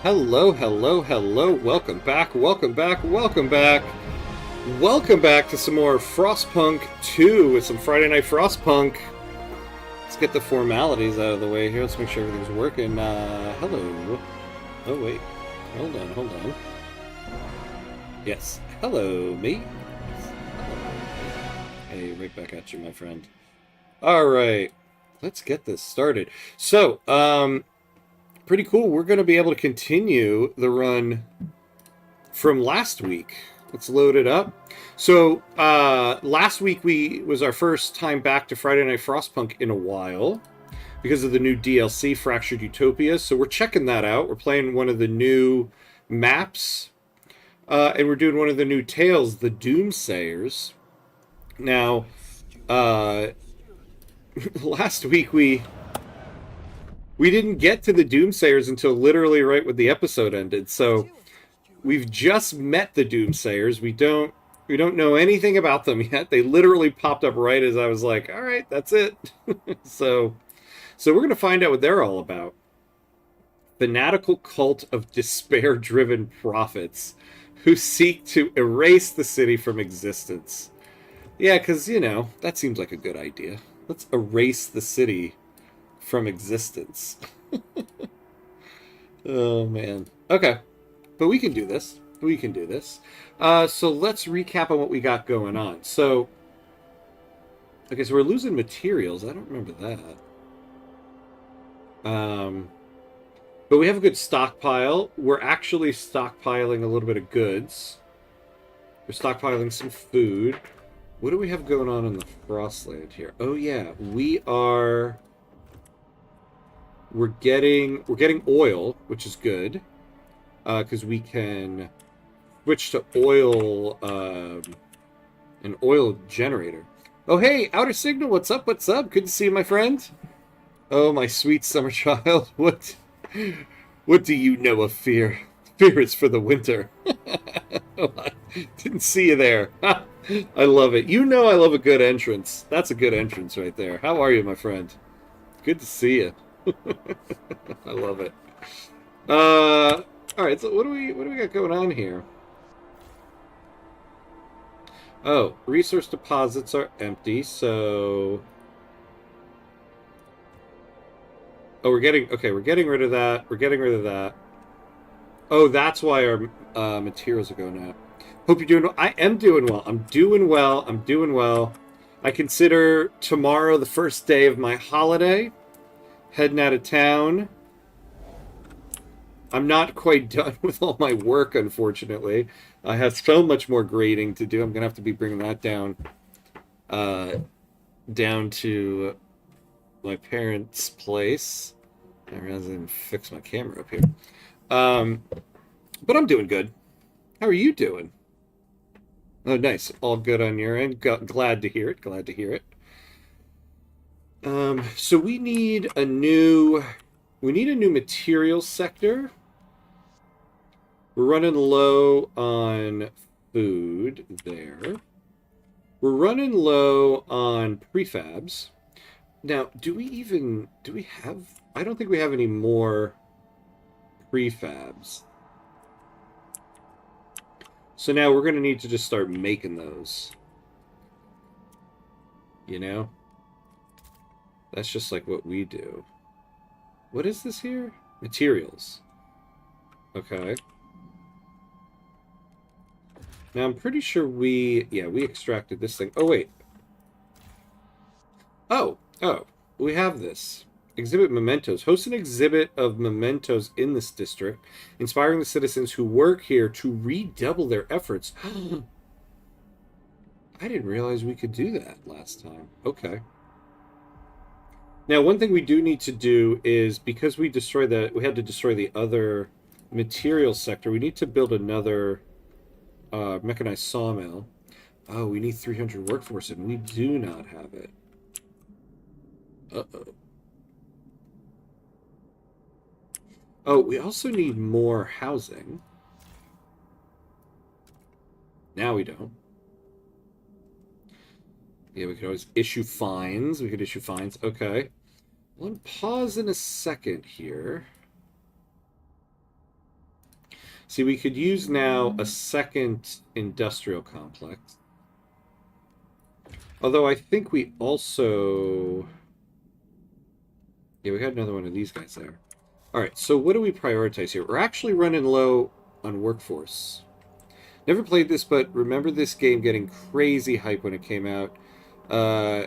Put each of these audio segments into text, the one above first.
Hello, hello, hello. Welcome back, welcome back, welcome back. Welcome back to some more Frostpunk 2 with some Friday Night Frostpunk. Let's get the formalities out of the way here. Let's make sure everything's working. Hello. Oh, wait. Hold on, hold on. Yes. Hello, me. Yes. Hello. Hey, right back at you, my friend. Alright. Let's get this started. So, pretty cool. We're going to be able to continue the run from last week. Let's load it up. So last week was our first time back to Friday Night Frostpunk in a while because of the new DLC, Fractured Utopia. So we're checking that out. We're playing one of the new maps, and we're doing one of the new tales, the Doomsayers. Now, last week we didn't get to the Doomsayers until literally right when the episode ended. So we've just met the Doomsayers. We don't know anything about them yet. They literally popped up right as I was like, all right, that's it. so we're gonna find out what they're all about. Fanatical cult of despair-driven prophets who seek to erase the city from existence. Yeah, because that seems like a good idea. Let's erase the city from existence. Oh man. Okay. But we can do this. We can do this. So let's recap on what we got going on. So, okay, so we're losing materials. I don't remember that. But we have a good stockpile. We're actually stockpiling a little bit of goods. We're stockpiling some food. What do we have going on in the Frostland here? Oh yeah, we're getting oil, which is good. Because we can switch to oil, an oil generator. Oh, hey, Outer Signal, what's up? What's up? Good to see you, my friend. Oh, my sweet summer child. What do you know of fear? Fear is for the winter. Didn't see you there. I love it. You know I love a good entrance. That's a good entrance right there. How are you, my friend? Good to see you. I love it. All right. So what do we got going on here? Oh, resource deposits are empty. So, oh, we're getting rid of that. We're getting rid of that. Oh, that's why our materials are going up. Hope you're doing well. I am doing well. I'm doing well. I'm doing well. I consider tomorrow the first day of my holiday. Heading out of town. I'm not quite done with all my work, unfortunately. I have so much more grading to do. I'm gonna have to be bringing that down, down to my parents' place. I rather than fix my camera up here. Um, but I'm doing good. How are you doing? Oh, nice. All good on your end. Glad to hear it. Glad to hear it. So we need a new materials sector. We're running low on food there. We're running low on prefabs. Now, do we have... I don't think we have any more prefabs. So now we're going to need to just start making those. You know? That's just like what we do. What is this here? Materials. Okay. Now, I'm pretty sure we extracted this thing. Oh, wait. Oh, we have this. Exhibit mementos. Host an exhibit of mementos in this district, inspiring the citizens who work here to redouble their efforts. I didn't realize we could do that last time. Okay. Now, one thing we do need to do is, because we had to destroy the other material sector, we need to build another mechanized sawmill. Oh, we need 300 workforce, and we do not have it. Uh-oh. Oh, we also need more housing. Now we don't. Yeah, we could always issue fines. We could issue fines. Okay. Well, pause in a second here. See, we could use now a second industrial complex. Although I think we also... Yeah, we got another one of these guys there. All right, so what do we prioritize here? We're actually running low on workforce. Never played this, but remember this game getting crazy hype when it came out. Uh,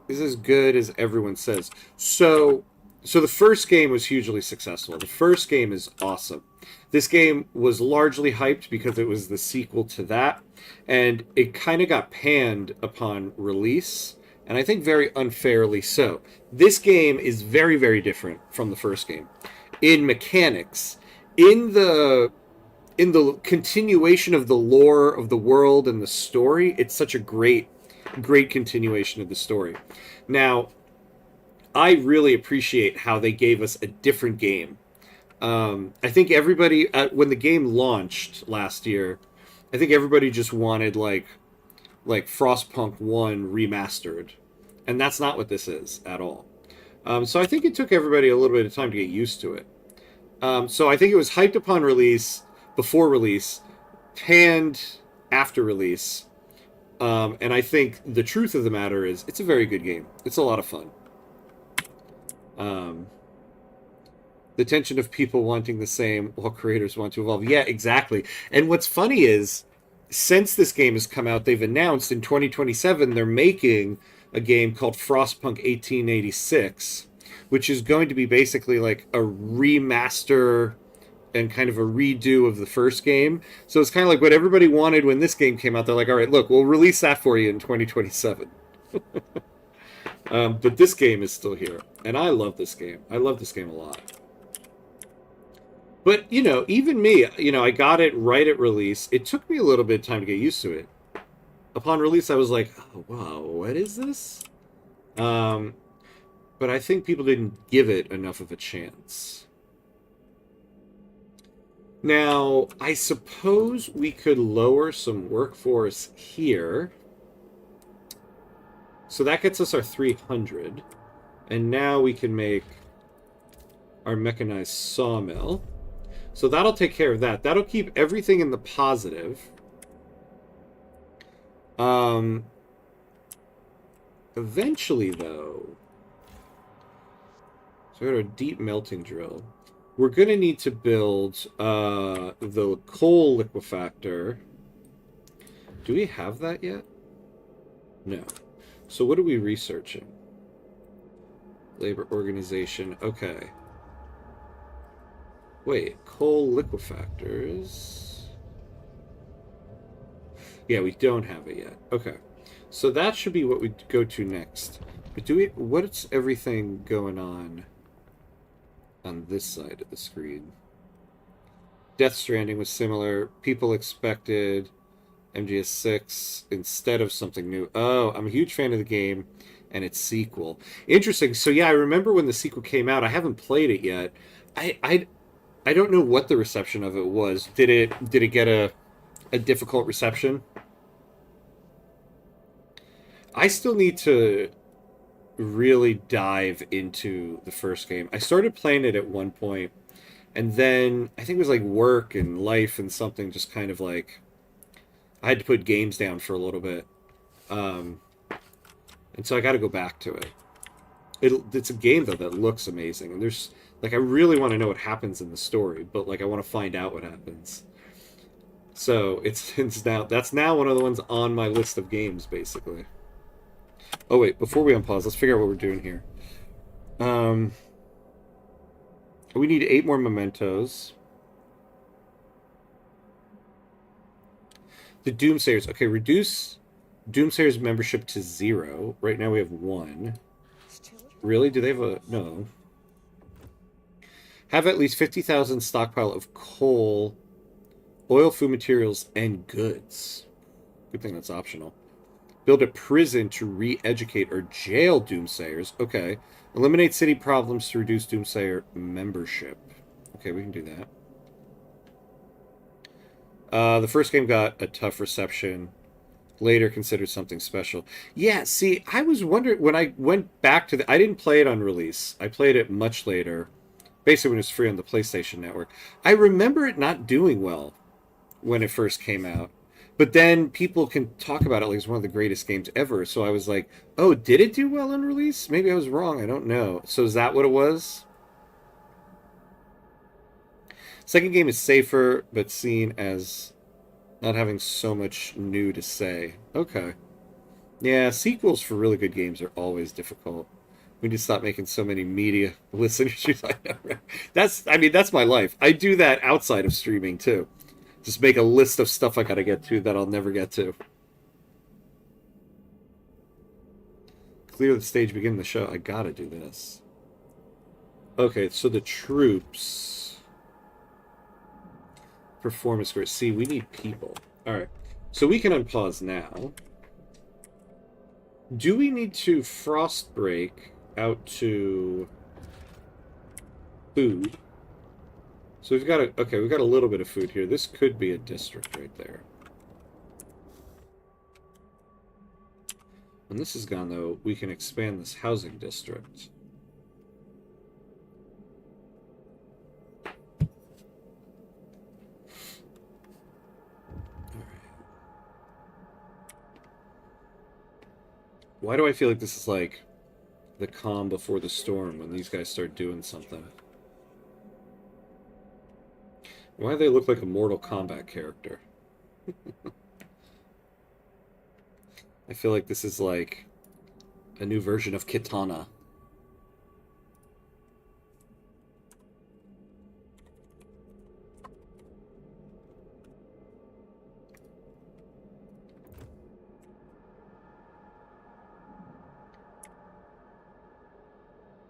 is as good as everyone says. So the first game was hugely successful. The first game is awesome. This game was largely hyped because it was the sequel to that, and it kind of got panned upon release, and I think very unfairly so. This game is very, very different from the first game in mechanics, in the continuation of the lore of the world and the story. It's such a great continuation of the story. Now, I really appreciate how they gave us a different game. I think everybody, when the game launched last year, I think everybody just wanted like Frostpunk 1 remastered, and that's not what this is at all. So I think it took everybody a little bit of time to get used to it. So I think it was hyped upon release, before release, panned after release, and I think the truth of the matter is it's a very good game. It's a lot of fun. Um, the tension of people wanting the same while creators want to evolve. Yeah, exactly. And what's funny is, since this game has come out, they've announced in 2027 they're making a game called Frostpunk 1886, which is going to be basically like a remaster and kind of a redo of the first game. So it's kind of like what everybody wanted when this game came out. They're like, all right, look, we'll release that for you in 2027. But this game is still here, and I love this game. I love this game a lot. But, even me, I got it right at release. It took me a little bit of time to get used to it. Upon release, I was like, oh, wow, what is this? But I think people didn't give it enough of a chance. Now, I suppose we could lower some workforce here. So that gets us our 300. And now we can make our mechanized sawmill. So that'll take care of that. That'll keep everything in the positive. Eventually, though, so we got a deep melting drill. We're going to need to build the coal liquefactor. Do we have that yet? No. So what are we researching? Labor organization. Okay. Wait, coal liquefactors. Yeah, we don't have it yet. Okay. So that should be what we go to next. But what's everything going on this side of the screen? Death Stranding was similar. People expected MGS6 instead of something new. Oh, I'm a huge fan of the game and its sequel. Interesting. So yeah, I remember when the sequel came out. I haven't played it yet. I don't know what the reception of it was. Did it get a difficult reception? I still need to really dive into the first game. I started playing it at one point, and then I think it was like work and life and something just kind of like I had to put games down for a little bit. And so I got to go back to it. It's a game though that looks amazing, and there's like I really want to know what happens in the story, but like I want to find out what happens. So that's now one of the ones on my list of games, basically. Oh wait, before we unpause, let's figure out what we're doing here. We need 8 more mementos. The Doomsayers. Okay, reduce Doomsayers membership to 0. Right now we have 1. Really? Do they have a... No. Have at least 50,000 stockpile of coal, oil, food materials, and goods. Good thing that's optional. Build a prison to re-educate or jail Doomsayers. Okay. Eliminate city problems to reduce Doomsayer membership. Okay, we can do that. The first game got a tough reception. Later considered something special. Yeah, see, I was wondering when I went back to I didn't play it on release. I played it much later. Basically, when it was free on the PlayStation Network. I remember it not doing well when it first came out. But then people can talk about it like it's one of the greatest games ever. So I was like, oh, did it do well on release? Maybe I was wrong. I don't know. So is that what it was? Second game is safer, but seen as not having so much new to say. Okay. Yeah, sequels for really good games are always difficult. We need to stop making so many media listeners. That's my life. I do that outside of streaming too. Just make a list of stuff I gotta get to that I'll never get to. Clear the stage, begin the show. I gotta do this. Okay, so the troops. Performance score. See, we need people. Alright. So we can unpause now. Do we need to frost break out to food? So we've got we've got a little bit of food here. This could be a district right there. When this is gone, though, we can expand this housing district. Why do I feel like this is like the calm before the storm when these guys start doing something? Why do they look like a Mortal Kombat character? I feel like this is like a new version of Kitana.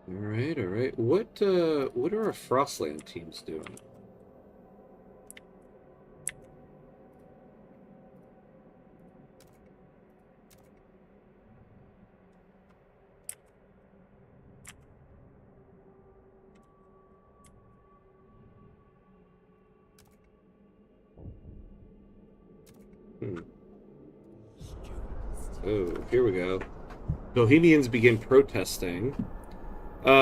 All right. What are our Frostland teams doing? Oh, here we go. Bohemians begin protesting.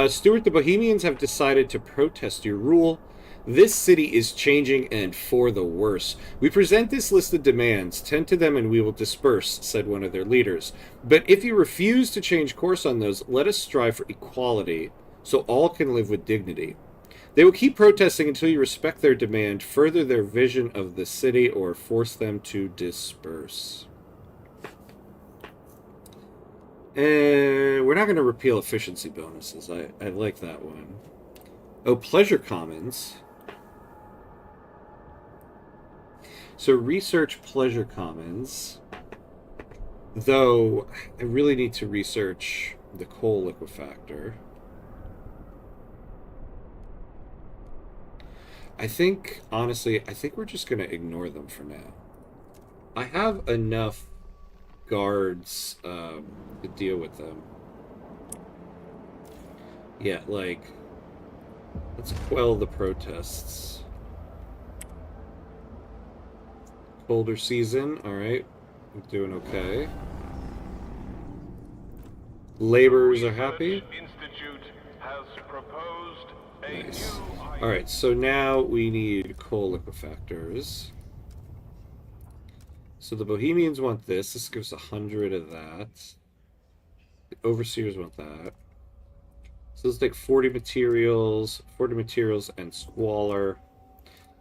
Stuart, the Bohemians have decided to protest your rule. This city is changing and for the worse. We present this list of demands. Tend to them and we will disperse, said one of their leaders. But if you refuse to change course on those, let us strive for equality so all can live with dignity. They will keep protesting until you respect their demand, further their vision of the city, or force them to disperse. We're not going to repeal efficiency bonuses. I like that one. Oh, pleasure commons. So research pleasure commons. Though, I really need to research the coal liquefactor. Honestly, I think we're just going to ignore them for now. I have enough guards to deal with them. Yeah, like, let's quell the protests. Colder season, alright. I'm doing okay. Laborers are happy. Nice. Alright, so now we need coal liquefactors. So the Bohemians want this. This gives 100 of that. The Overseers want that. So let's take 40 materials and Squalor.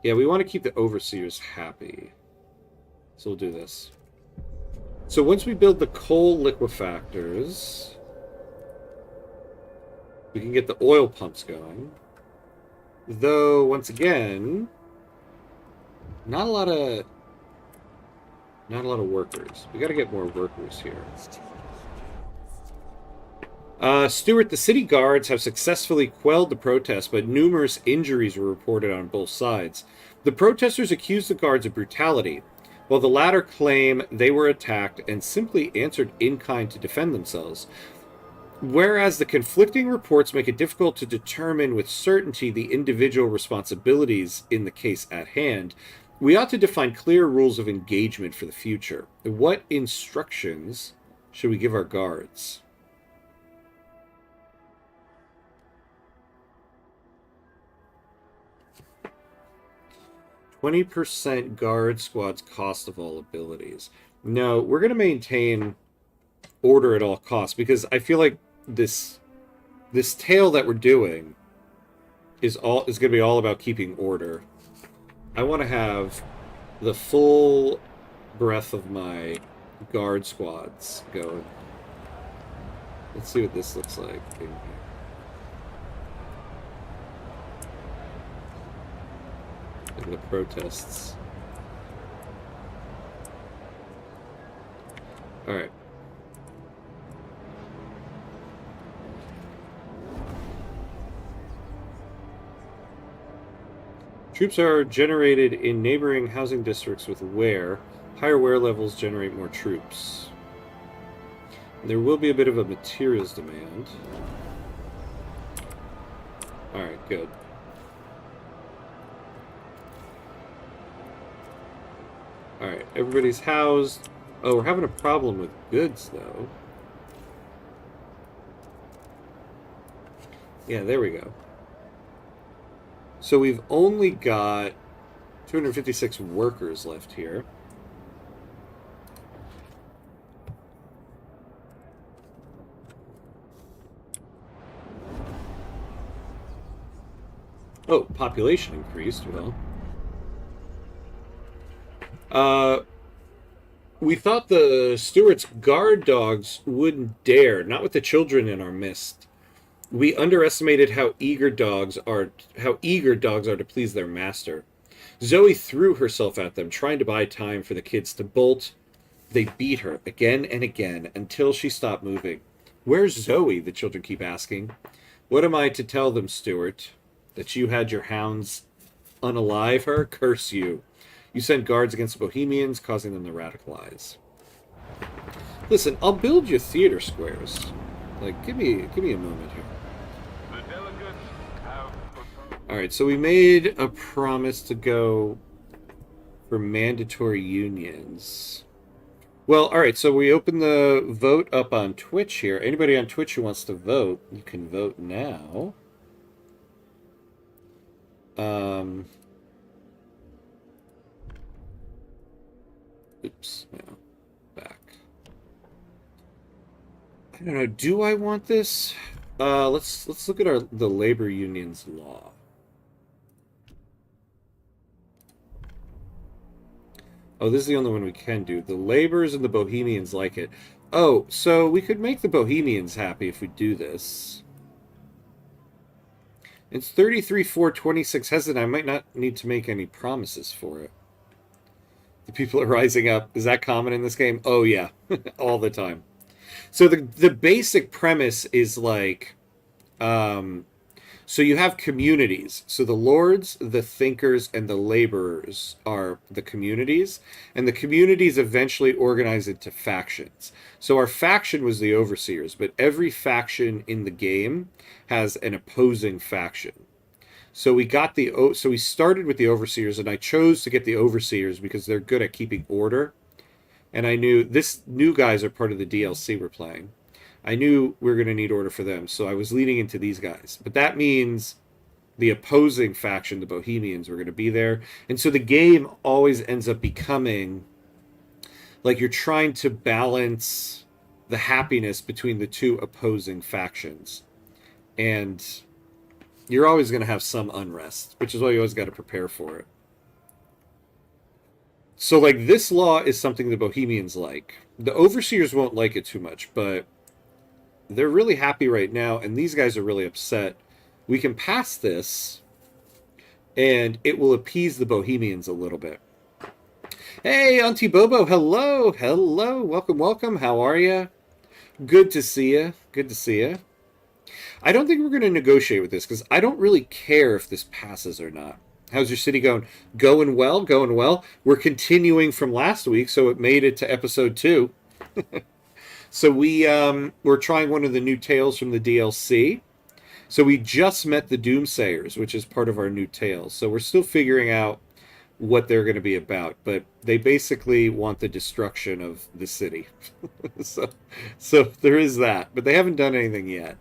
Yeah, we want to keep the Overseers happy. So we'll do this. So once we build the coal liquefactors, we can get the oil pumps going. Though, once again, not a lot of workers. We got to get more workers here. Stuart, the city guards have successfully quelled the protests, but numerous injuries were reported on both sides. The protesters accuse the guards of brutality, while the latter claim they were attacked and simply answered in kind to defend themselves. Whereas the conflicting reports make it difficult to determine with certainty the individual responsibilities in the case at hand, we ought to define clear rules of engagement for the future. What instructions should we give our guards? 20% guard squad's cost of all abilities. No, we're going to maintain order at all costs because I feel like this tale that we're doing is going to be all about keeping order. I want to have the full breadth of my guard squads going. Let's see what this looks like. In the protests. All right. Troops are generated in neighboring housing districts with wear. Higher wear levels generate more troops. There will be a bit of a materials demand. Alright, good. Alright, everybody's housed. Oh, we're having a problem with goods, though. Yeah, there we go. So we've only got 256 workers left here. Oh, population increased. Well, we thought the Stewart's guard dogs wouldn't dare, not with the children in our midst. We underestimated how eager dogs are to please their master. Zoe threw herself at them, trying to buy time for the kids to bolt. They beat her again and again until she stopped moving. Where's Zoe? The children keep asking. What am I to tell them, Stewart? That you had your hounds unalive her? Curse you. You sent guards against the Bohemians, causing them to radicalize. Listen, I'll build you theater squares. Like, give me a moment here. Alright, so we made a promise to go for mandatory unions. Well, alright, so we open the vote up on Twitch here. Anybody on Twitch who wants to vote, you can vote now. Oops, no. Back. I don't know, do I want this? Let's look at the labor union's law. Oh, this is the only one we can do. The laborers and the Bohemians like it. Oh, so we could make the Bohemians happy if we do this. It's 33-4-26 hesitant. I might not need to make any promises for it. The people are rising up. Is that common in this game? Oh, yeah. All the time. So the basic premise is like... so you have communities. So the lords, the thinkers, and the laborers are the communities. And the communities eventually organize into factions. So our faction was the overseers, but every faction in the game has an opposing faction. So we started with the overseers, and I chose to get the overseers because they're good at keeping order. And I knew this new guys are part of the DLC we're playing. I knew we were going to need order for them, so I was leaning into these guys. But that means the opposing faction, the Bohemians, were going to be there. And so the game always ends up becoming like you're trying to balance the happiness between the two opposing factions. And you're always going to have some unrest, which is why you always got to prepare for it. So, like, this law is something the Bohemians like. The overseers won't like it too much, but they're really happy right now, and these guys are really upset. We can pass this, and it will appease the Bohemians a little bit. Hey, Auntie Bobo, hello, hello, welcome, how are you? Good to see you, good to see you. I don't think we're going to negotiate with this, because I don't really care if this passes or not. How's your city going? Going well, going well. We're continuing from last week, so it made it to episode 2. So we're trying one of the new tales from the DLC. So we just met the Doomsayers, which is part of our new tales. So we're still figuring out what they're going to be about. But they basically want the destruction of the city. so there is that. But they haven't done anything yet.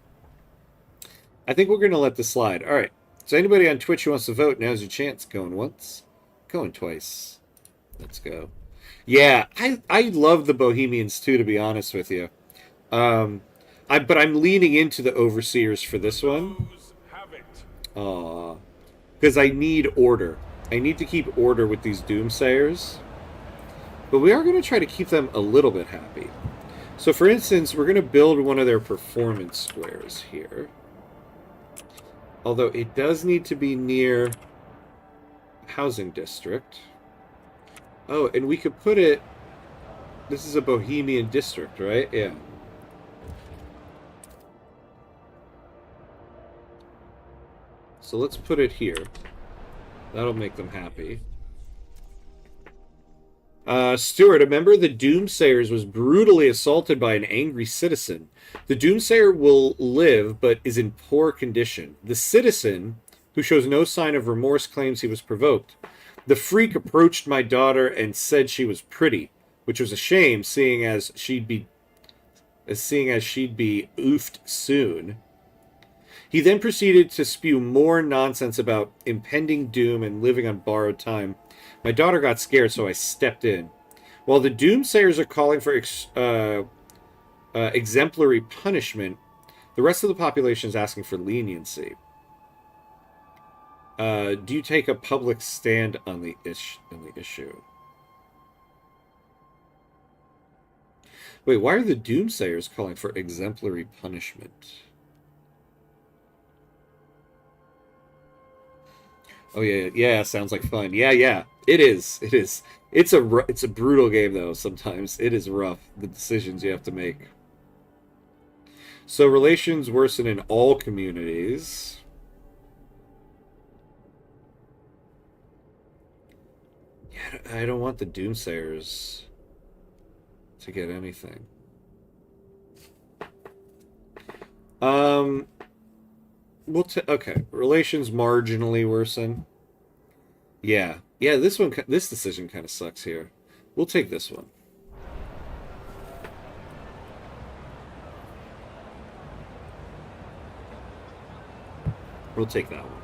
I think we're going to let this slide. All right. So anybody on Twitch who wants to vote, now's your chance. Going once, Going twice. Let's go. Yeah, I love the Bohemians too, to be honest with you. But I'm leaning into the Overseers for this one. Aw. Because I need order. I need to keep order with these Doomsayers. But we are going to try to keep them a little bit happy. So for instance, we're going to build one of their performance squares here. Although it does need to be near a housing district. Oh, and we could put it... This is a Bohemian district, right? Yeah. So let's put it here. That'll make them happy. Stuart, a member of the Doomsayers was brutally assaulted by an angry citizen. The Doomsayer will live, but is in poor condition. The citizen, who shows no sign of remorse, claims he was provoked. The freak approached my daughter and said she was pretty, which was a shame, seeing as she'd be oofed soon. He then proceeded to spew more nonsense about impending doom and living on borrowed time. My daughter got scared, so I stepped in. While the Doomsayers are calling for exemplary punishment, the rest of the population is asking for leniency. Do you take a public stand on the issue? Wait, why are the Doomsayers calling for exemplary punishment? Oh yeah, sounds like fun. Yeah, it is. It's a brutal game though. Sometimes it is rough. The decisions you have to make. So relations worsen in all communities. Yeah, I don't want the Doomsayers to get anything. Okay. Relations marginally worsen. Yeah. This decision kind of sucks here. We'll take this one. We'll take that one.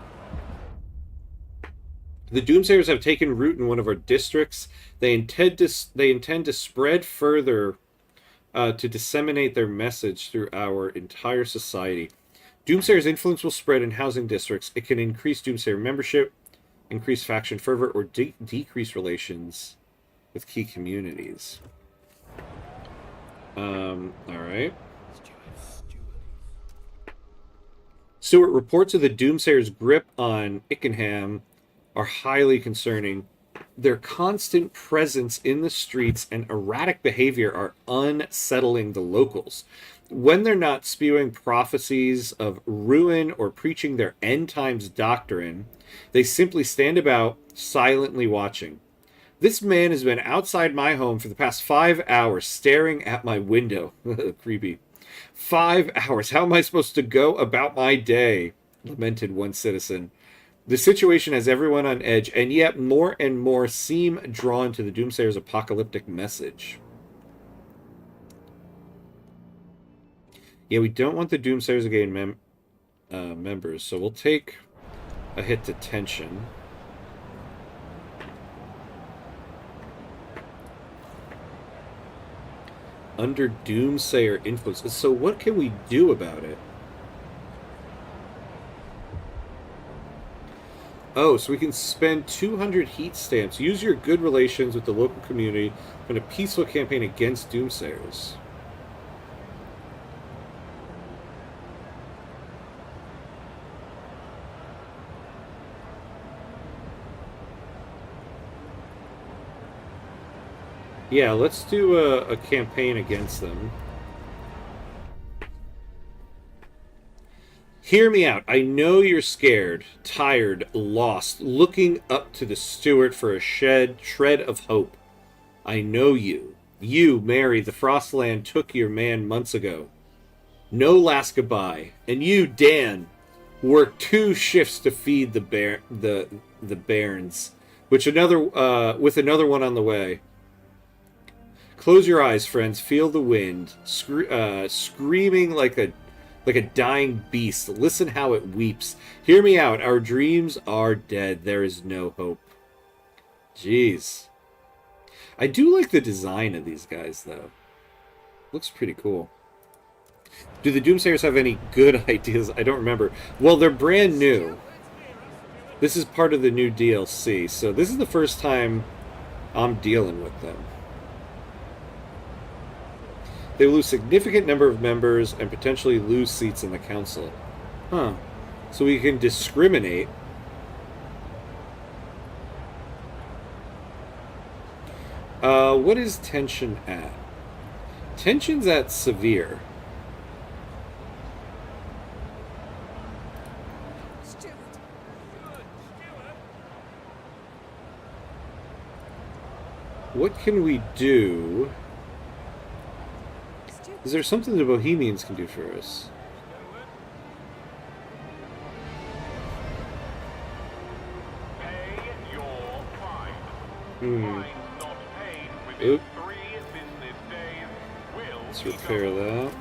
The Doomsayers have taken root in one of our districts. They intend to spread further to disseminate their message through our entire society. Doomsayer's influence will spread in housing districts. It can increase Doomsayer membership, increase faction fervor, or decrease relations with key communities. Alright. Stuart, reports of the Doomsayers' grip on Ickenham are highly concerning. Their constant presence in the streets and erratic behavior are unsettling the locals. When they're not spewing prophecies of ruin or preaching their end times doctrine, they simply stand about, silently watching. This man has been outside my home for the past 5 hours, staring at my window. Creepy. 5 hours. How am I supposed to go about my day? Lamented one citizen. The situation has everyone on edge, and yet more and more seem drawn to the Doomsayer's apocalyptic message. Yeah, we don't want the Doomsayers to gain members, so we'll take a hit to tension. Under Doomsayer influence. So what can we do about it? Oh, so we can spend 200 heat stamps. Use your good relations with the local community in a peaceful campaign against Doomsayers. Yeah, let's do a campaign against them. Hear me out. I know you're scared, tired, lost, looking up to the Steward for a shred of hope. I know you. You, Mary, the Frostland took your man months ago. No last goodbye. And you, Dan, worked 2 shifts to feed the bairns, with another one on the way. Close your eyes, friends. Feel the wind, screaming like a dying beast. Listen how it weeps. Hear me out. Our dreams are dead. There is no hope. Jeez. I do like the design of these guys, though. Looks pretty cool. Do the Doomsayers have any good ideas? I don't remember. Well, they're brand new. This is part of the new DLC, so this is the first time I'm dealing with them. They will lose a significant number of members and potentially lose seats in the council. Huh. So we can discriminate. What is tension at? Tension's at severe. What can we do? Is there something the Bohemians can do for us? Oop. Let's repair that.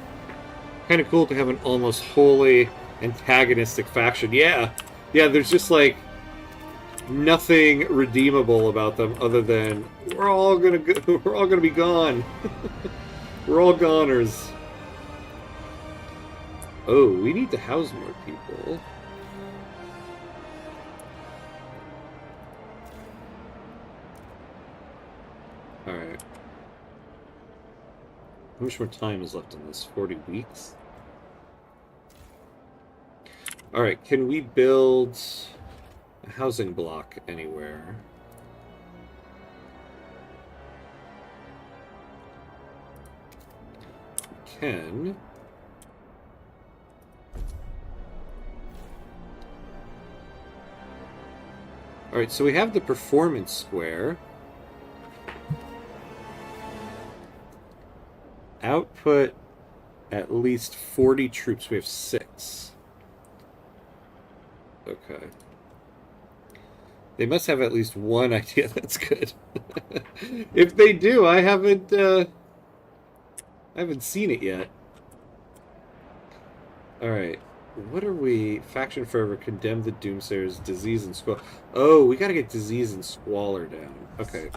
Kind of cool to have an almost wholly antagonistic faction. Yeah, there's just like nothing redeemable about them other than we're all gonna be gone. We're all goners. Oh, we need to house more people. Alright. How much more time is left in this? 40 weeks? Alright, can we build a housing block anywhere? We can. Alright, so we have the performance square. Output at least 40 troops. We have 6. Okay. They must have at least one idea that's good. If they do, I haven't seen it yet. Alright. What are we? Faction Forever, condemn the Doomsayers, disease and squalor. Oh, we gotta get disease and squalor down. Okay.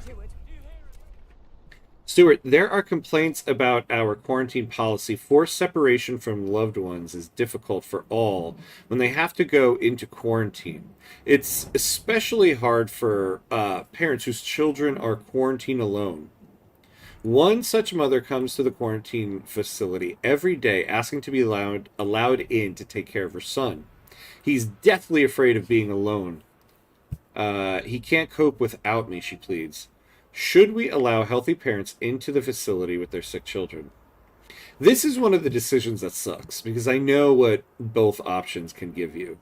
Stuart, there are complaints about our quarantine policy. Forced separation from loved ones is difficult for all when they have to go into quarantine. It's especially hard for parents whose children are quarantined alone. One such mother comes to the quarantine facility every day asking to be allowed in to take care of her son. He's deathly afraid of being alone. He can't cope without me, she pleads. Should we allow healthy parents into the facility with their sick children? This is one of the decisions that sucks, because I know what both options can give you.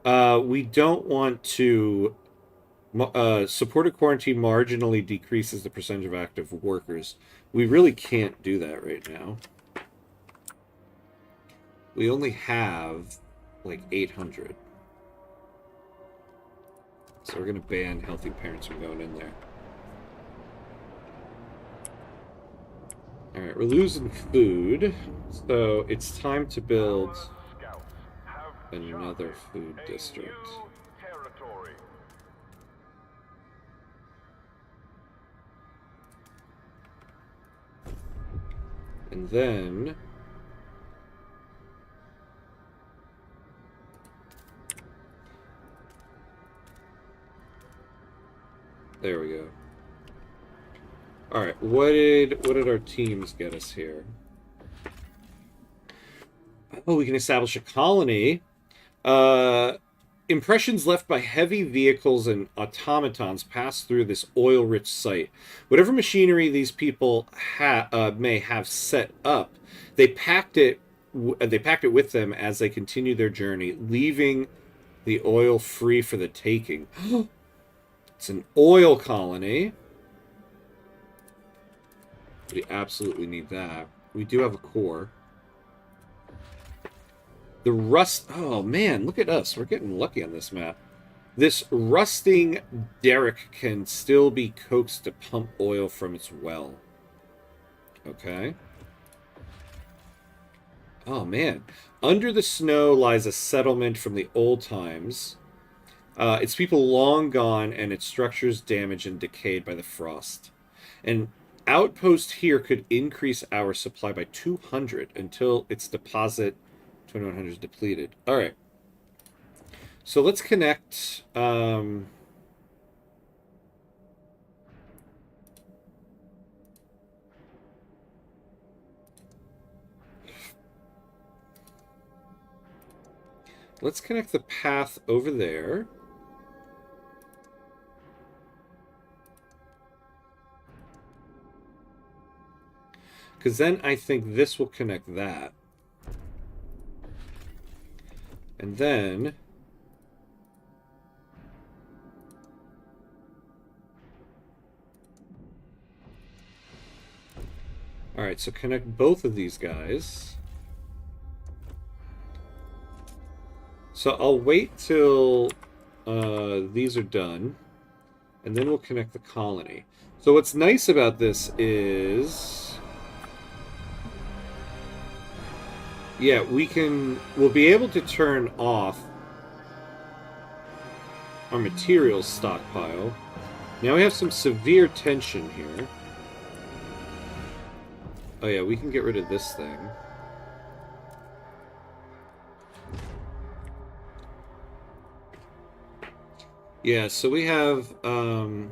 We don't want to... supported quarantine marginally decreases the percentage of active workers. We really can't do that right now. We only have like 800. So we're going to ban healthy parents from going in there. Alright, we're losing food. So it's time to build another food district. And then... there we go. Alright, what did our teams get us here? Oh, we can establish a colony. Impressions left by heavy vehicles and automatons pass through this oil-rich site. Whatever machinery these people may have set up, they packed it with them as they continue their journey, leaving the oil free for the taking. It's an oil colony. We absolutely need that. We do have a core. The rust... oh, man, look at us. We're getting lucky on this map. This rusting derrick can still be coaxed to pump oil from its well. Okay. Oh man. Under the snow lies a settlement from the old times. Its people long gone, and its structures damaged and decayed by the frost. An outpost here could increase our supply by 200 until its deposit 2100 is depleted. All right. So let's connect. Let's connect the path over there. Because then I think this will connect that. And then... Alright, so connect both of these guys. So I'll wait till these are done. And then we'll connect the colony. So what's nice about this is... Yeah, we'll be able to turn off our materials stockpile. Now we have some severe tension here. Oh yeah, we can get rid of this thing. Yeah, so we have, so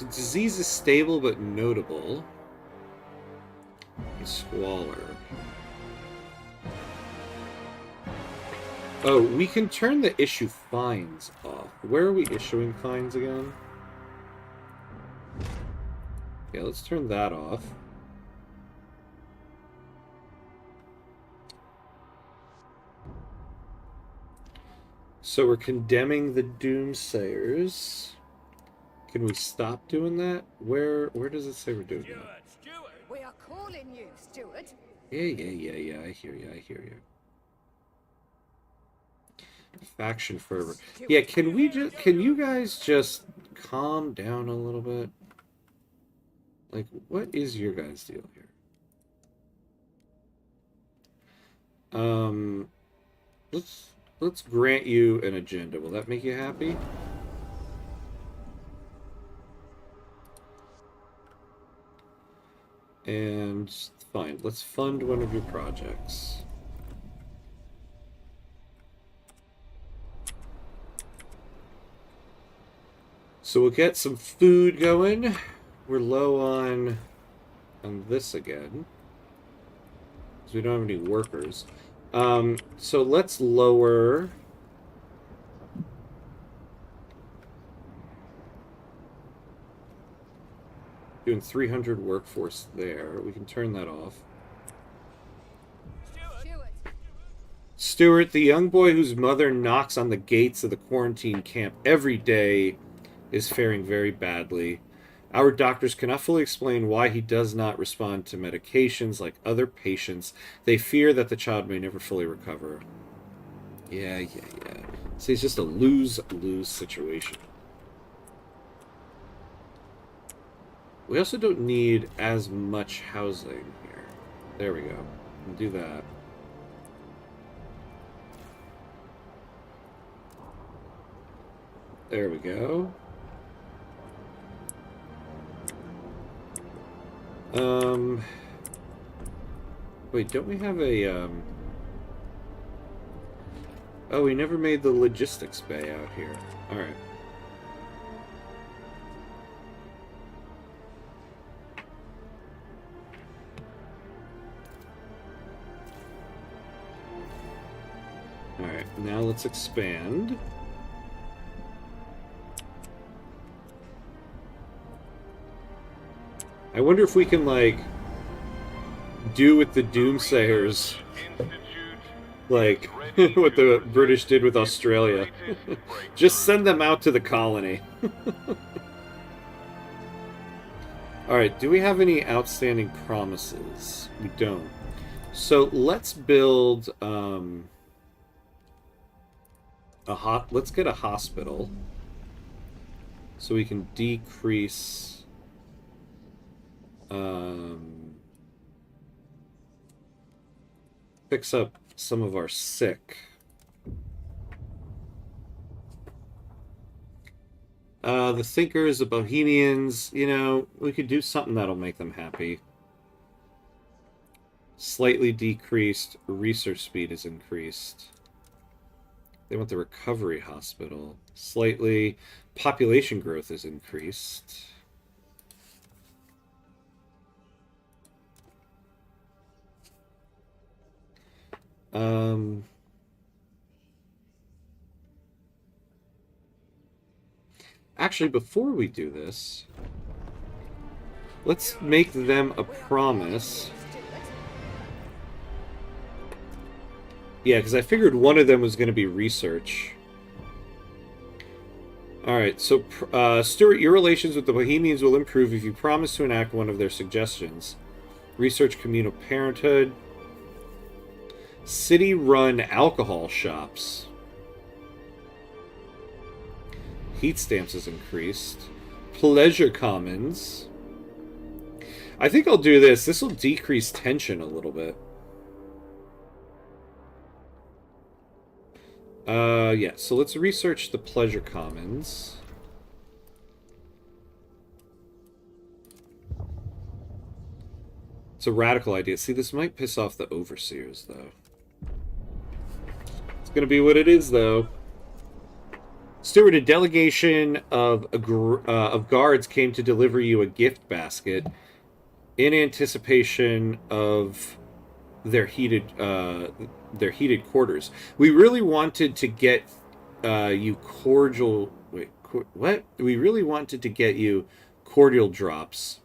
disease is stable but notable. And squalor. Oh, we can turn the issue fines off. Where are we issuing fines again? Yeah, let's turn that off. So we're condemning the Doomsayers. Can we stop doing that? Where does it say we're doing that? Stuart! We are calling you, Stuart. Yeah. I hear you. Faction fervor. Yeah, can you guys just calm down a little bit? Like, what is your guys' deal here? Let's grant you an agenda. Will that make you happy? And fine, let's fund one of your projects. So we'll get some food going. We're low on this again, because we don't have any workers. So let's lower. Doing 300 workforce there. We can turn that off. Stuart, the young boy whose mother knocks on the gates of the quarantine camp every day, is faring very badly. Our doctors cannot fully explain why he does not respond to medications like other patients. They fear that the child may never fully recover. Yeah. So it's just a lose-lose situation. We also don't need as much housing here. There we go. We'll do that. There we go. Wait, don't we have a, Oh, we never made the logistics bay out here. Alright. Alright, now let's expand. I wonder if we can, like, do with the Doomsayers, like, what the British did with Australia. Just send them out to the colony. Alright, do we have any outstanding promises? We don't. So let's build, let's get a hospital. So we can decrease... picks up some of our sick. The thinkers, the bohemians, you know, we could do something that'll make them happy. Slightly decreased research speed is increased. They want the recovery hospital. Slightly population growth is increased. Actually, before we do this, let's make them a promise. Yeah, because I figured one of them was going to be research. Alright, so, Stuart, your relations with the Bohemians will improve if you promise to enact one of their suggestions. Research communal parenthood. City-run alcohol shops. Heat stamps is increased. Pleasure commons. I think I'll do this. This will decrease tension a little bit. Yeah, so let's research the pleasure commons. It's a radical idea. See, this might piss off the overseers, though. It's gonna be what it is, though. Stuart, a delegation of guards came to deliver you a gift basket in anticipation of their heated quarters. We really wanted to get you cordial. Wait, what? We really wanted to get you cordial drops,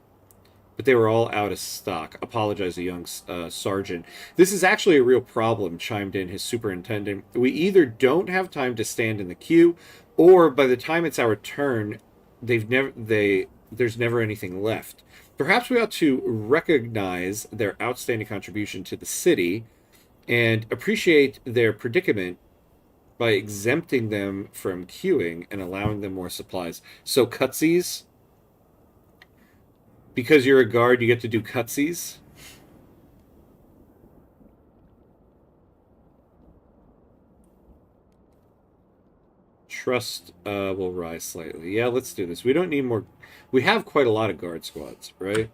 but they were all out of stock. Apologize, a young sergeant. This is actually a real problem, chimed in his superintendent. We either don't have time to stand in the queue, or by the time it's our turn, there's never anything left. Perhaps we ought to recognize their outstanding contribution to the city and appreciate their predicament by exempting them from queuing and allowing them more supplies. So cutsies? Because you're a guard, you get to do cutsies? Trust will rise slightly. Yeah, let's do this. We don't need more. We have quite a lot of guard squads, right?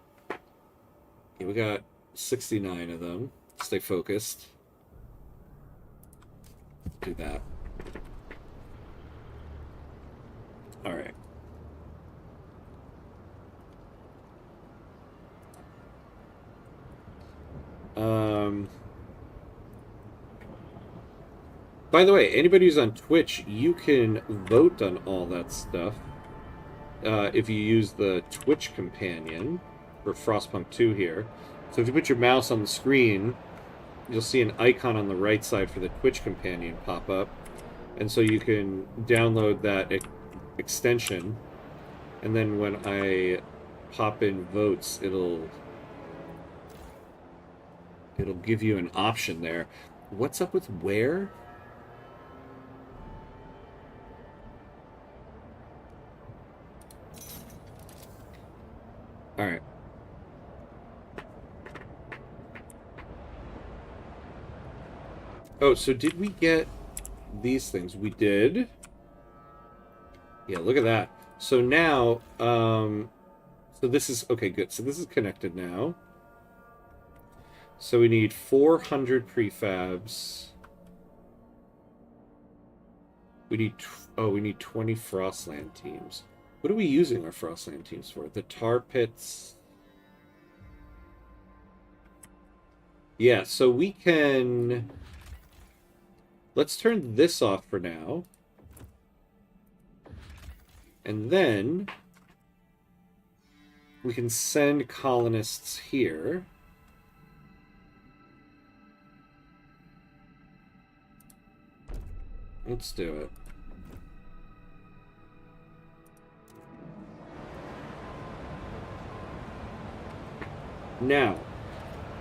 Yeah, we got 69 of them. Stay focused. Do that. All right. By the way, anybody who's on Twitch, you can vote on all that stuff if you use the Twitch companion for Frostpunk 2 here. So if you put your mouse on the screen, you'll see an icon on the right side for the Twitch companion pop up. And so you can download that extension, and then when I pop in votes, it'll give you an option there. What's up with where? All right. Oh, so did we get these things? We did. Yeah, look at that. So now, so this is, okay, good. So this is connected now. So we need 400 prefabs. We need, we need 20 Frostland teams. What are we using our Frostland teams for? The tar pits. Yeah, so we can... Let's turn this off for now. And then we can send colonists here. Let's do it. Now,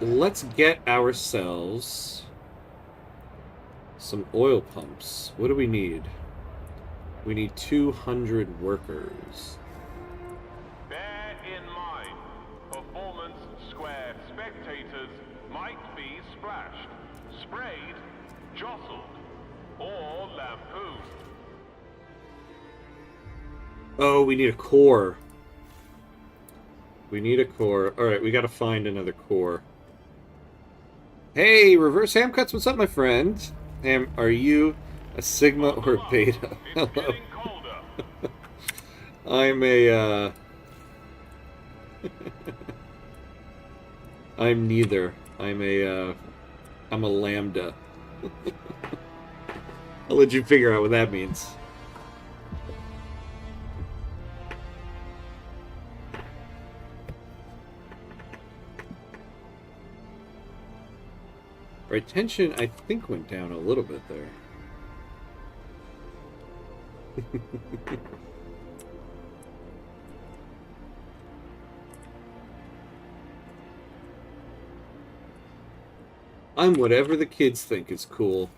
let's get ourselves some oil pumps. What do we need? We need 200 workers. Bear in mind, Performance Square spectators might be splashed. sprayed, jostled, or lampooned. Oh, we need a core. We need a core. Alright, we gotta find another core. Hey, Reverse Hamcuts, what's up, my friend? Ham, are you a Sigma or a Beta? It's Hello. getting colder. I'm a, I'm neither. I'm a Lambda. I'll let you figure out what that means. Our tension, I think, went down a little bit there. I'm whatever the kids think is cool.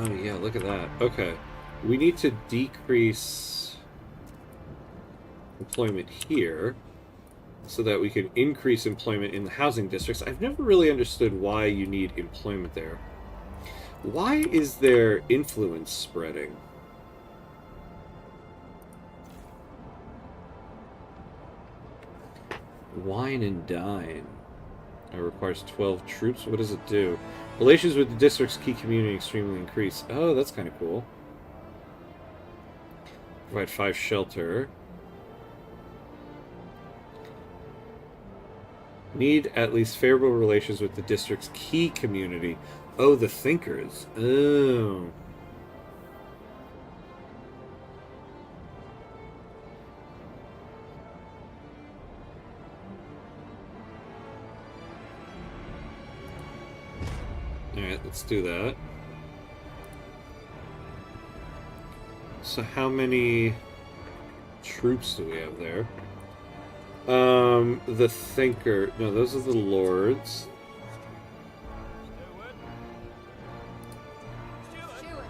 Oh yeah, look at that. Okay. We need to decrease employment here so that we can increase employment in the housing districts. I've never really understood why you need employment there. Why is there influence spreading? Wine and dine. It requires 12 troops. What does it do? Relations with the district's key community extremely increase. Oh, that's kind of cool. Provide 5 shelter. Need at least favorable relations with the district's key community. Oh, the thinkers. Oh. Alright, let's do that. So how many troops do we have there? The Thinker. No, those are the Lords. Steward.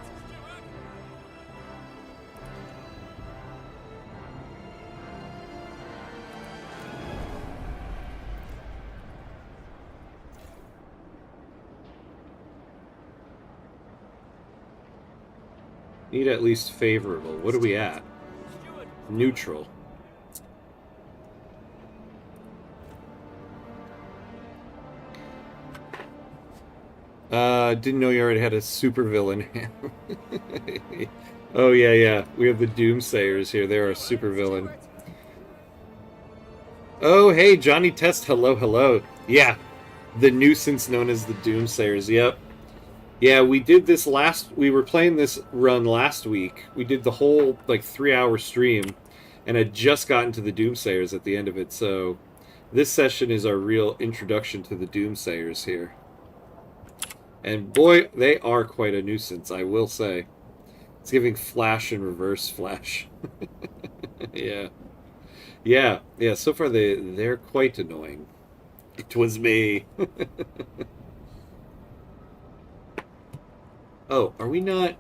Need at least favorable. What are we at? Neutral. Didn't know you already had a supervillain. Oh, yeah, yeah. We have the Doomsayers here. They're a supervillain. Oh, hey, Johnny Test. Hello, hello. Yeah, the nuisance known as the Doomsayers. Yep. Yeah, we did this we were playing this run last week. We did the whole, like, 3-hour stream, and had just gotten to the Doomsayers at the end of it, so this session is our real introduction to the Doomsayers here. And boy, they are quite a nuisance, I will say. It's giving Flash and Reverse Flash. Yeah. Yeah, yeah, so far they're quite annoying. It was me. Oh, are we not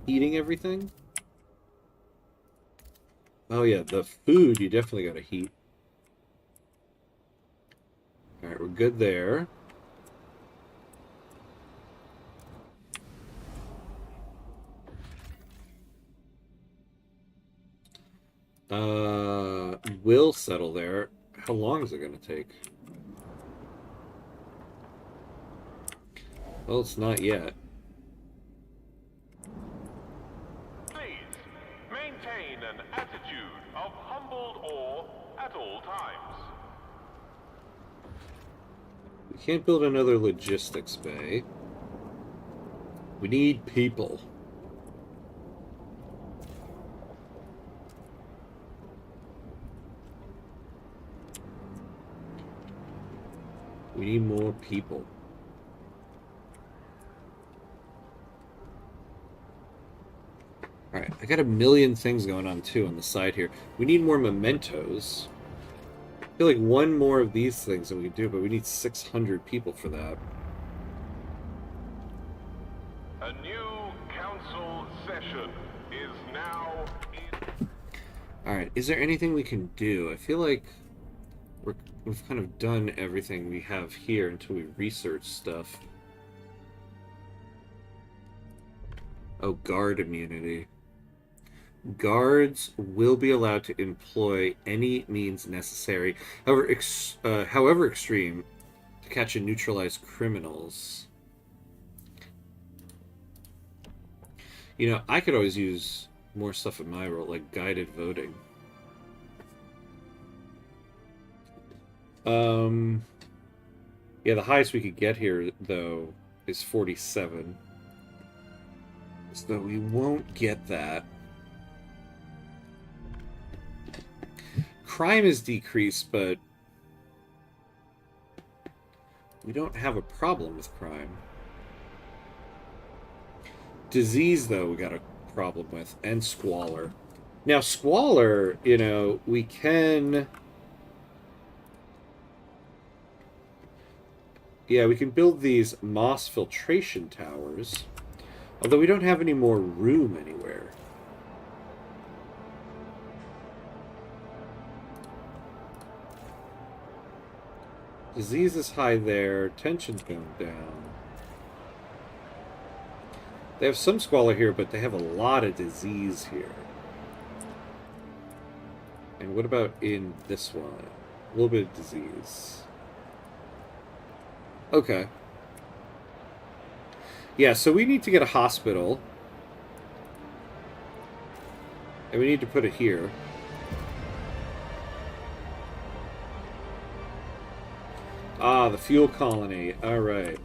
eating everything? Oh yeah, the food you definitely gotta heat. Alright, we're good there. We'll settle there. How long is it gonna take? Well, it's not yet. Please, maintain an attitude of humbled awe at all times. We can't build another logistics bay. We need people. We need more people. Alright, I got a million things going on too on the side here. We need more mementos. I feel like one more of these things that we can do, but we need 600 people for that. A new council session is now in... Alright, is there anything we can do? I feel like we've kind of done everything we have here until we research stuff. Oh, guard immunity. Guards will be allowed to employ any means necessary, however extreme, to catch and neutralize criminals. You know, I could always use more stuff in my role, like guided voting. Yeah, the highest we could get here, though, is 47. So we won't get that. Crime is decreased, but we don't have a problem with crime. Disease, though, we got a problem with, and squalor. Now, squalor, you know, we can... Yeah, we can build these moss filtration towers, although we don't have any more room anywhere. Disease is high there, tension's going down. They have some squalor here, but they have a lot of disease here. And what about in this one? A little bit of disease. Okay. Yeah, so we need to get a hospital. And we need to put it here. Ah, the fuel colony. Alright.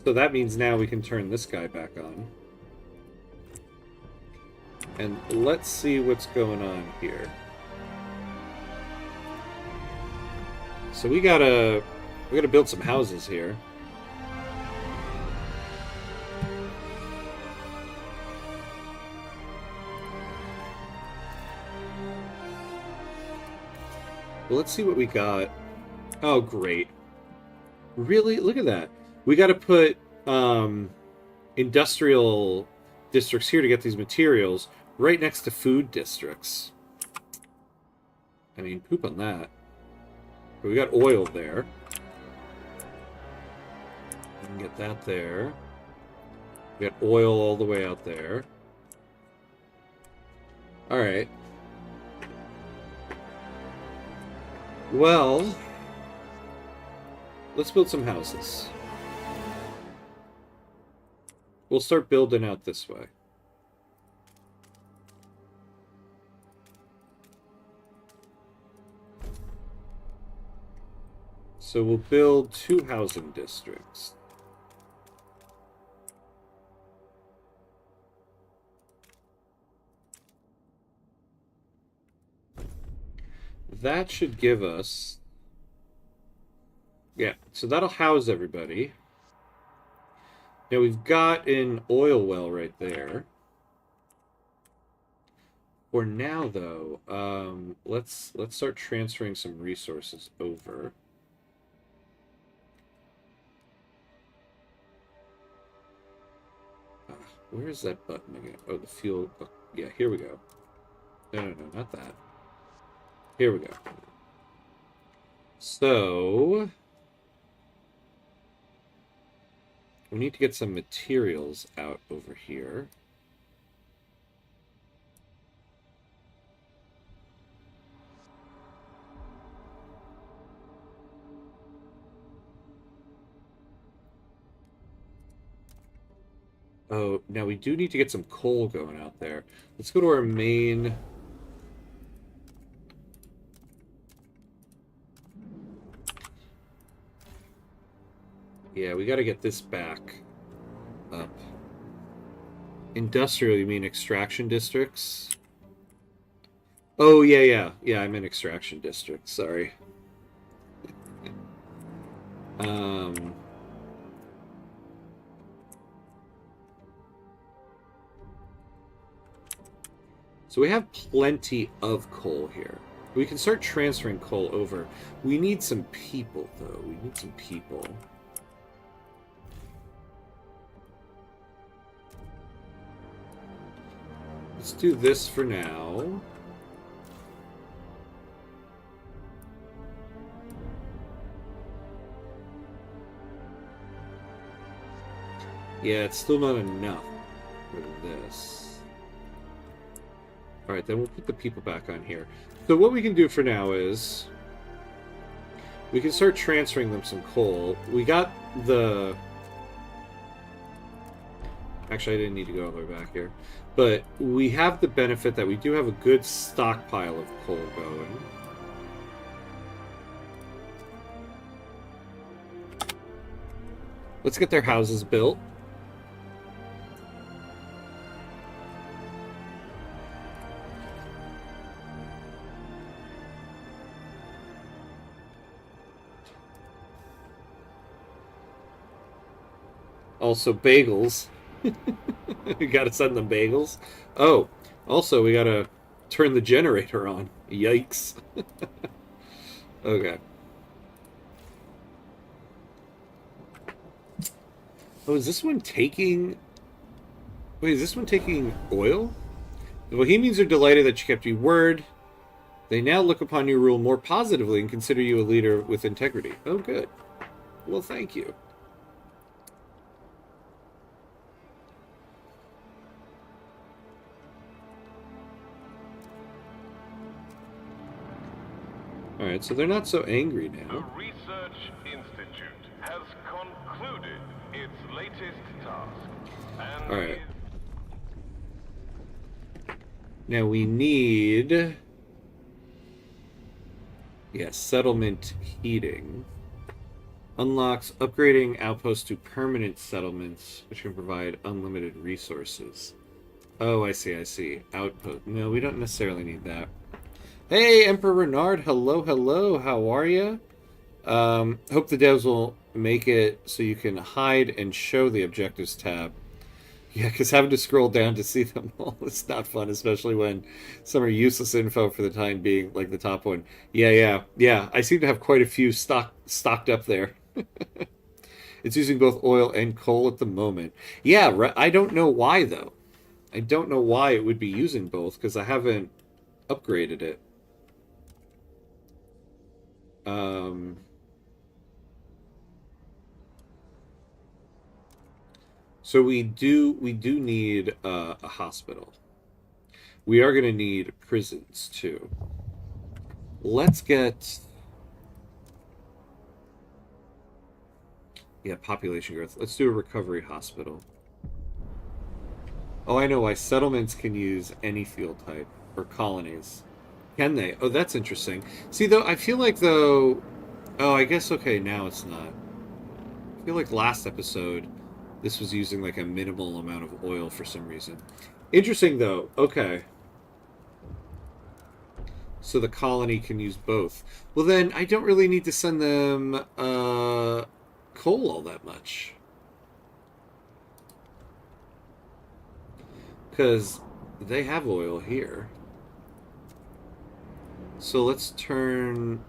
So that means now we can turn this guy back on. And let's see what's going on here. So we gotta build some houses here. Well, let's see what we got. Oh, great. Really? Look at that. We got to put industrial districts here to get these materials right next to food districts. I mean, poop on that. But we got oil there. We can get that there. We got oil all the way out there. Alright. Well, let's build some houses. We'll start building out this way. So we'll build 2 housing districts. That should give us... Yeah, so that'll house everybody. Now we've got an oil well right there. For now, though, let's start transferring some resources over. Where is that button again? Oh, the fuel. Oh, yeah, here we go. No, not that. Here we go. So we need to get some materials out over here. Oh, now we do need to get some coal going out there. Let's go to our main... Yeah, we got to get this back up. Industrial, you mean extraction districts? Oh, yeah. Yeah, I meant extraction districts, sorry. So we have plenty of coal here. We can start transferring coal over. We need some people, though. We need some people. Let's do this for now. Yeah, it's still not enough for this. Alright, then we'll put the people back on here. So what we can do for now is... we can start transferring them some coal. We got the... actually, I didn't need to go all the way back here. But we have the benefit that we do have a good stockpile of coal going. Let's get their houses built. Also, bagels. We gotta send them bagels. Oh, also, we gotta turn the generator on. Yikes. Okay. Oh, is this one taking... wait, is this one taking oil? The Bohemians are delighted that you kept your word. They now look upon your rule more positively and consider you a leader with integrity. Oh, good. Well, thank you. Alright, so they're not so angry The now. Research Institute has concluded its latest task. And Alright. is Now we need... yeah, settlement heating. Unlocks upgrading outposts to permanent settlements, which can provide unlimited resources. Oh, I see, I see. Outpost. No, we don't necessarily need that. Hey, Emperor Renard. Hello, hello. How are you? Hope the devs will make it so you can hide and show the objectives tab. Yeah, because having to scroll down to see them all is not fun, especially when some are useless info for the time being, like the top one. Yeah. I seem to have quite a few stocked up there. It's using both oil and coal at the moment. Yeah, I don't know why, though. I don't know why it would be using both, because I haven't upgraded it. So we do need a hospital. We are going to need prisons too. Let's get population growth. Let's do a recovery hospital. Oh, I know why settlements can use any field type or colonies. Can they? Oh, that's interesting. See, though, I feel like, though... oh, I guess, okay, now it's not. I feel like last episode, this was using, like, a minimal amount of oil for some reason. Interesting, though. Okay. So the colony can use both. Well, then, I don't really need to send them, coal all that much. Because they have oil here. So let's turn...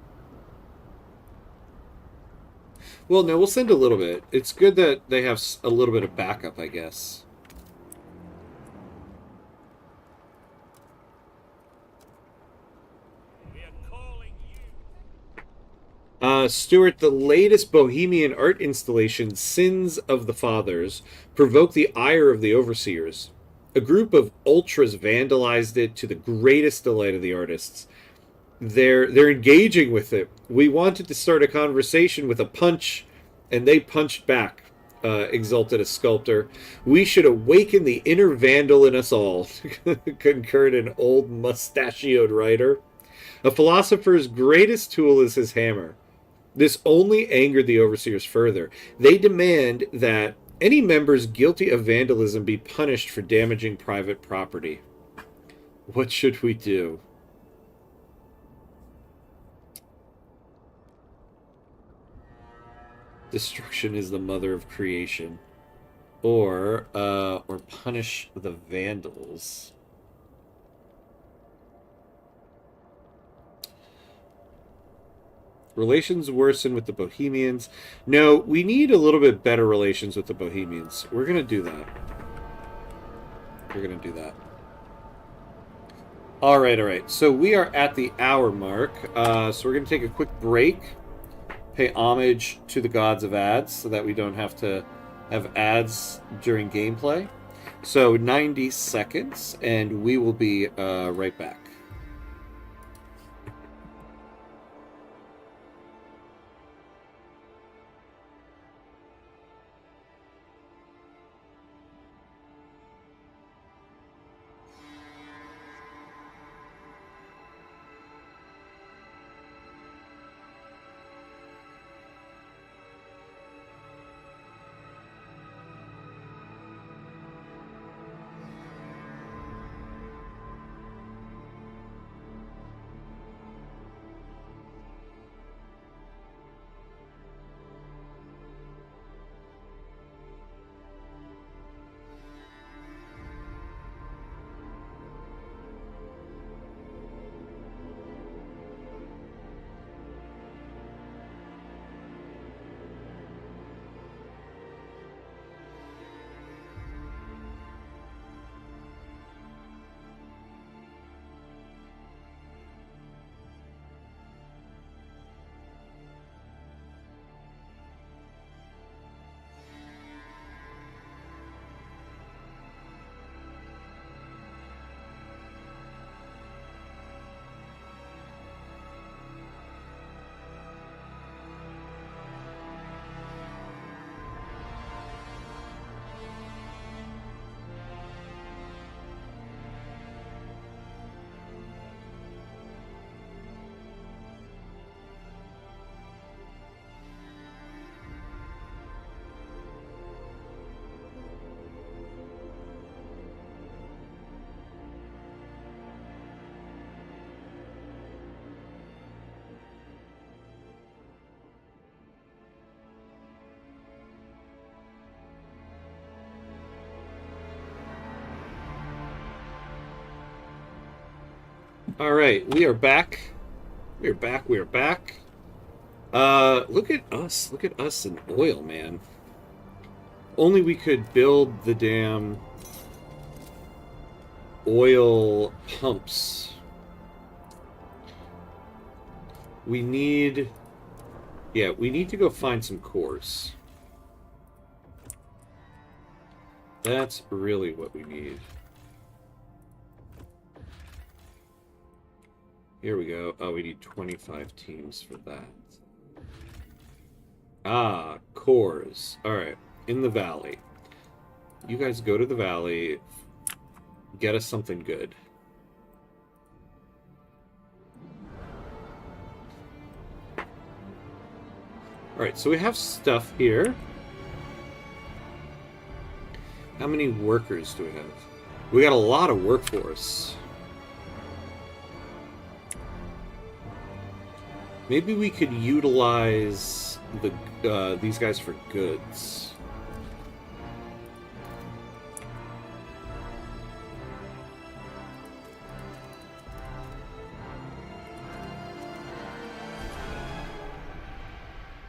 well, no, we'll send a little bit. It's good that they have a little bit of backup, I guess. We are calling you. Stuart, the latest Bohemian art installation, Sins of the Fathers, provoked the ire of the overseers. A group of ultras vandalized it to the greatest delight of the artists. They're engaging with it. We wanted to start a conversation with a punch, and they punched back, exulted a sculptor. We should awaken the inner vandal in us all, concurred an old mustachioed writer. A philosopher's greatest tool is his hammer. This only angered the overseers further. They demand that any members guilty of vandalism be punished for damaging private property. What should we do? Destruction is the mother of creation. Or punish the vandals. Relations worsen with the Bohemians. No, we need a little bit better relations with the Bohemians. We're going to do that. We're going to do that. All right. So we are at the hour mark. So we're going to take a quick break. Pay homage to the gods of ads so that we don't have to have ads during gameplay. So 90 seconds, and we will be right back. All right, we are back. We are back. We are back. Look at us. Look at us in oil, man. Only we could build the damn oil pumps. We need... Yeah, we need to go find some cores. That's really what we need. Here we go. Oh, we need 25 teams for that. Ah, cores. Alright, in the valley. You guys go to the valley. Get us something good. Alright, so we have stuff here. How many workers do we have? We got a lot of workforce. Maybe we could utilize the these guys for goods.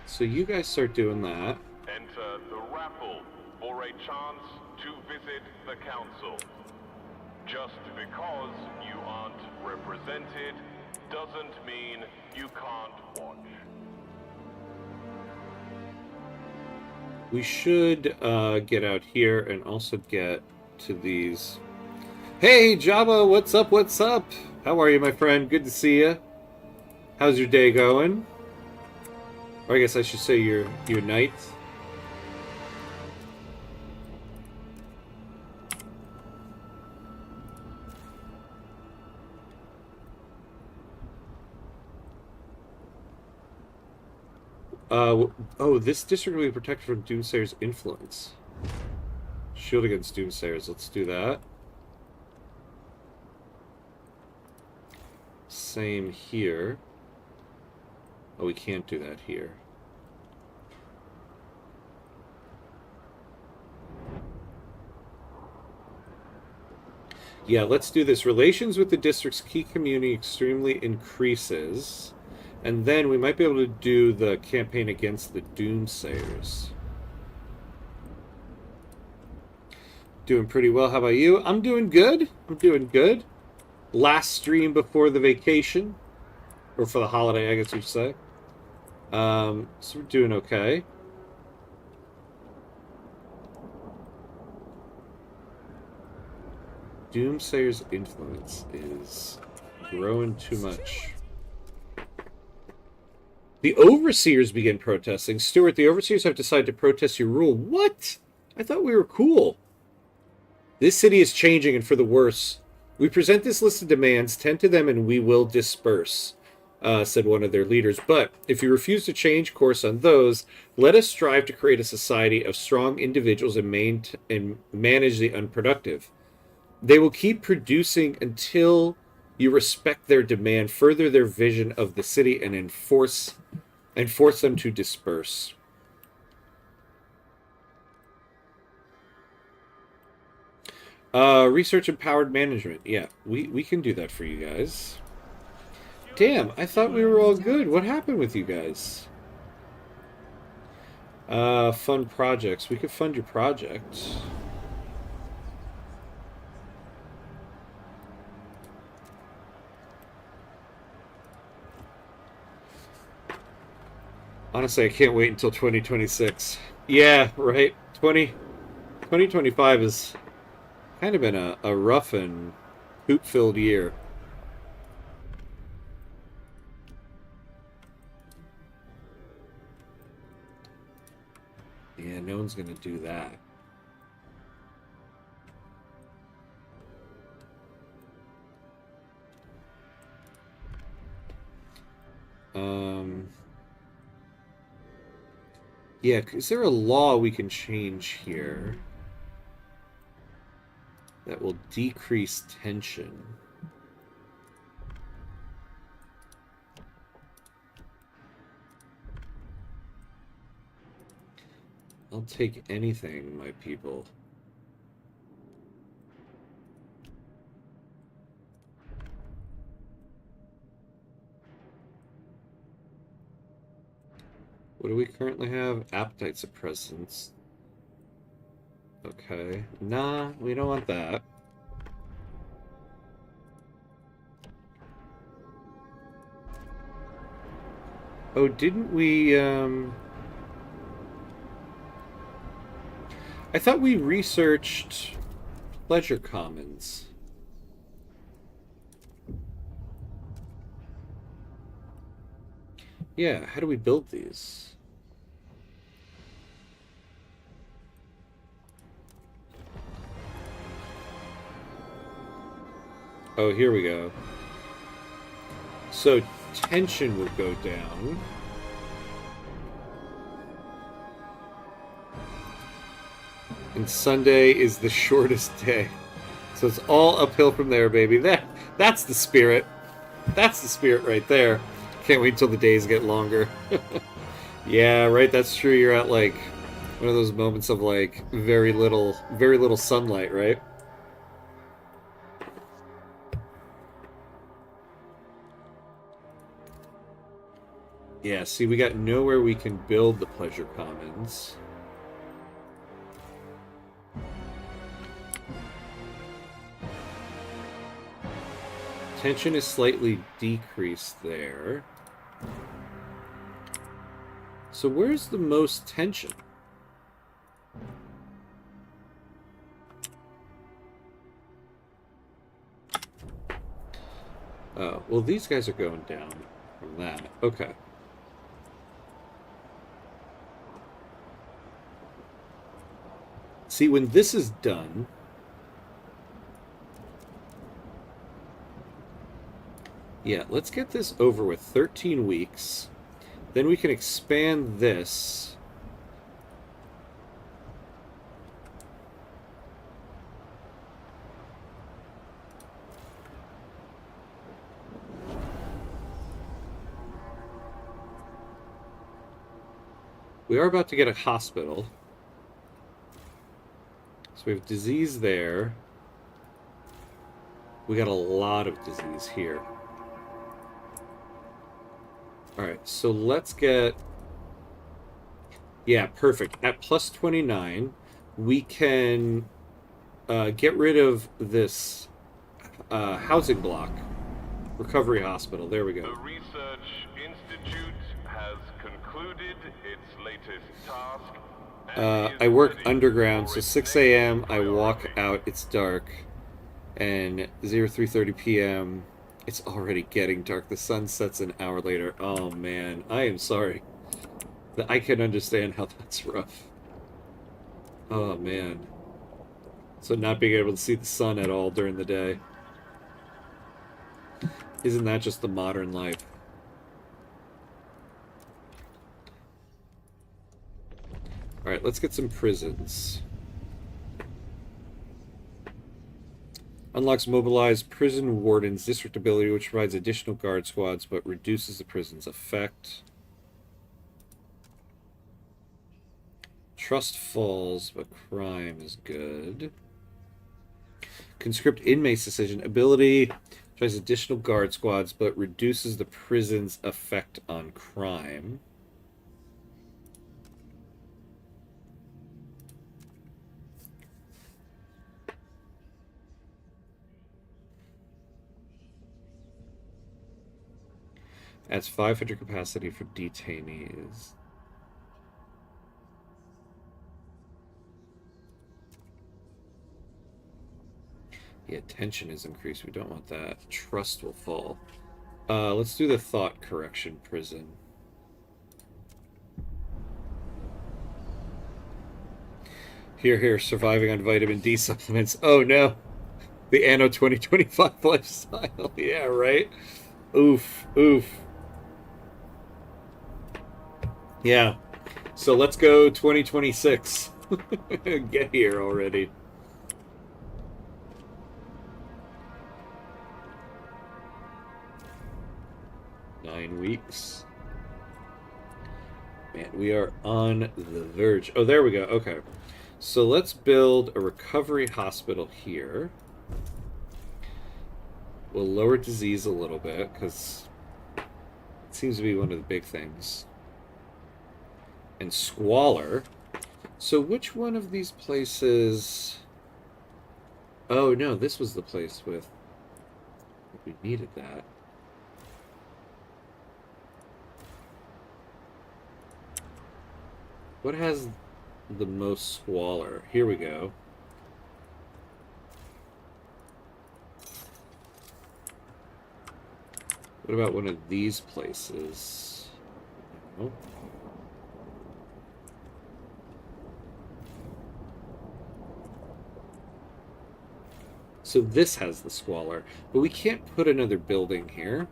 So you guys start doing that. Enter the raffle for a chance to visit the council. Just because you aren't represented doesn't mean you can't watch. We should get out here and also get to these. Hey, Java, what's up? What's up? How are you, my friend? Good to see you. How's your day going? Or I guess I should say your night. Oh, this district will be protected from Doomsayers' influence. Shield against Doomsayers. Let's do that. Same here. Oh, we can't do that here. Yeah, let's do this. Relations with the district's key community extremely increases. And then we might be able to do the campaign against the Doomsayers. Doing pretty well. How about you? I'm doing good. I'm doing good. Last stream before the vacation. Or for the holiday, I guess you'd say. So we're doing okay. Doomsayers' influence is growing too much. The Overseers begin protesting. Stuart, the Overseers have decided to protest your rule. What? I thought we were cool. This city is changing and for the worse. We present this list of demands, tend to them, and we will disperse, said one of their leaders. But if you refuse to change course on those, let us strive to create a society of strong individuals and manage the unproductive. They will keep producing until you respect their demand, further their vision of the city, and force them to disperse. Research empowered management. Yeah, we can do that for you guys. Damn, I thought we were all good. What happened with you guys? Fund projects. We could fund your project. Honestly, I can't wait until 2026. Yeah, right. 2025 has kind of been a rough and hoop-filled year. Yeah, no one's going to do that. Yeah, is there a law we can change here that will decrease tension? I'll take anything, my people. What do we currently have? Appetite suppressants. Okay. Nah, we don't want that. Oh, didn't we, I thought we researched Pleasure Commons. Yeah, how do we build these? Oh, here we go. So tension would go down. And Sunday is the shortest day. So it's all uphill from there, baby. That's the spirit. That's the spirit right there. Can't wait till the days get longer. Yeah, right, that's true. You're at like one of those moments of like very little sunlight, right? Yeah, see, we got nowhere we can build the Pleasure Commons. Tension is slightly decreased there. So where's the most tension? Oh, well, these guys are going down from that. Okay. See, when this is done... Yeah, let's get this over with. 13 weeks. Then we can expand this. We are about to get a hospital. So we have disease there. We got a lot of disease here. Alright, so let's get... Yeah, perfect. At plus 29, we can get rid of this housing block. Recovery hospital. There we go. The Research Institute has concluded its latest task. I work underground, so 6 a.m. I walk out. It's dark. And 03:30 p.m. It's already getting dark. The sun sets an hour later. Oh man, I am sorry. I can understand how that's rough. Oh man. So not being able to see the sun at all during the day. Isn't that just the modern life? Alright, let's get some prisons. Unlocks mobilized prison warden's district ability, which provides additional guard squads, but reduces the prison's effect. Trust falls, but crime is good. Conscript inmates decision. Ability tries additional guard squads, but reduces the prison's effect on crime. Adds 500 capacity for detainees. Yeah, tension is increased. We don't want that. Trust will fall. Let's do the thought correction prison. Here, surviving on vitamin D supplements. Oh no. The Anno 2025 lifestyle. Yeah, right? Oof, oof. Yeah. So let's go 2026. Get here already. Weeks. Man, we are on the verge. Oh, there we go. Okay. So let's build a recovery hospital here. We'll lower disease a little bit, because it seems to be one of the big things. And squalor. So which one of these places... Oh, no, this was the place with... We needed that. What has the most squalor? Here we go. What about one of these places? No. So this has the squalor, but we can't put another building here.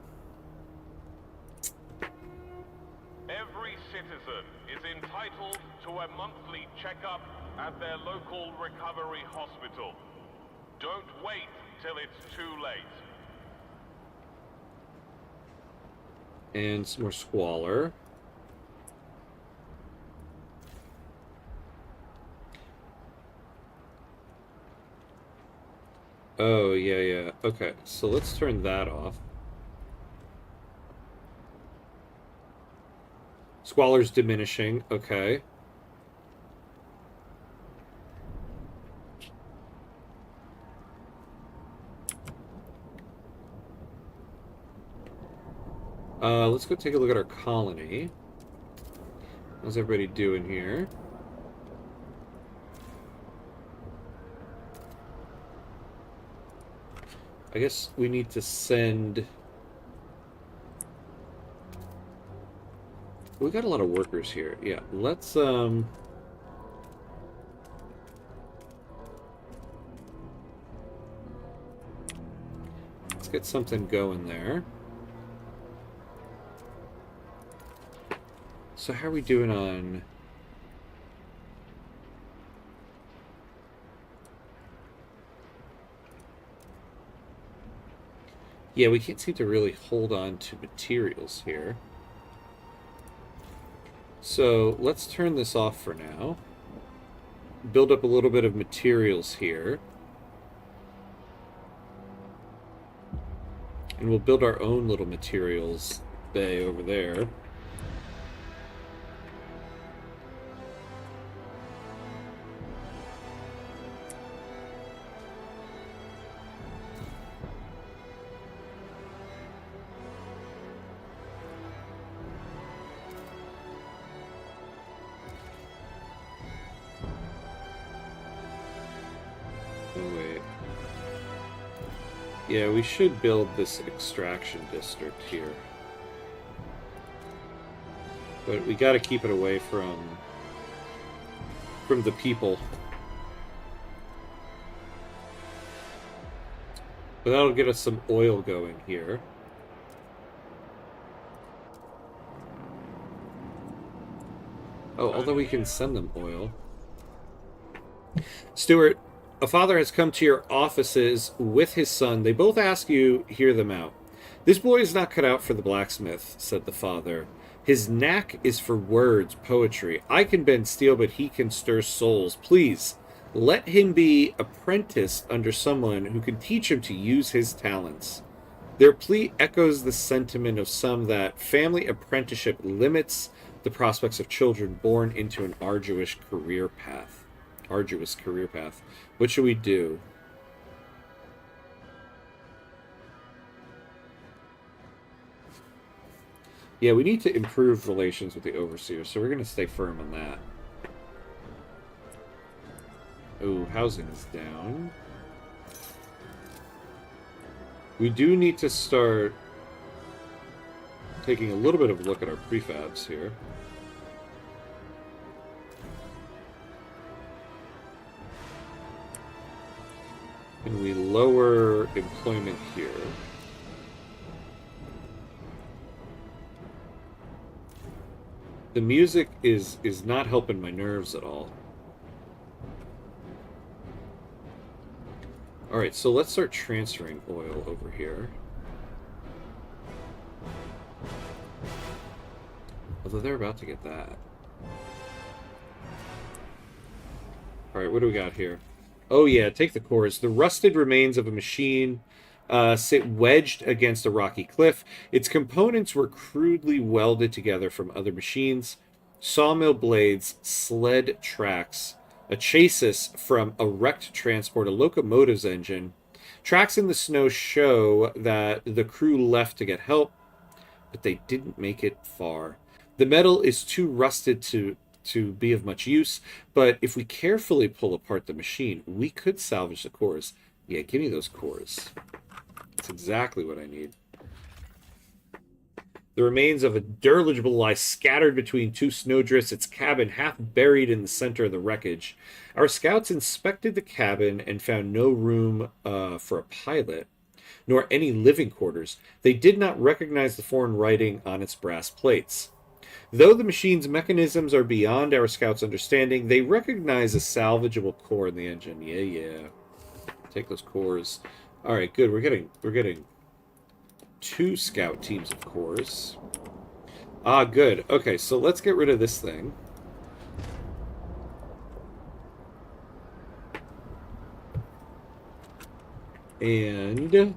Every citizen is entitled to a monthly checkup at their local recovery hospital. Don't wait till it's too late. And some more squalor. Oh, yeah. Okay, so let's turn that off. Squalor's diminishing. Okay. Let's go take a look at our colony. How's everybody doing here? I guess we need to send... We got a lot of workers here. Yeah, let's get something going there. So how are we doing on... Yeah, we can't seem to really hold on to materials here. So let's turn this off for now. Build up a little bit of materials here. And we'll build our own little materials bay over there. Oh, wait. Yeah, we should build this extraction district here. But we gotta keep it away from the people. But that'll get us some oil going here. Oh, although we can send them oil. Stuart, a father has come to your offices with his son. They both ask you, hear them out. This boy is not cut out for the blacksmith, said the father. His knack is for words, poetry. I can bend steel, but he can stir souls. Please, let him be apprenticed under someone who can teach him to use his talents. Their plea echoes the sentiment of some that family apprenticeship limits the prospects of children born into an arduous career path. What should we do? Yeah, we need to improve relations with the overseers, so we're going to stay firm on that. Oh, housing is down. We do need to start taking a little bit of a look at our prefabs here. And we lower employment here. The music is not helping my nerves at all. Alright, so let's start transferring oil over here. Although they're about to get that. Alright, what do we got here? Oh yeah, take the cores. The rusted remains of a machine sit wedged against a rocky cliff. Its components were crudely welded together from other machines. Sawmill blades, sled tracks, a chassis from a wrecked transport, a locomotive's engine. Tracks in the snow show that the crew left to get help, but they didn't make it far. The metal is too rusted to be of much use, but if we carefully pull apart the machine, we could salvage the cores. Yeah, give me those cores. That's exactly what I need. The remains of a dirigible lie scattered between two snowdrifts, its cabin half buried in the center of the wreckage. Our scouts inspected the cabin and found no room for a pilot, nor any living quarters. They did not recognize the foreign writing on its brass plates. Though the machine's mechanisms are beyond our scouts' understanding, they recognize a salvageable core in the engine. Yeah. Take those cores. All right, good. We're getting 2 scout teams of cores. Ah, good. Okay, so let's get rid of this thing. And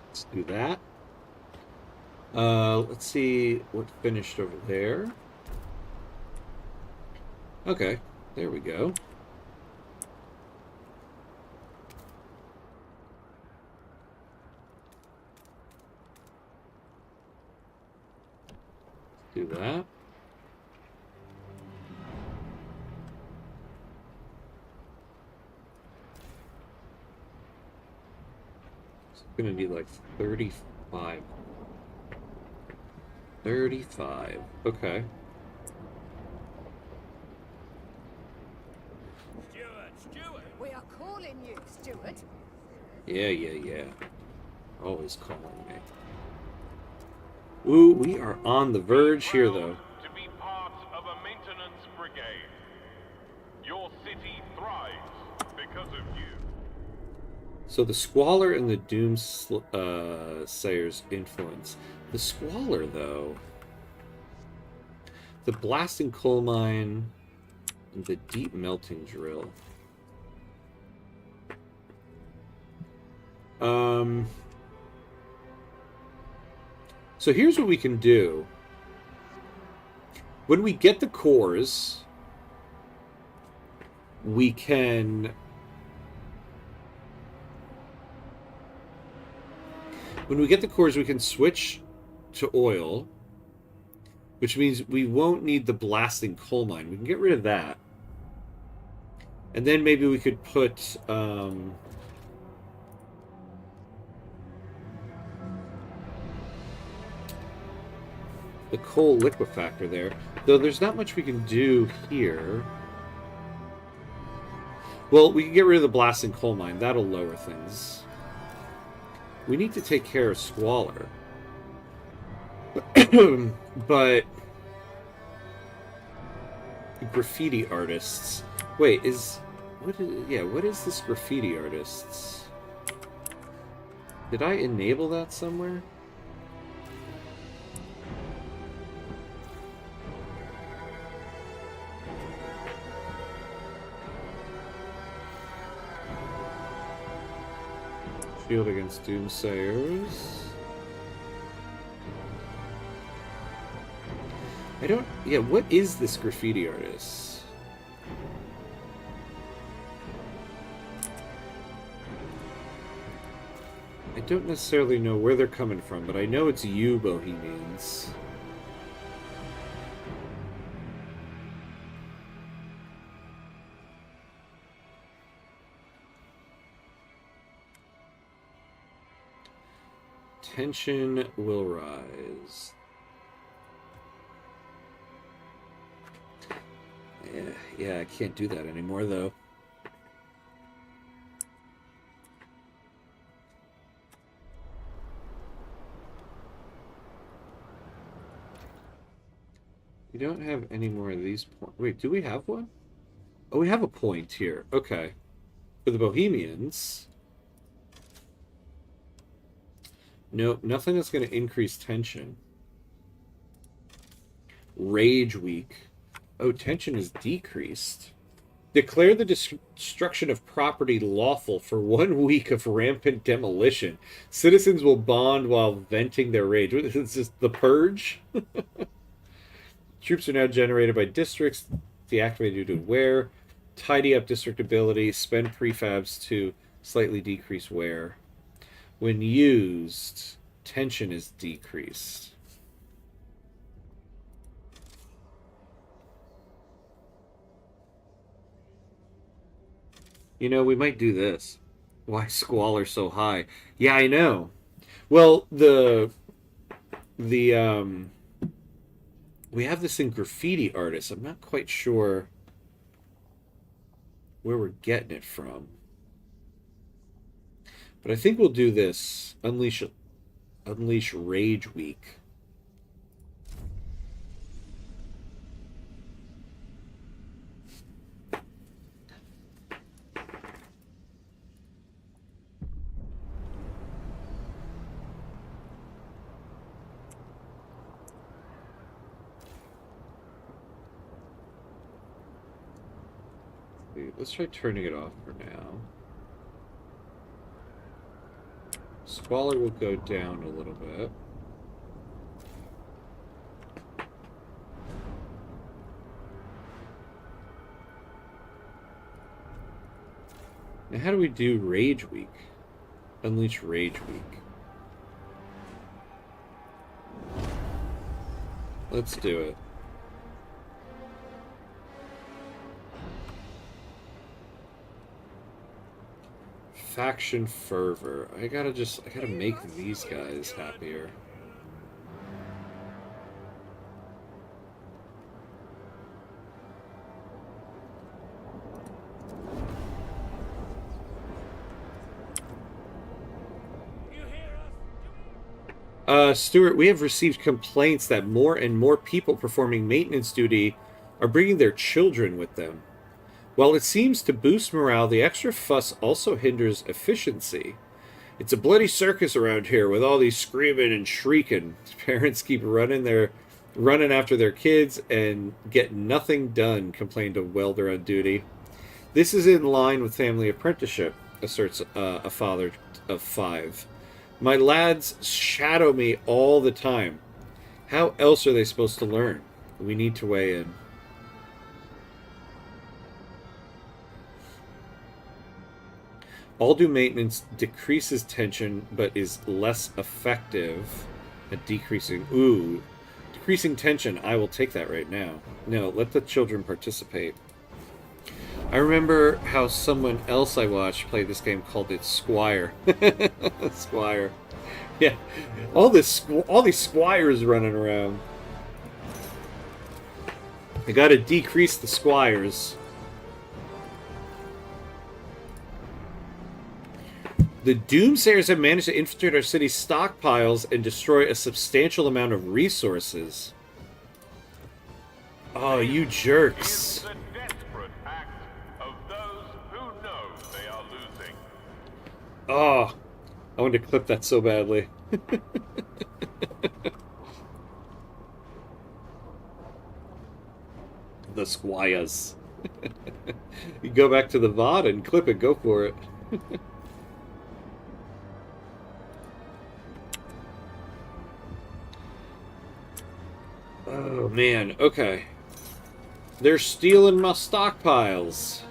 let's do that. Let's see what finished over there. Okay, there we go. Do that. It's gonna need like 35. 35. Okay. Stuart! We are calling you, Stuart. Yeah. Always calling me. Ooh, we are on the verge here, though. To be part of a maintenance brigade. Your city thrives because of you. So the Squalor and the Doomsayers influence. The Squalor, though. The blasting coal mine and the deep melting drill. So here's what we can do. When we get the cores, we can... When we get the cores, we can switch to oil, which means we won't need the blasting coal mine. We can get rid of that. And then maybe we could put... the coal liquefactor there. Though there's not much we can do here. Well, we can get rid of the blasting coal mine. That'll lower things. We need to take care of Squalor. But... graffiti artists. Wait, what is this graffiti artists? Did I enable that somewhere? Shield against Doomsayers. I don't... Yeah, what is this graffiti artist? I don't necessarily know where they're coming from, but I know it's you, Bohemians. Tension will rise. Yeah, I can't do that anymore, though. We don't have any more of these points. Wait, do we have one? Oh, we have a point here. Okay. For the Bohemians... Nope, nothing that's going to increase tension. Rage week. Oh, tension is decreased. Declare the destruction of property lawful for 1 week of rampant demolition. Citizens will bond while venting their rage. What is this, the purge? Troops are now generated by districts. Deactivated due to wear. Tidy up district ability. Spend prefabs to slightly decrease wear. When used, tension is decreased. You know, we might do this. Why Squalor so high? Yeah, I know. Well, we have this in graffiti artists. I'm not quite sure where we're getting it from. But I think we'll do this. Unleash Rage Week. Let's try turning it off for now. Squalor will go down a little bit. Now, how do we do Rage Week? Unleash Rage Week. Let's do it. Faction fervor. I gotta make these guys happier. Stuart, we have received complaints that more and more people performing maintenance duty are bringing their children with them. While it seems to boost morale, the extra fuss also hinders efficiency. It's a bloody circus around here with all these screaming and shrieking. Parents keep running after their kids and get nothing done, complained a welder on duty. This is in line with family apprenticeship, asserts a father of 5. My lads shadow me all the time. How else are they supposed to learn? We need to weigh in. All do maintenance decreases tension but is less effective. A decreasing... Ooh. Decreasing tension. I will take that right now. No, let the children participate. I remember how someone else I watched played this game, called it Squire. Squire. Yeah. All these squires running around. I gotta decrease the squires. The Doomsayers have managed to infiltrate our city's stockpiles and destroy a substantial amount of resources. Oh, you jerks. Is the desperate act of those who know they are losing. Oh, I wanted to clip that so badly. The squires. You go back to the VOD and clip it, go for it. Oh, man. Okay. They're stealing my stockpiles.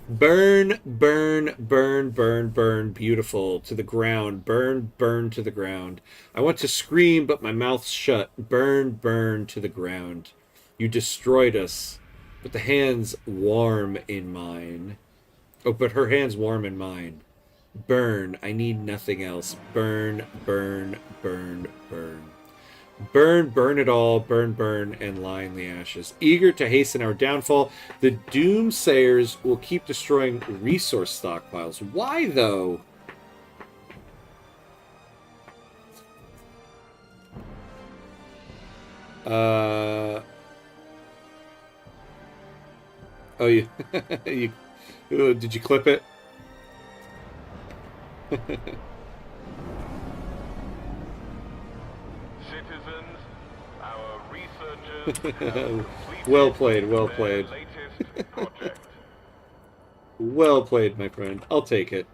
Burn, burn, burn, burn, burn. Beautiful. To the ground. Burn, burn to the ground. I want to scream, but my mouth's shut. Burn, burn to the ground. You destroyed us. But the hand's warm in mine. Oh, but her hand's warm in mine. Burn. I need nothing else. Burn, burn, burn, burn. Burn, burn it all, burn, burn, and lie in the ashes. Eager to hasten our downfall, the Doomsayers will keep destroying resource stockpiles. Why, though? Oh, you... did you clip it? Citizens, our researchers have Well played, well played. their latest project. Well played, my friend. I'll take it.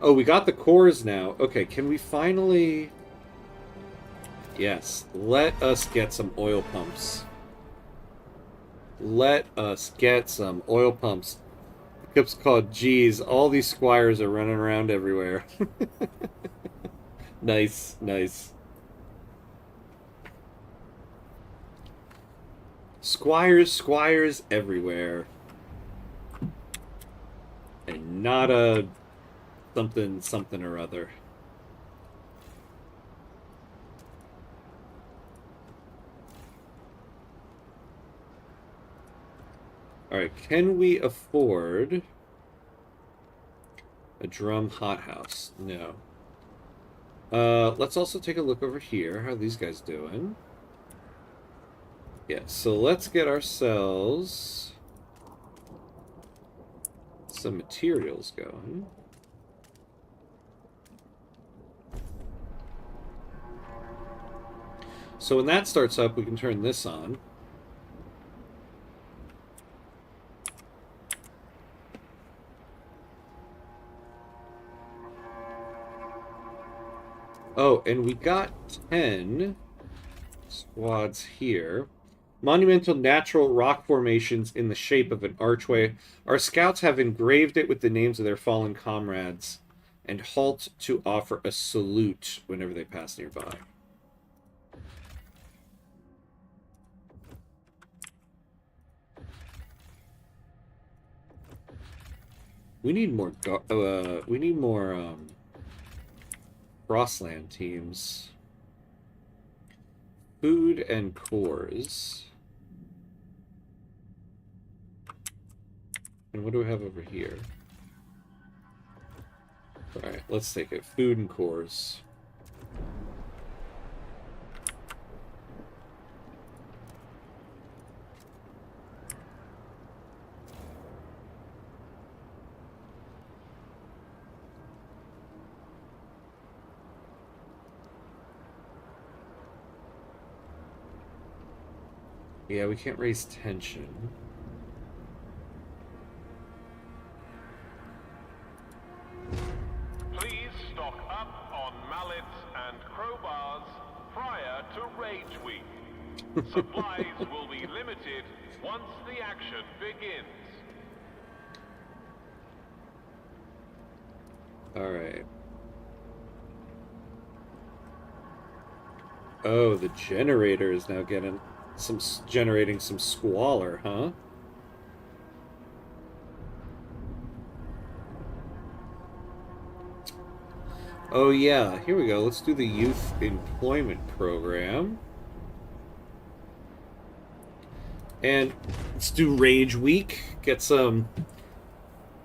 Oh, we got the cores now. Okay, can we finally... Yes, let us get some oil pumps. Let us get some oil pumps. It's called, geez, all these squires are running around everywhere. Nice, nice. Squires, squires everywhere. And not a something, something or other. Alright, can we afford a drum hothouse? No. Let's also take a look over here. How are these guys doing? Yeah, so let's get ourselves some materials going. So when that starts up, we can turn this on. Oh, and we got 10 squads here. Monumental natural rock formations in the shape of an archway. Our scouts have engraved it with the names of their fallen comrades and halt to offer a salute whenever they pass nearby. We need more Frostland teams. Food and cores. And what do we have over here? Alright, let's take it. Food and cores. Yeah, we can't raise tension. Please stock up on mallets and crowbars prior to Rage Week. Supplies will be limited once the action begins. Alright. Oh, the generator is now getting generating some squalor, huh? Oh yeah, here we go. Let's do the youth employment program. And let's do Rage Week. Get some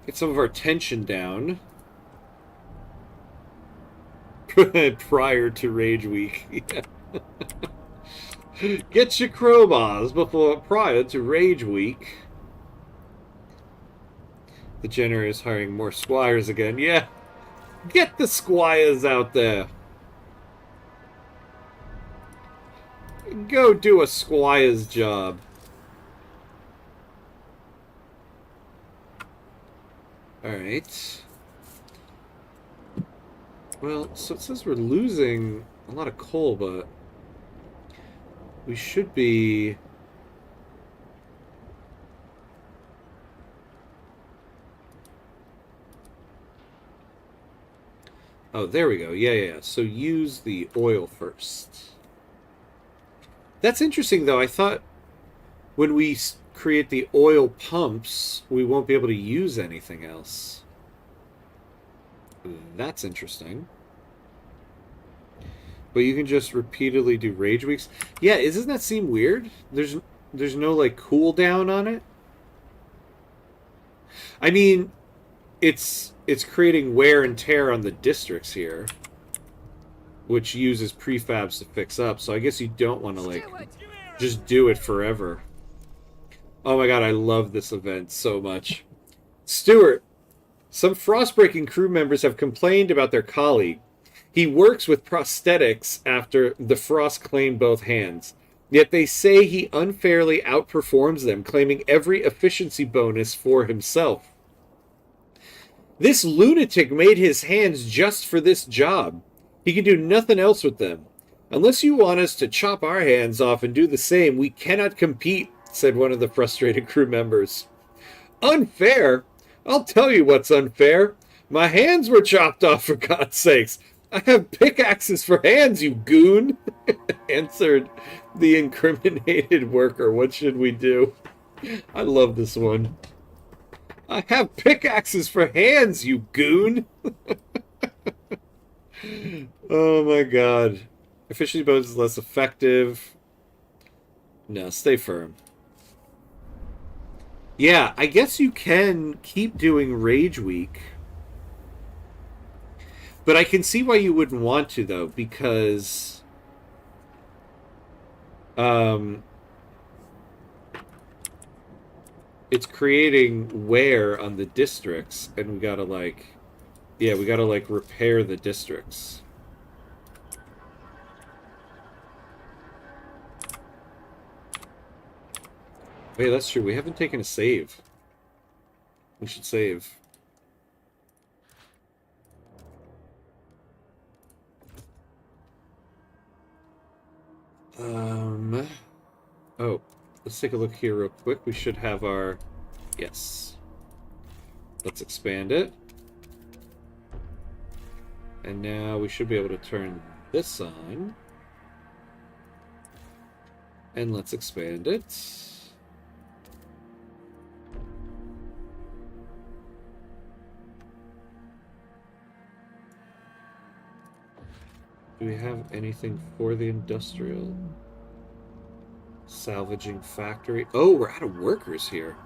of our tension down. Prior to Rage Week. Get your crowbars prior to Rage Week. The generator is hiring more squires again. Yeah. Get the squires out there. Go do a squire's job. Alright. Well, so it says we're losing a lot of coal, but we should be... Oh, there we go. Yeah. So use the oil first. That's interesting, though. I thought when we create the oil pumps, we won't be able to use anything else. That's interesting. But you can just repeatedly do rage weeks. Yeah, doesn't that seem weird? There's no like cooldown on it. I mean, it's creating wear and tear on the districts here, which uses prefabs to fix up. So I guess you don't want to like just do it forever. Oh my god, I love this event so much. Stuart, some Frostbreaking crew members have complained about their colleague. He works with prosthetics after the Frost claimed both hands. Yet they say he unfairly outperforms them, claiming every efficiency bonus for himself. This lunatic made his hands just for this job. He can do nothing else with them. Unless you want us to chop our hands off and do the same, we cannot compete, said one of the frustrated crew members. Unfair? I'll tell you what's unfair. My hands were chopped off, for God's sakes. I have pickaxes for hands, you goon, answered the incriminated worker. What should we do? I love this one. I have pickaxes for hands, you goon. Oh my god. Efficiency bonus is less effective. No, stay firm. Yeah, I guess you can keep doing Rage Week. But I can see why you wouldn't want to, though, because... it's creating wear on the districts, and we gotta, like... Yeah, we gotta, like, repair the districts. Wait, that's true. We haven't taken a save. We should save. Oh, let's take a look here real quick. We should have our... Yes. Let's expand it. And now we should be able to turn this on. And let's expand it. Do we have anything for the industrial? Salvaging factory. Oh, we're out of workers here.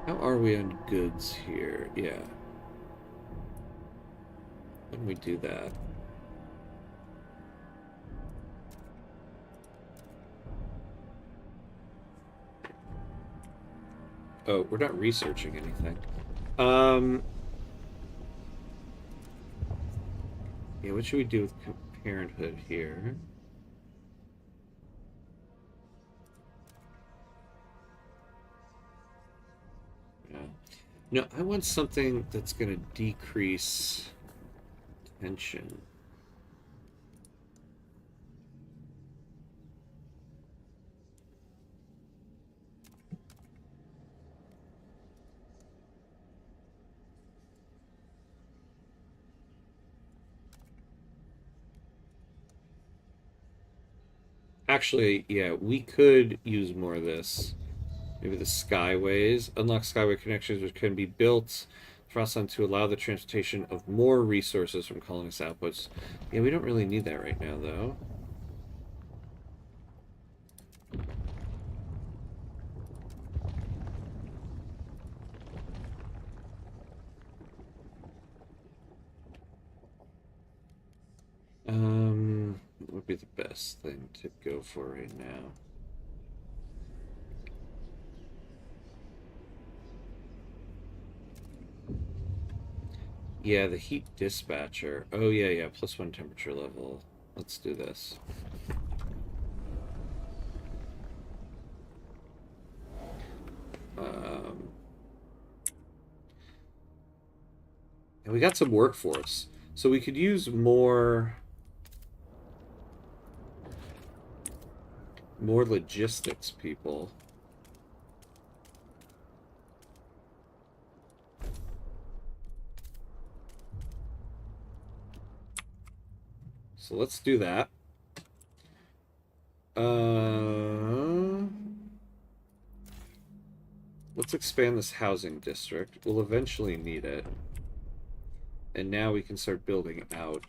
How are we on goods here? Yeah. When we do that. Oh, we're not researching anything. Yeah, what should we do with Parenthood here? Yeah. No, I want something that's going to decrease tension. Actually, yeah, we could use more of this. Maybe the skyways. Unlock skyway connections which can be built Frostpunk to allow the transportation of more resources from colonist outputs. Yeah, we don't really need that right now, though. What would be the best thing to go for right now? Yeah, the heat dispatcher. Oh, yeah, yeah, +1 temperature level. Let's do this. And we got some workforce. So we could use more logistics people. So let's do that. Let's expand this housing district. We'll eventually need it. And now we can start building out.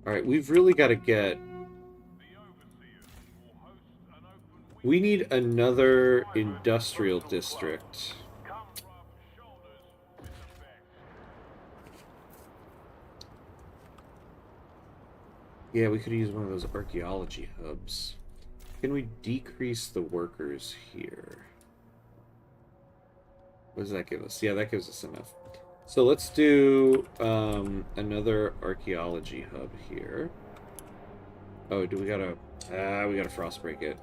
Alright, we've really got to get... We need another industrial district. Yeah, we could use one of those archaeology hubs. Can we decrease the workers here? What does that give us? Yeah, that gives us enough. So let's do another archaeology hub here. Oh, do we gotta... we gotta frost break it.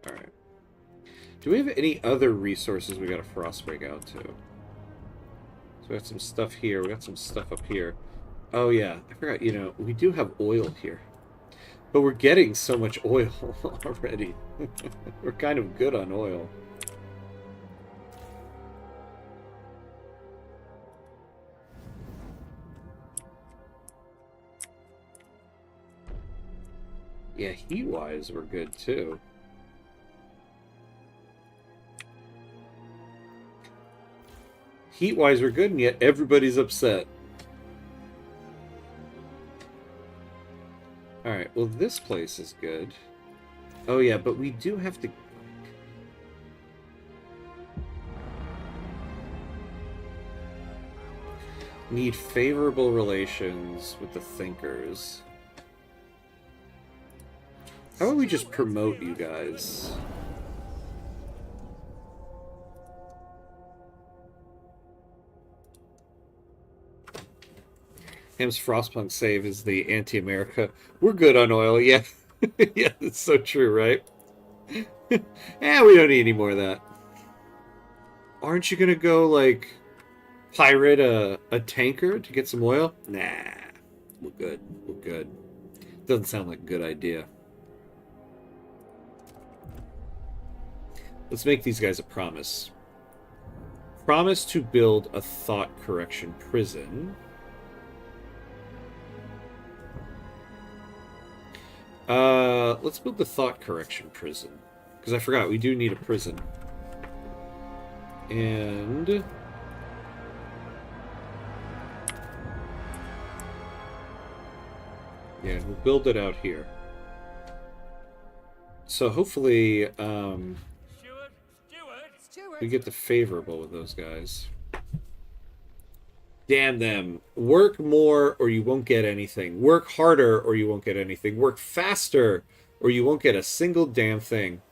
Alright. Do we have any other resources we gotta frost break out to? So we got some stuff here. We got some stuff up here. Oh, yeah. I forgot, you know, we do have oil here. But we're getting so much oil already. We're kind of good on oil. Yeah, heat-wise, we're good, too. Heat-wise, we're good, and yet everybody's upset. Alright, well, this place is good. Oh, yeah, but we do have to... Need favorable relations with the thinkers. How about we just promote you guys? Ham's Frostpunk save is the anti-America. We're good on oil, yeah. Yeah, that's so true, right? Yeah, we don't need any more of that. Aren't you gonna go, like, pirate a tanker to get some oil? Nah, we're good. We're good. Doesn't sound like a good idea. Let's make these guys a promise. Promise to build a thought correction prison. Let's build the thought correction prison. Because I forgot, we do need a prison. And... yeah, we'll build it out here. So hopefully, we get the favorable with those guys. Damn them. Work more or you won't get anything. Work harder or you won't get anything. Work faster or you won't get a single damn thing.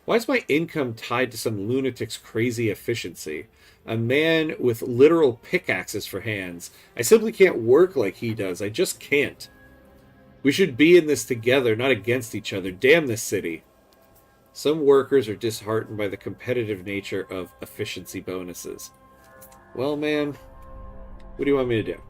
Why is my income tied to some lunatic's crazy efficiency? A man with literal pickaxes for hands. I simply can't work like he does. I just can't. We should be in this together, not against each other. Damn this city. Some workers are disheartened by the competitive nature of efficiency bonuses. Well, man, what do you want me to do?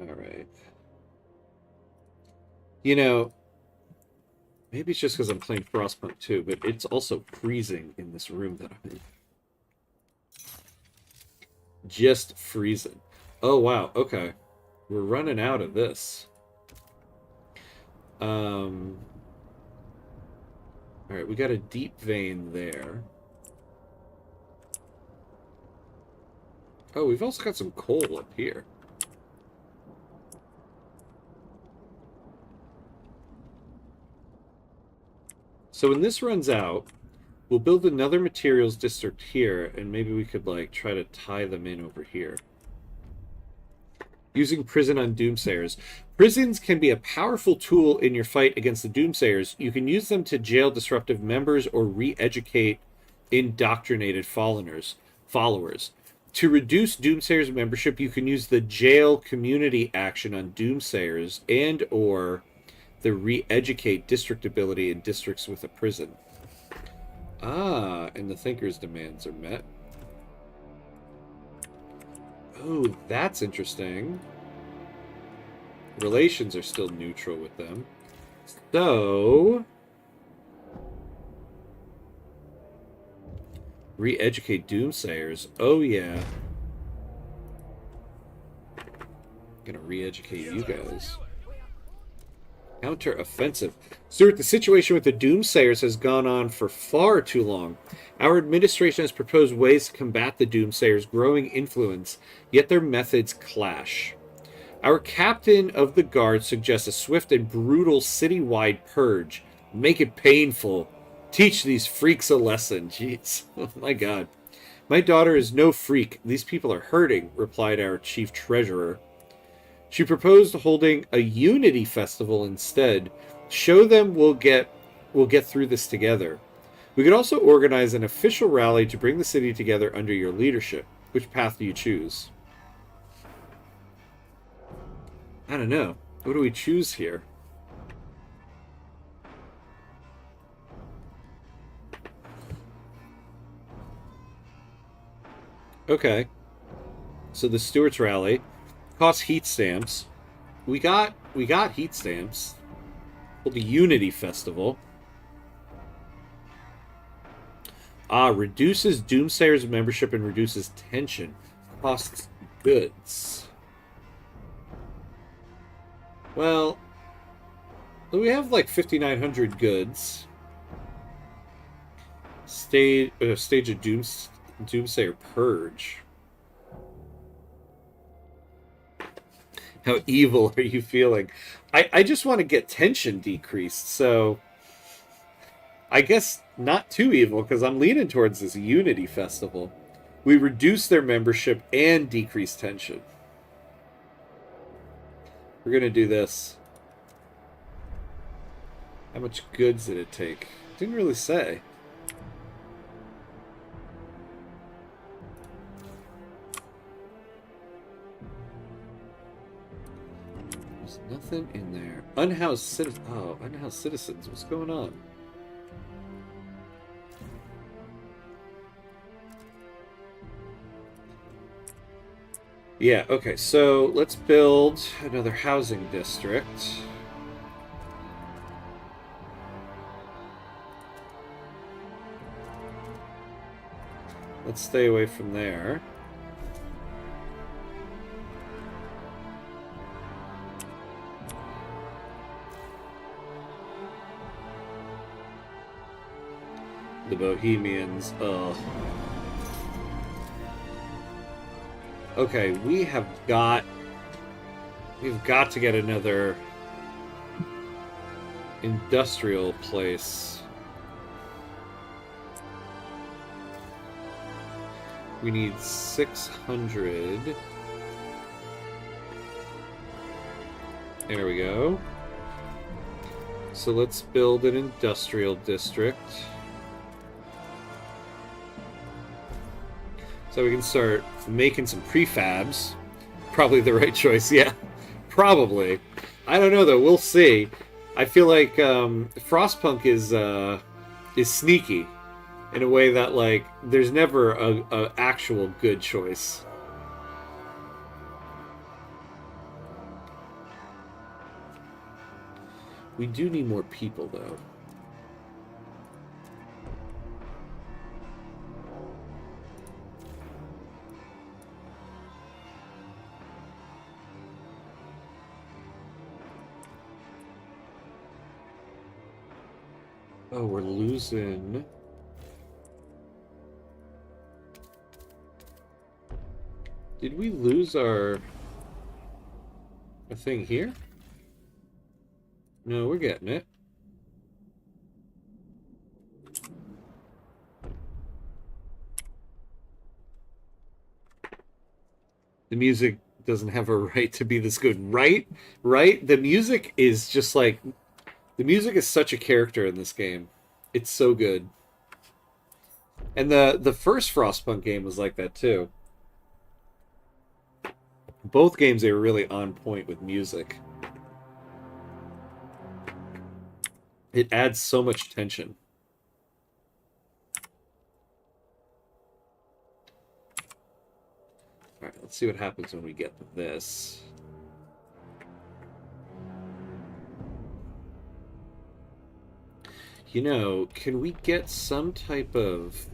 Alright. You know, maybe it's just because I'm playing Frostpunk 2, but it's also freezing in this room that I'm in. Just freezing. Oh, wow. Okay. We're running out of this. Alright, we got a deep vein there. Oh, we've also got some coal up here. So when this runs out, we'll build another materials district here, and maybe we could, like, try to tie them in over here. Using prison on Doomsayers. Prisons can be a powerful tool in your fight against the Doomsayers. You can use them to jail disruptive members or re-educate indoctrinated followers. To reduce Doomsayers membership, you can use the jail community action on Doomsayers and or the re-educate district ability in districts with a prison. Ah, and the Thinker's demands are met. Oh, that's interesting. Relations are still neutral with them. So... re-educate Doomsayers. Oh, yeah. Gonna re-educate you guys. Counter-offensive. Stuart, the situation with the Doomsayers has gone on for far too long. Our administration has proposed ways to combat the Doomsayers' growing influence, yet their methods clash. Our captain of the guard suggests a swift and brutal citywide purge. Make it painful. Teach these freaks a lesson. Jeez. Oh my god. My daughter is no freak. These people are hurting, replied our chief treasurer. She proposed holding a unity festival instead. Show them we'll get through this together. We could also organize an official rally to bring the city together under your leadership. Which path do you choose? I don't know. What do we choose here? Okay. So the Stewart's rally costs heat stamps. We got heat stamps. Well, the Unity Festival. Reduces Doomsayers membership and reduces tension. Costs goods. Well, we have like 5,900 goods. Stage of Doomsayer Purge. How evil are you feeling? I just want to get tension decreased, so I guess not too evil, because I'm leaning towards this Unity Festival. We reduce their membership and decrease tension. We're going to do this. How much goods did it take? Didn't really say. There's nothing in there. Unhoused citizens. Oh, unhoused citizens. What's going on? Yeah, okay, so let's build another housing district. Let's stay away from there. The Bohemians, ugh. Okay, we've got to get another industrial place. We need 600. There we go. So let's build an industrial district. So we can start making some prefabs. Probably the right choice, yeah. Probably. I don't know though, we'll see. I feel like Frostpunk is sneaky in a way that, like, there's never a actual good choice. We do need more people, though. Oh, we're losing. Did we lose our thing here? No, we're getting it. The music doesn't have a right to be this good, right? Right? The music is just like... The music is such a character in this game. It's so good. And the first Frostpunk game was like that, too. Both games, they were really on point with music. It adds so much tension. Alright, let's see what happens when we get this. You know, can we get some type of...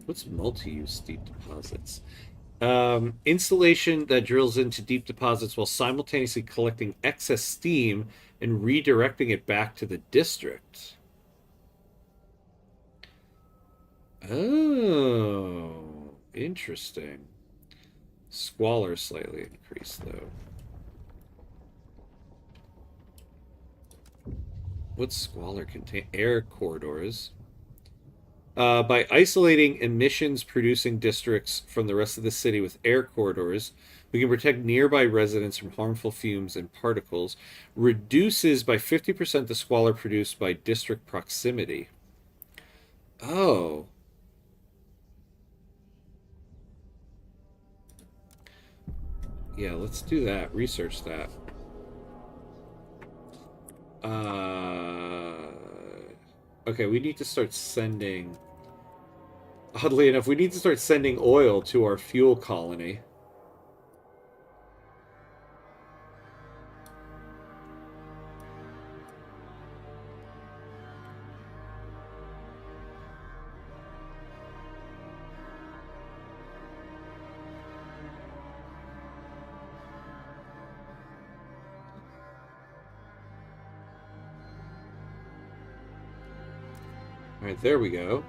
What's multi-use deep deposits? Installation that drills into deep deposits while simultaneously collecting excess steam and redirecting it back to the district. Oh, interesting. Squalor slightly increased, though. What's squalor contain? Air corridors. By isolating emissions-producing districts from the rest of the city with air corridors, we can protect nearby residents from harmful fumes and particles. Reduces by 50% the squalor produced by district proximity. Oh. Yeah, let's do that. Research that. Okay, we need to start sending... Oddly enough, we need to start sending oil to our fuel colony. Alright, there we go.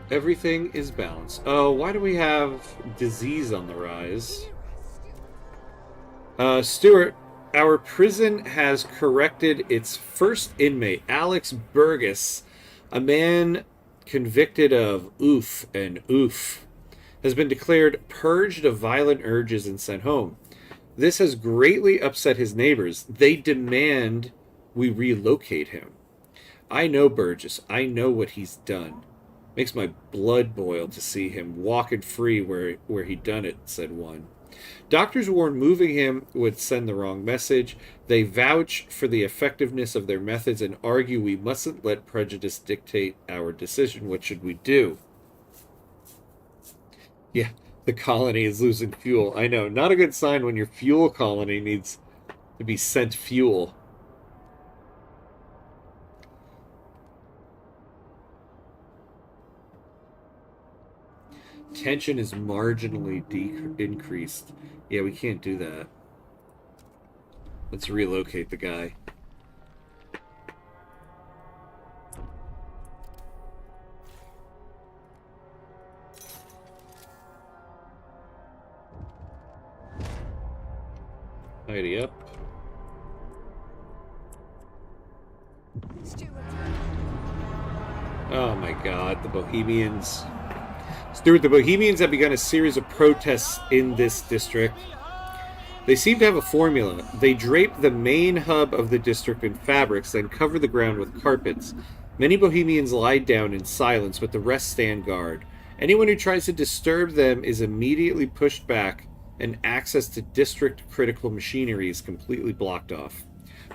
Everything is balanced. Oh, why do we have disease on the rise? Stuart, our prison has corrected its first inmate, Alex Burgess, a man convicted of oof and oof, has been declared purged of violent urges and sent home. This has greatly upset his neighbors. They demand we relocate him. I know Burgess. I know what he's done. Makes my blood boil to see him walking free where he done it, said one. Doctors warn moving him would send the wrong message. They vouch for the effectiveness of their methods and argue we mustn't let prejudice dictate our decision. What should we do? Yeah, the colony is losing fuel. I know. Not a good sign when your fuel colony needs to be sent fuel. Tension is marginally increased. Yeah, we can't do that. Let's relocate the guy. Tidy up. Stuart. Oh my god, the Bohemians. Stuart, the Bohemians have begun a series of protests in this district. They seem to have a formula. They drape the main hub of the district in fabrics, then cover the ground with carpets. Many Bohemians lie down in silence, but the rest stand guard. Anyone who tries to disturb them is immediately pushed back, and access to district critical machinery is completely blocked off.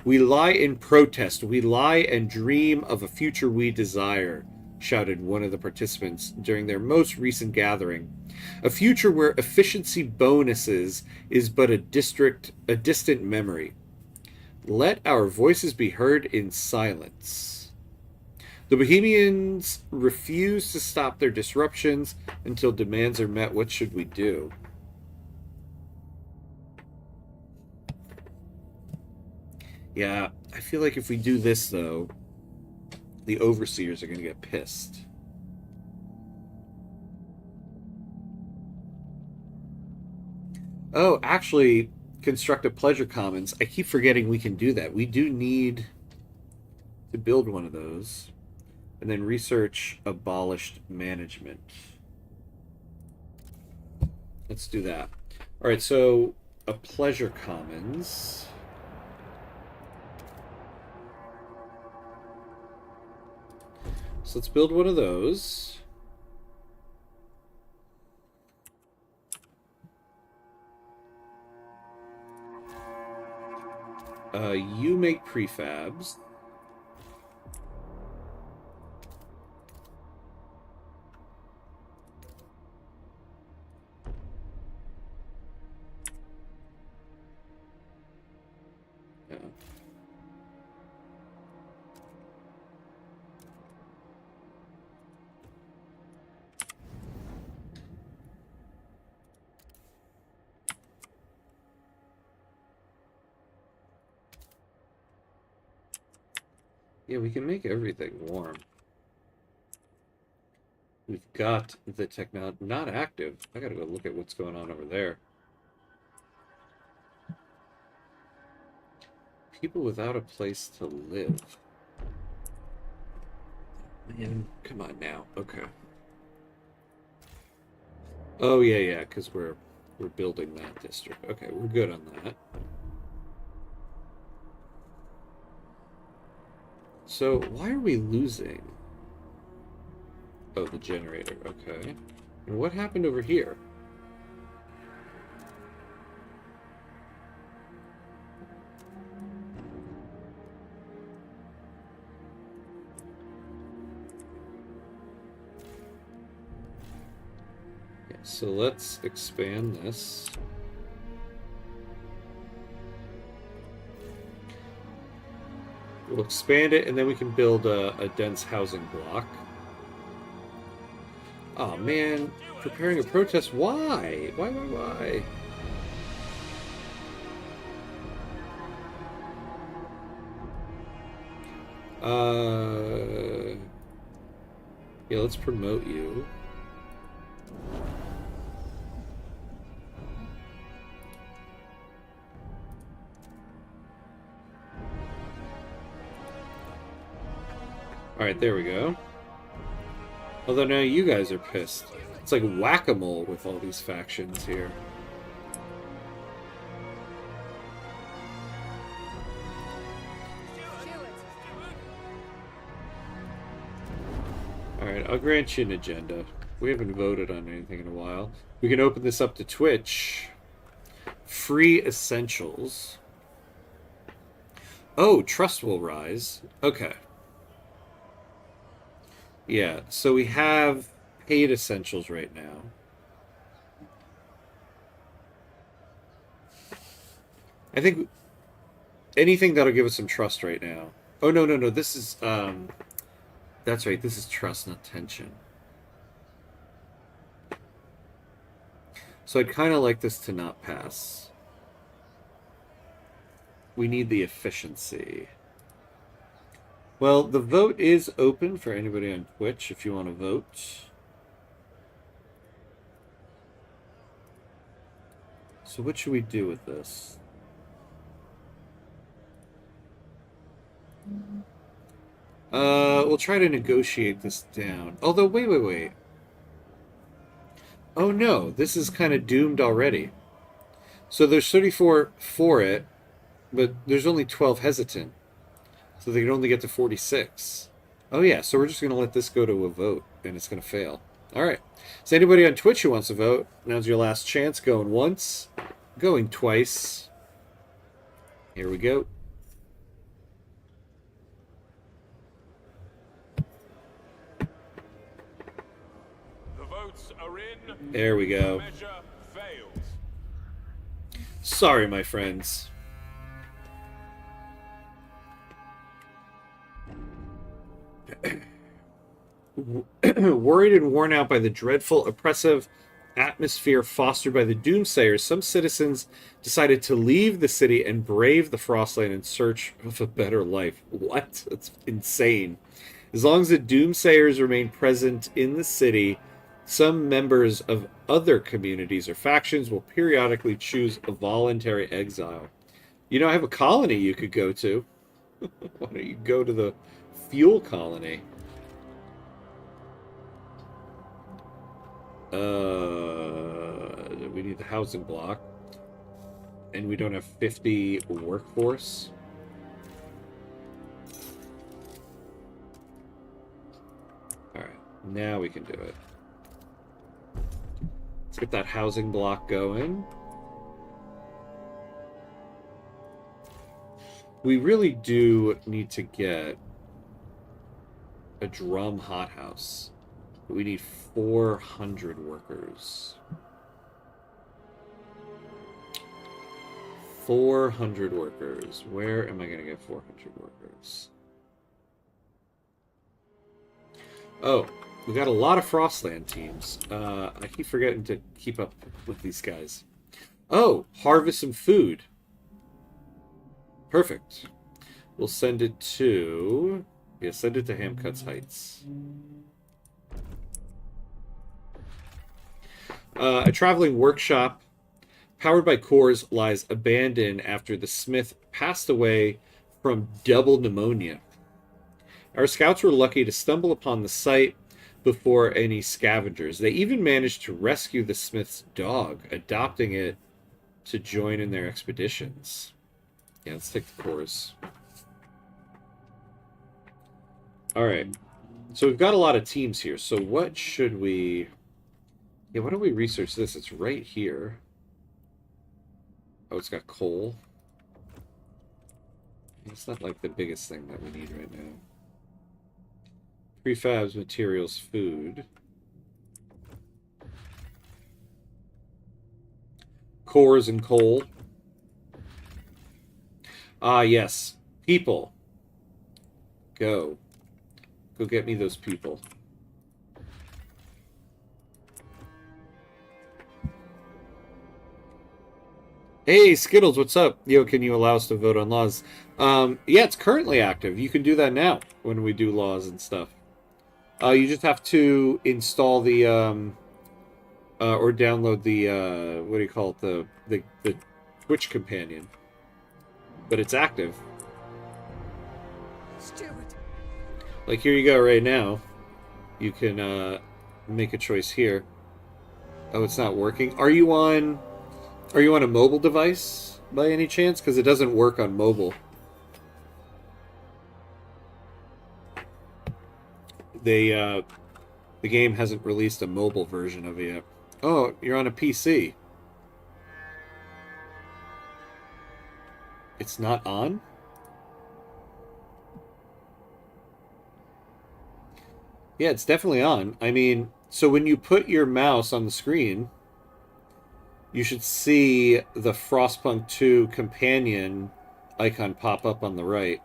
We lie in protest. We lie and dream of a future we desire. shouted one of the participants during their most recent gathering. A future where efficiency bonuses is but a distant memory. Let our voices be heard in silence. The Bohemians refuse to stop their disruptions until demands are met. What should we do? Yeah, I feel like if we do this, though, the overseers are going to get pissed. Oh, actually, construct a pleasure commons. I keep forgetting we can do that. We do need to build one of those. And then research abolished management. Let's do that. All right, so a pleasure commons. So let's build one of those. You make prefabs. Yeah. Yeah, we can make everything warm. We've got the technology not active. I gotta go look at what's going on over there. People without a place to live. Man, come on now. Okay. Oh yeah, because we're building that district. Okay, we're good on that. So why are we losing? Oh, the generator. Okay. And what happened over here? Yeah, so let's expand this. We'll expand it, and then we can build a dense housing block. Oh man, preparing a protest. Why? Why? Yeah, let's promote you. Alright, there we go. Although now you guys are pissed. It's like whack-a-mole with all these factions here. Alright, I'll grant you an agenda. We haven't voted on anything in a while. We can open this up to Twitch. Free essentials. Oh, trust will rise. Okay. Yeah, so we have paid essentials right now. I think anything that'll give us some trust right now. Oh, no. This is, that's right. This is trust, not tension. So I'd kind of like this to not pass. We need the efficiency. Well, the vote is open for anybody on Twitch if you want to vote. So what should we do with this? We'll try to negotiate this down. Although, wait. Oh no, this is kind of doomed already. So there's 34 for it, but there's only 12 hesitant. So they can only get to 46. Oh yeah, so we're just going to let this go to a vote, and it's going to fail. Alright. Is anybody on Twitch who wants to vote? Now's your last chance. Going once. Going twice. Here we go. votes are in. There we The go. measure fails. Sorry, my friends. Worried and worn out by the dreadful, oppressive atmosphere fostered by the Doomsayers, some citizens decided to leave the city and brave the Frostland in search of a better life. What? That's insane. As long as the Doomsayers remain present in the city, some members of other communities or factions will periodically choose a voluntary exile. You know, I have a colony you could go to. Why don't you go to the fuel colony? We need the housing block. And we don't have 50 workforce. Alright, now we can do it. Let's get that housing block going. We really do need to get a drum hothouse. We need 400 workers. 400 workers. Where am I going to get 400 workers? Oh, we got a lot of Frostland teams. I keep forgetting to keep up with these guys. Oh, harvest some food. Perfect. We'll send it to... Yeah, send it to Hamcuts Heights. A traveling workshop powered by cores lies abandoned after the smith passed away from double pneumonia. Our scouts were lucky to stumble upon the site before any scavengers. They even managed to rescue the smith's dog, adopting it to join in their expeditions. Yeah, let's take the cores. Alright. So we've got a lot of teams here. So what should we... Yeah, why don't we research this? It's right here. Oh, it's got coal. It's not like the biggest thing that we need right now. Prefabs, materials, food. Cores and coal. Ah, yes. People. Go. Go get me those people. Hey, Skittles, what's up? Yo, can you allow us to vote on laws? Yeah, it's currently active. You can do that now when we do laws and stuff. You just have to install the, or download the, what do you call it? The Twitch companion. But it's active. Steward. Like, here you go right now. You can, make a choice here. Oh, it's not working? Are you on a mobile device by any chance? Because it doesn't work on mobile. The game hasn't released a mobile version of it yet. Oh, you're on a PC. It's not on? Yeah, it's definitely on. I mean, so when you put your mouse on the screen, you should see the Frostpunk 2 companion icon pop up on the right.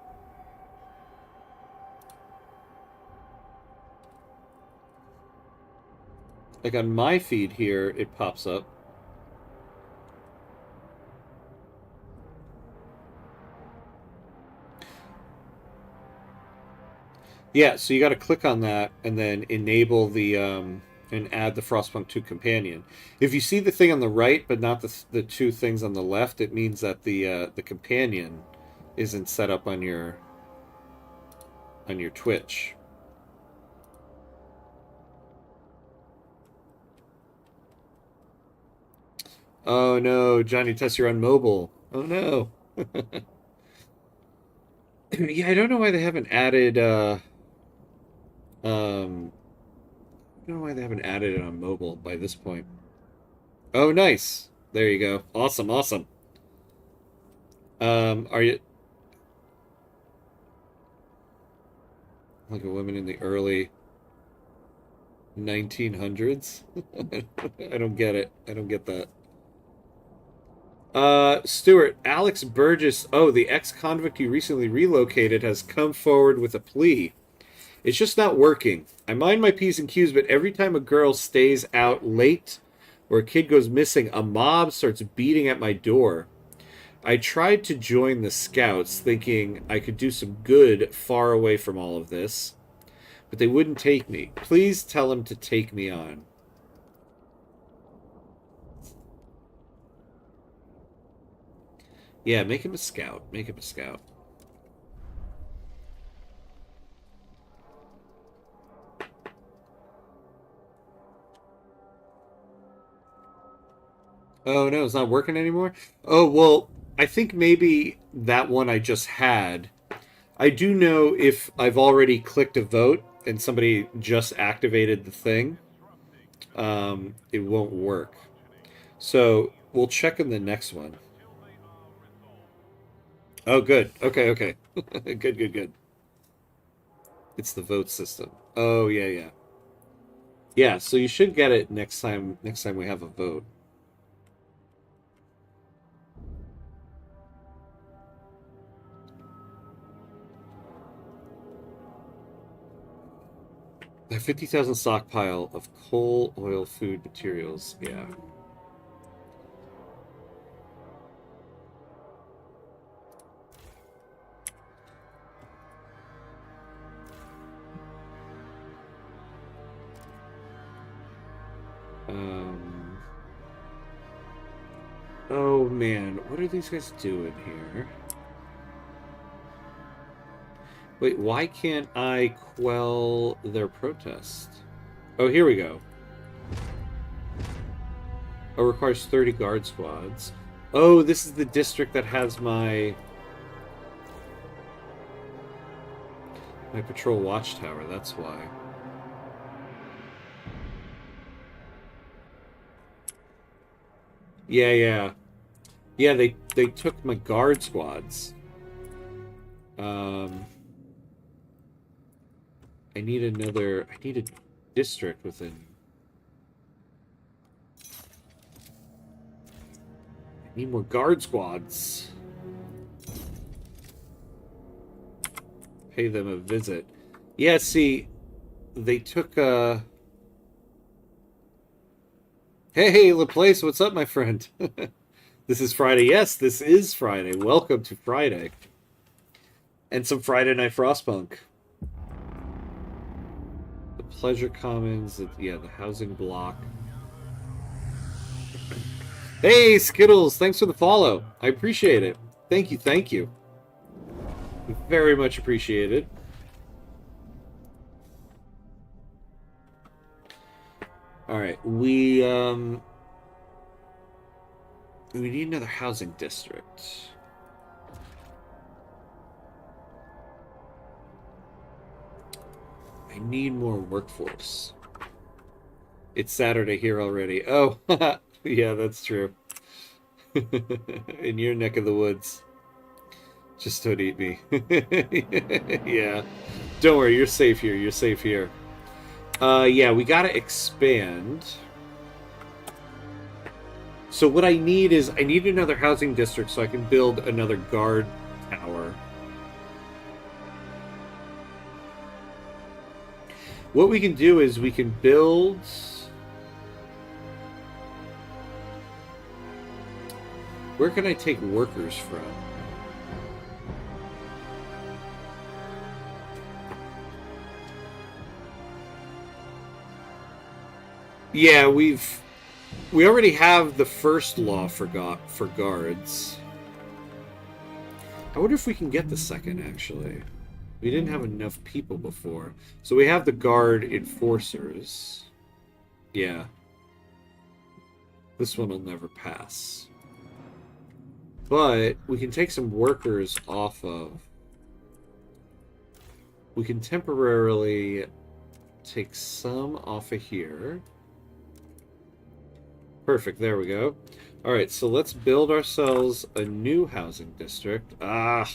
Like on my feed here, it pops up. Yeah, so you got to click on that and then enable the and add the Frostpunk 2 companion. If you see the thing on the right but not the two things on the left, it means that the companion isn't set up on your Twitch. Oh no, Johnny Test, you're on mobile. Oh no. Yeah, I don't know why they haven't added I don't know why they haven't added it on mobile by this point. Oh, nice. There you go. Awesome, awesome. Are you... Like a woman in the early 1900s. I don't get it. I don't get that. Stuart, Alex Burgess, oh, the ex-convict you recently relocated, has come forward with a plea. It's just not working. I mind my P's and Q's, but every time a girl stays out late or a kid goes missing, a mob starts beating at my door. I tried to join the Scouts, thinking I could do some good far away from all of this, but they wouldn't take me. Please tell them to take me on. Yeah, make him a scout. Make him a scout. Oh no, it's not working anymore? Oh, well, I think maybe that one I just had. I do know if I've already clicked a vote and somebody just activated the thing, it won't work. So we'll check in the next one. Oh, good. Okay, okay. Good, good, good. It's the vote system. Oh, yeah, yeah. Yeah, so you should get it next time we have a vote. A 50,000 stockpile of coal, oil, food, materials. Yeah. Oh man, what are these guys doing here? Wait, why can't I quell their protest? Oh, here we go. Oh, requires 30 guard squads. Oh, this is the district that has my patrol watchtower, that's why. Yeah, yeah. Yeah, they took my guard squads. I need a district within. I need more guard squads. Pay them a visit. Yeah, see, they took Hey, Laplace, what's up, my friend? This is Friday. Yes, this is Friday. Welcome to Friday. And some Friday Night Frostpunk. The Pleasure Commons, yeah, the housing block. Hey, Skittles, thanks for the follow. I appreciate it. Thank you, thank you. Very much appreciated. Alright, we need another housing district. I need more workforce. It's Saturday here already. Oh, yeah, that's true. In your neck of the woods. Just don't eat me. Yeah. Don't worry, you're safe here. You're safe here. Yeah, we gotta expand. So what I need is, I need another housing district so I can build another guard tower. What we can do is we can build... Where can I take workers from? Yeah, we already have the first law for guards. I wonder if we can get the second, actually. We didn't have enough people before. So we have the guard enforcers. Yeah. This one will never pass. But we can take some workers off of... We can temporarily take some off of here. Perfect, there we go. Alright, so let's build ourselves a new housing district. Ah!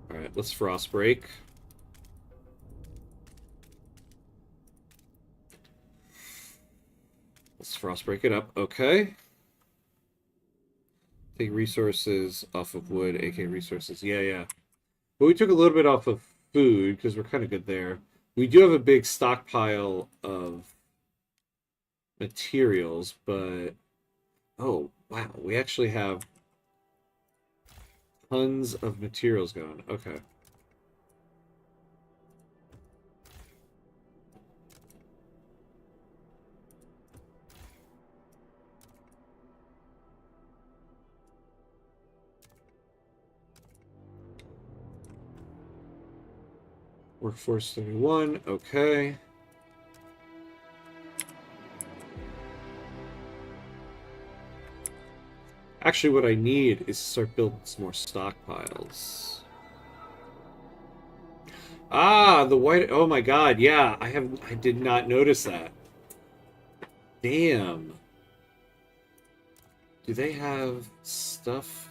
Alright, let's frost break. frost break it up. Okay. Take resources off of wood, aka resources. Yeah, yeah. But we took a little bit off of food because we're kind of good there. We do have a big stockpile of materials, but oh wow, we actually have tons of materials going. Okay. Workforce 31, okay. Actually, what I need is to start building some more stockpiles. Ah, the white. Oh my God! Yeah, I did not notice that. Damn. Do they have stuff?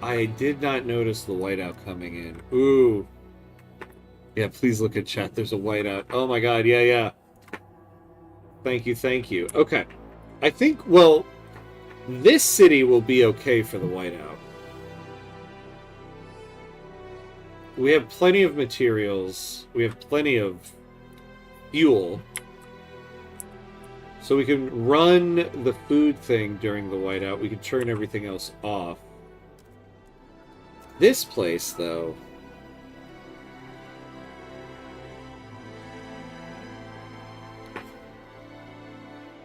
I did not notice the whiteout coming in. Ooh. Yeah, please look at chat. There's a whiteout. Oh my God! Yeah, yeah. Thank you, thank you. Okay. I think. Well, this city will be okay for the whiteout. We have plenty of materials. We have plenty of fuel. So we can run the food thing during the whiteout. We can turn everything else off. This place, though...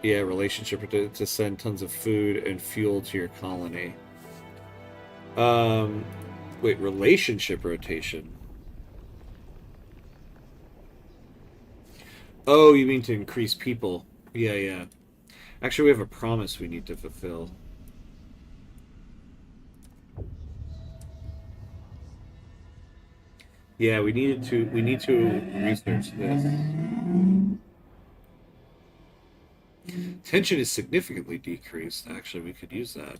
Yeah, relationship to send tons of food and fuel to your colony. Wait, relationship rotation. Oh, you mean to increase people? Yeah, yeah. Actually, we have a promise we need to fulfill. Yeah, we need to research this. Tension is significantly decreased. Actually, we could use that.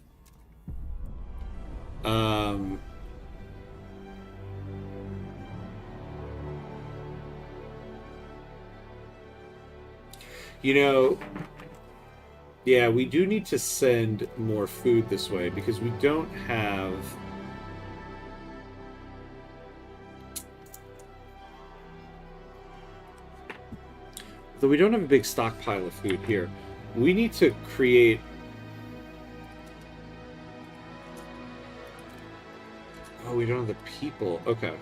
You know, yeah, we do need to send more food this way because we don't have... Though we don't have a big stockpile of food here. We need to create... Oh, we don't have the people. Okay.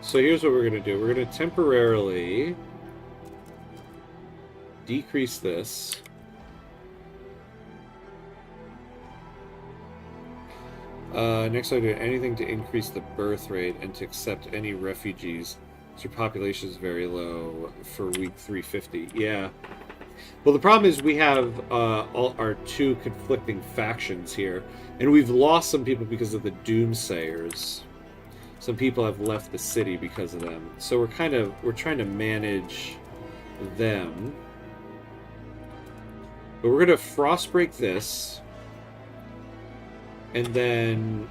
So here's what we're going to do. We're going to temporarily decrease this. Next, I'll do anything to increase the birth rate and to accept any refugees. So your population is very low for week 350. Yeah. Well, the problem is we have all our two conflicting factions here, and we've lost some people because of the Doomsayers. Some people have left the city because of them. So we're trying to manage them. But we're gonna frostbreak this, and then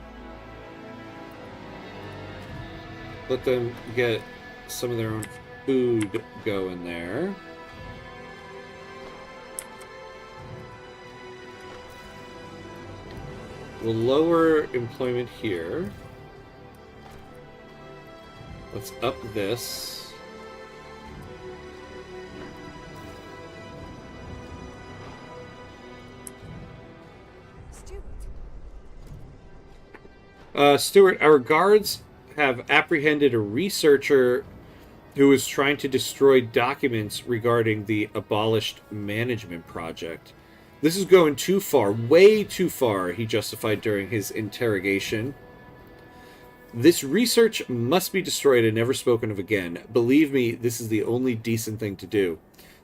let them get some of their own food going there. We'll lower employment here. Let's up this. Stuart, our guards have apprehended a researcher who was trying to destroy documents regarding the abolished management project. This is going too far, way too far, he justified during his interrogation. This research must be destroyed and never spoken of again. Believe me, this is the only decent thing to do.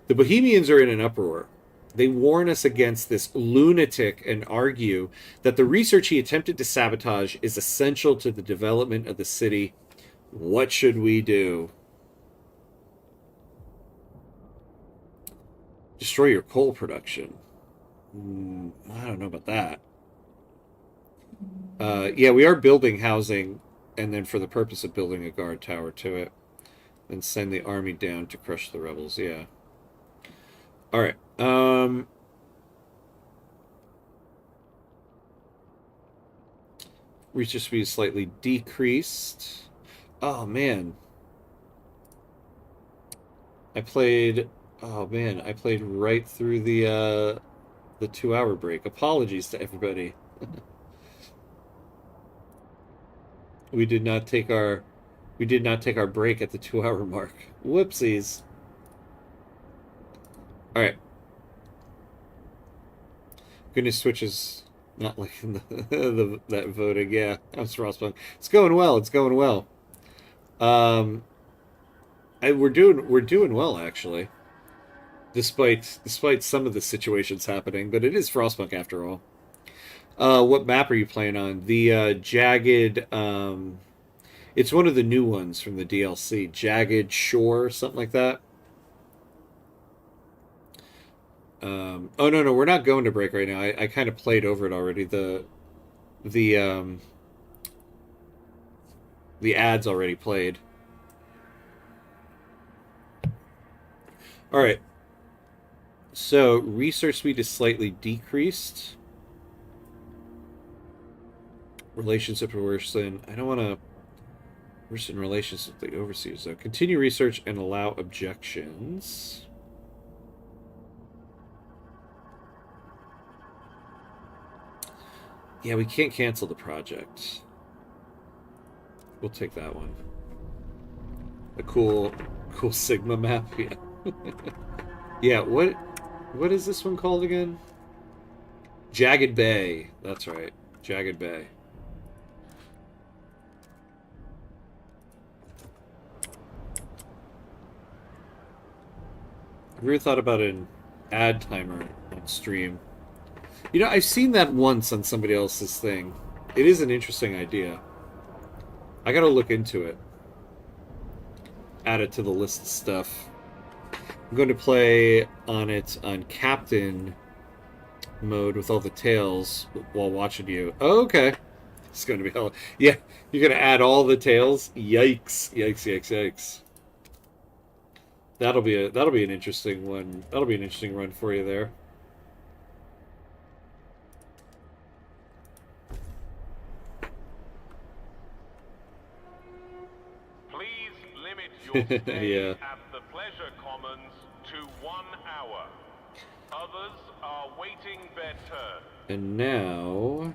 The Bohemians are in an uproar. They warn us against this lunatic and argue that the research he attempted to sabotage is essential to the development of the city. What should we do? Destroy your coal production. I don't know about that. Yeah, we are building housing, and then for the purpose of building a guard tower to it. and send the army down to crush the rebels. Yeah. All right. Reach speed slightly decreased. Oh man. I played oh man, I played right through the 2 hour break. Apologies to everybody. We did not take our we did not take our break at the 2 hour mark. Whoopsies. All right. Goodness Switch is not liking that voting. Yeah, I'm Frostpunk. It's going well. It's going well. Um, we're doing well actually, despite some of the situations happening. But it is Frostpunk after all. What map are you playing on? The jagged. It's one of the new ones from the DLC. Jagged Shore, something like that. Oh no, we're not going to break right now. I kind of played over it already. The the ads already played. All right. So research speed is slightly decreased. Relationship worsen. I don't want to worsen relations with the overseers though. Continue research and allow objections. Yeah, we can't cancel the project. We'll take that one. A cool Sigma map. Yeah. Yeah. What is this one called again? Jagged Bay. That's right. Jagged Bay. Have you ever thought about an ad timer on stream? You know, I've seen that once on somebody else's thing. It is an interesting idea. I gotta look into it. Add it to the list of stuff. I'm going to play on it on Captain mode with all the tails while watching you. Oh, okay. It's going to be hell. Yeah, you're going to add all the tails? Yikes. Yikes, yikes, yikes. That'll be an interesting one. That'll be an interesting run for you there. Please limit your stay Yeah. at the Pleasure Commons to 1 hour. Others are waiting their turn. And now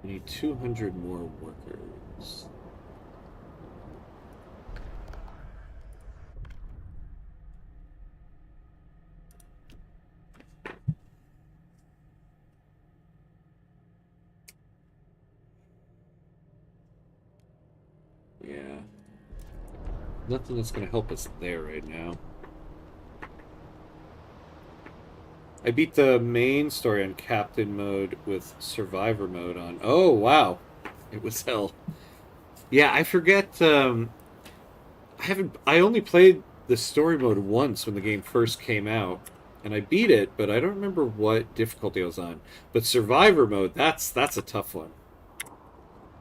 we need 200 more workers. Yeah. Nothing that's going to help us there right now. I beat the main story on Captain mode with Survivor mode on. Oh, wow. It was hell. Yeah, I forget. I only played the story mode once when the game first came out, and I beat it, but I don't remember what difficulty I was on. But Survivor mode, that's a tough one.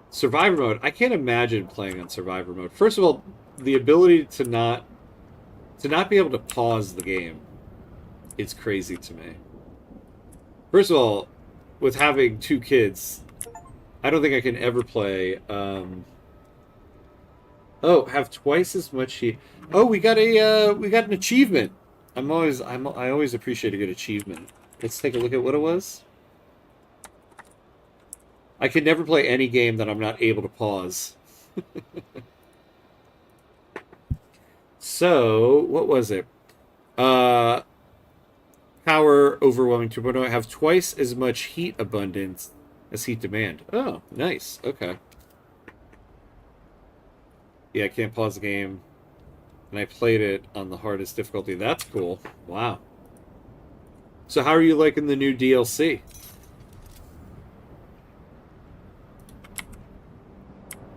Survivor mode, I can't imagine playing on Survivor mode. First of all, the ability to not be able to pause the game. It's crazy to me. First of all, with having 2 kids, I don't think I can ever play. Oh, have twice as much heat. Oh, we got an achievement. I always appreciate a good achievement. Let's take a look at what it was. I can never play any game that I'm not able to pause. So, what was it? Power overwhelming 2.0. Have twice as much heat abundance as heat demand. Oh, nice. Okay. Yeah, I can't pause the game. And I played it on the hardest difficulty. That's cool. Wow. So how are you liking the new DLC?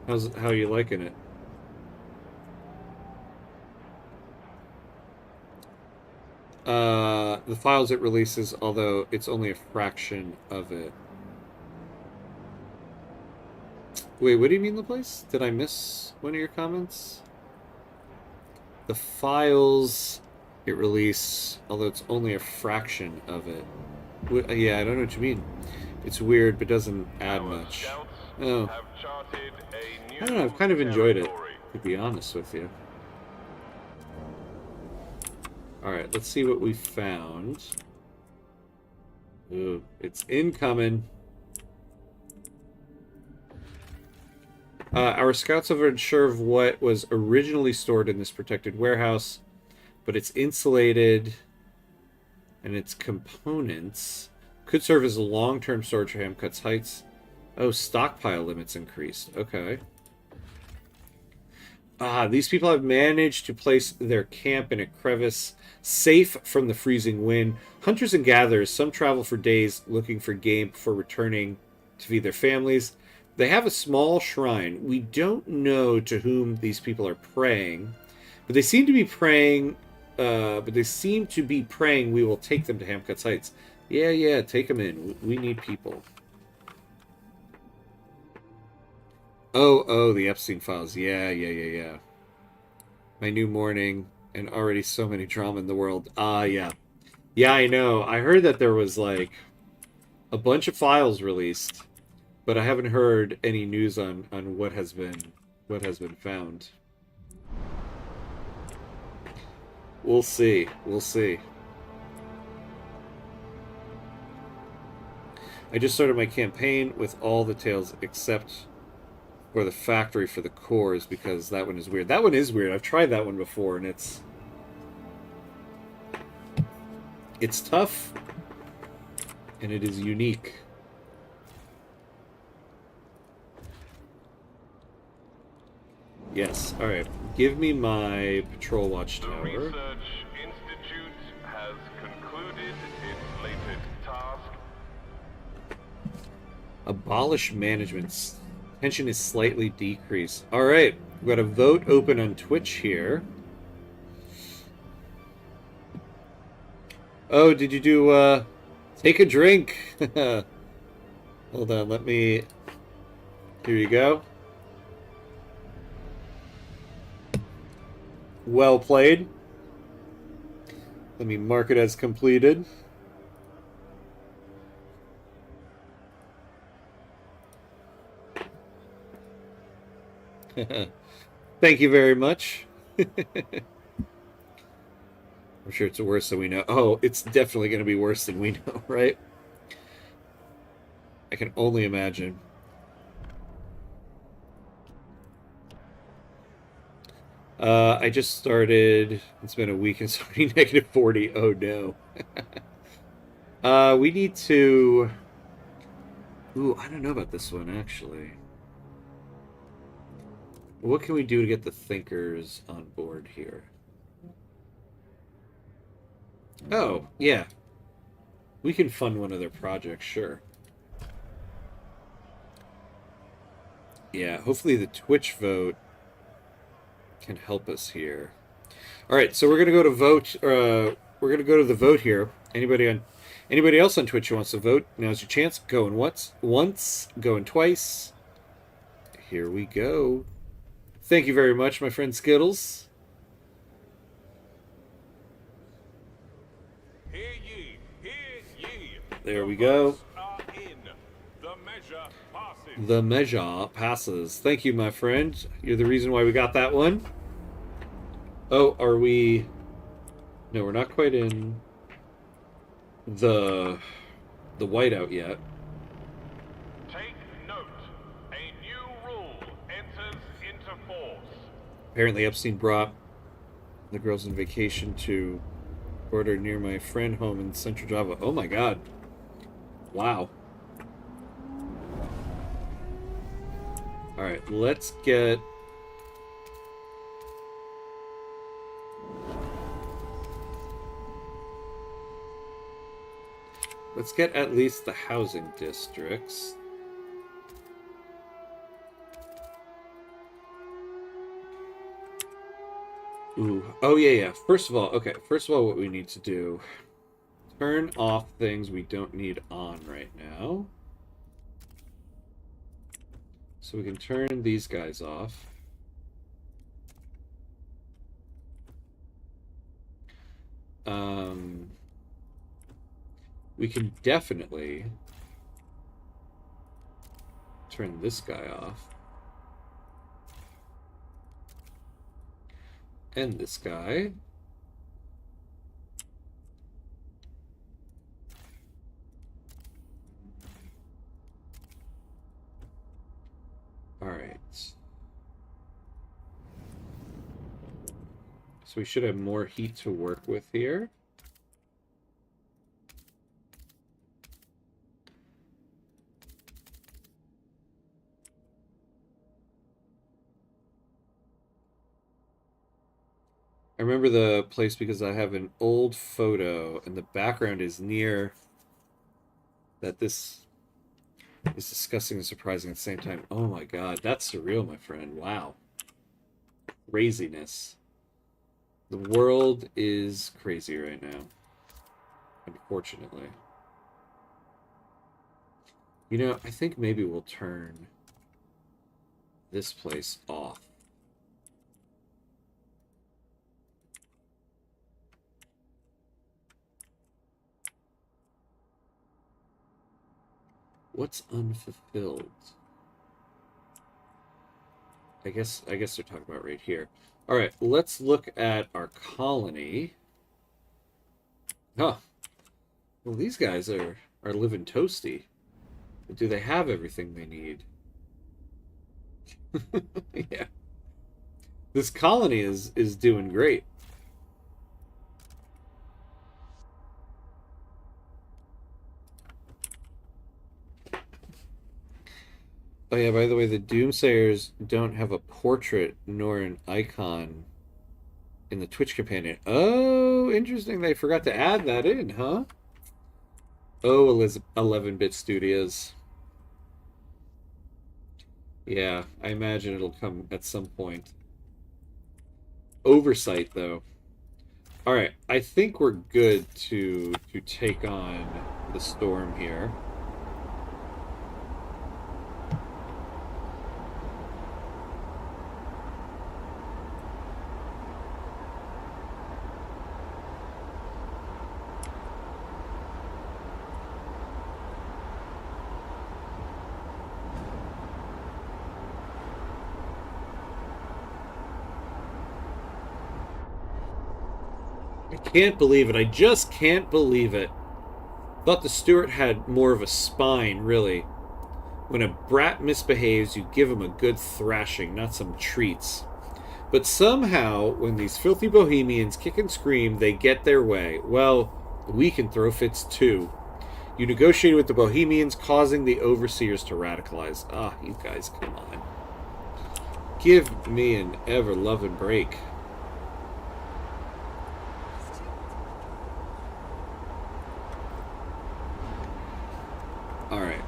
How are you liking it? The files it releases, although it's only a fraction of it. Wait, what do you mean the place? Did I miss one of your comments? The files it released, although it's only a fraction of it. Yeah, I don't know what you mean. It's weird, but doesn't add Our much. scouts Oh, have charted a new I don't know. I've kind of enjoyed it, territory. to be honest with you. All right, let's see what we found. Ooh, it's incoming. Our scouts have unsure of what was originally stored in this protected warehouse, but it's insulated and its components could serve as a long-term storage for Hamcut's Heights. Oh, stockpile limits increased. Okay. These people have managed to place their camp in a crevice safe from the freezing wind. Hunters and gatherers, some travel for days looking for game before returning to feed their families. They have a small shrine. We don't know to whom these people are praying, but they seem to be praying. We will take them to Hamcut's Heights. Yeah, take them in. We need people. Oh, the Epstein files. Yeah. My new morning, and already so many drama in the world. Yeah. Yeah, I know. I heard that there was like a bunch of files released, but I haven't heard any news on what has been found. We'll see. We'll see. I just started my campaign with all the tales except for the factory for the cores because that one is weird. That one is weird. I've tried that one before and it's tough and it is unique. Yes. All right. Give me my patrol The watchtower. Research Institute has concluded its latest task. Abolish management. Tension is slightly decreased. All right. We've got a vote open on Twitch here. Oh, did you do take a drink? Hold on, let me. Here you go. Well played. Let me mark it as completed. Thank you very much. I'm sure it's worse than we know. Oh, it's definitely going to be worse than we know, right? I can only imagine. I just started. It's been a week and it's already negative 40. Oh no. We need to. Ooh, I don't know about this one actually. What can we do to get the thinkers on board here? Oh, yeah. We can fund one of their projects, sure. Yeah, hopefully the Twitch vote can help us here. All right, so we're gonna go to vote. We're gonna go to the vote here. Anybody else on Twitch who wants to vote? Now's your chance. Going once, going twice. Here we go. Thank you very much, my friend Skittles. Hear ye, hear ye. There we go. Votes are in. The measure passes. The measure passes. Thank you, my friend. You're the reason why we got that one. Oh, are we... No, we're not quite in the whiteout yet. Take note. A new rule enters into force. Apparently Epstein brought the girls on vacation to order near my friend home in Central Java. Oh my god. Wow. Alright, let's get... Let's get at least the housing districts. Ooh. Oh, yeah. First of all, what we need to do... Turn off things we don't need on right now. So we can turn these guys off. We can definitely turn this guy off. And this guy. Alright. So we should have more heat to work with here. I remember the place because I have an old photo and the background is near that. This is disgusting and surprising at the same time. Oh my god, that's surreal, my friend. Wow. Craziness. The world is crazy right now. Unfortunately. You know, I think maybe we'll turn this place off. What's unfulfilled? I guess they're talking about right here. All right, let's look at our colony. Huh. Well, these guys are living toasty. Do they have everything they need? Yeah. This colony is doing great. Oh yeah, by the way, the Doomsayers don't have a portrait nor an icon in the Twitch companion. Oh, interesting. They forgot to add that in, huh? Oh, 11-bit studios. Yeah, I imagine it'll come at some point. Oversight, though. All right, I think we're good to take on the storm here. Can't believe it. I just can't believe it. Thought the Steward had more of a spine, really. When a brat misbehaves, you give him a good thrashing, not some treats. But somehow, when these filthy bohemians kick and scream, they get their way. Well, we can throw fits too. You negotiated with the bohemians, causing the overseers to radicalize. Ah, you guys, come on. Give me an ever-loving break. All right.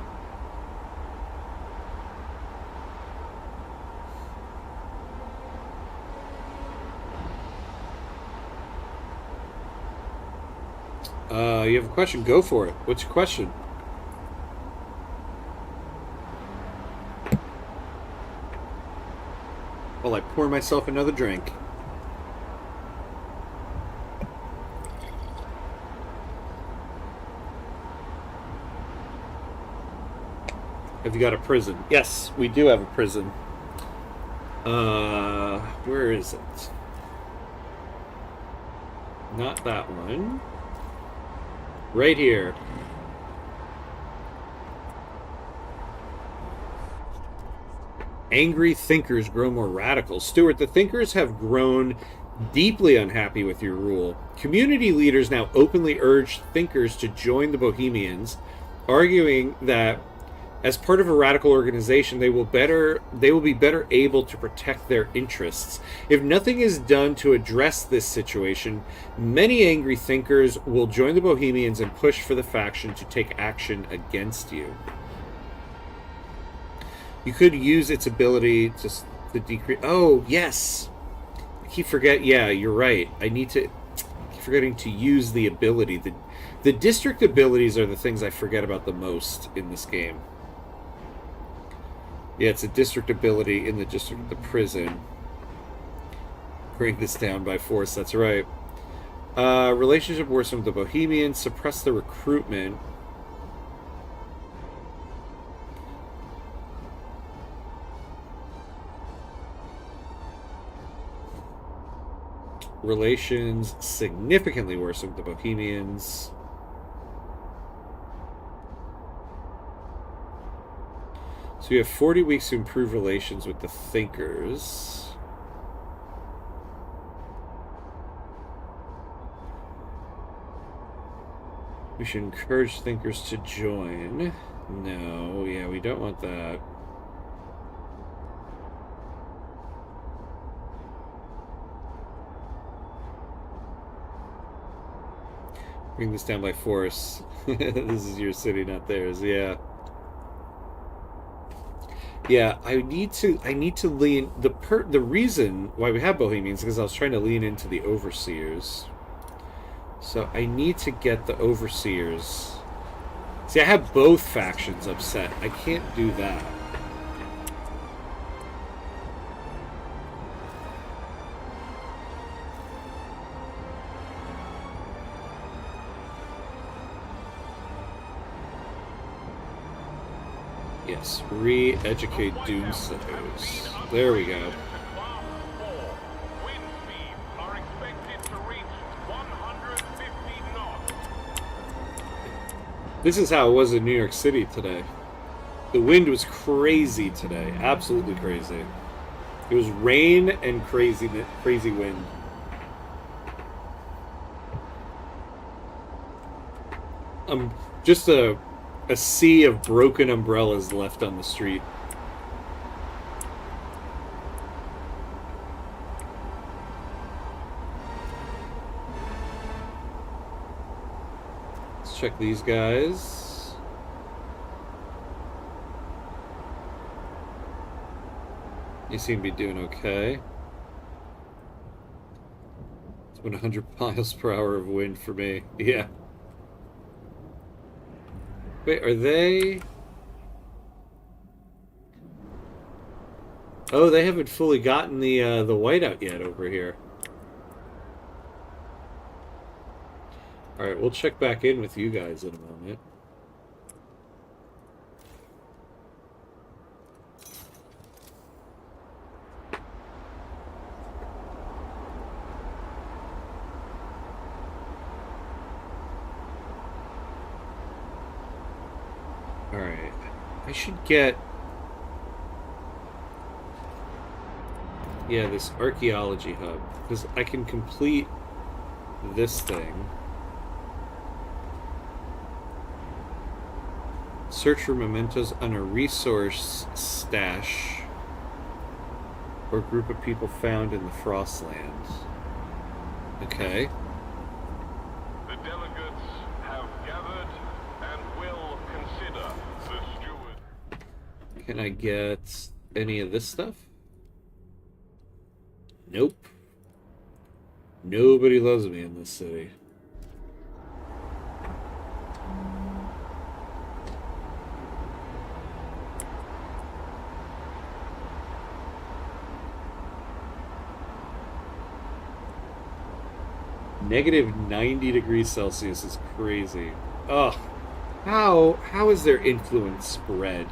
You have a question? Go for it. What's your question? While I pour myself another drink. Have you got a prison? Yes, we do have a prison. Where is it? Not that one. Right here. Angry thinkers grow more radical. Stuart, the thinkers have grown deeply unhappy with your rule. Community leaders now openly urge thinkers to join the Bohemians, arguing that as part of a radical organization, they will be better able to protect their interests. If nothing is done to address this situation, many angry thinkers will join the Bohemians and push for the faction to take action against you. You could use its ability to decrease. Oh, yes. I keep forgetting. Yeah, you're right. I keep forgetting to use the ability. The district abilities are the things I forget about the most in this game. Yeah, it's a district ability in the district of the prison. Bring this down by force, that's right. Relationship worsened with the Bohemians. Suppress the recruitment. Relations significantly worsened with the Bohemians. So you have 40 weeks to improve relations with the Thinkers. We should encourage Thinkers to join. No, yeah, we don't want that. Bring this down by force. This is your city, not theirs. Yeah. Yeah, I need to lean the reason why we have Bohemians is because I was trying to lean into the Overseers. So I need to get the Overseers. See, I have both factions upset. I can't do that. Yes, re-educate Doomsayers. There we go. This is how it was in New York City today. The wind was crazy today. Absolutely crazy. It was rain and crazy wind. Just a sea of broken umbrellas left on the street. Let's check these guys. They seem to be doing okay. It's been 100 miles per hour of wind for me. Yeah. Wait, are they... Oh, they haven't fully gotten the whiteout yet over here. Alright, we'll check back in with you guys in a moment. Alright. I should get... Yeah, this archaeology hub. Because I can complete this thing. Search for mementos on a resource stash or group of people found in the Frostlands. Okay. The delegates have gathered and will consider the steward. Can I get any of this stuff? Nope. Nobody loves me in this city. Negative 90 degrees Celsius is crazy. Ugh. How is their influence spread?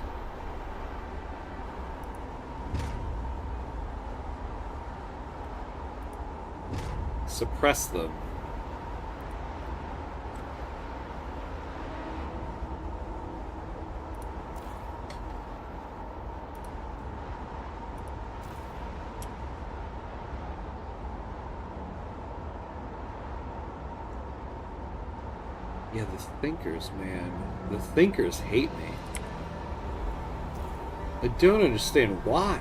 Suppress them. Yeah, the Thinkers, man. The Thinkers hate me. I don't understand why.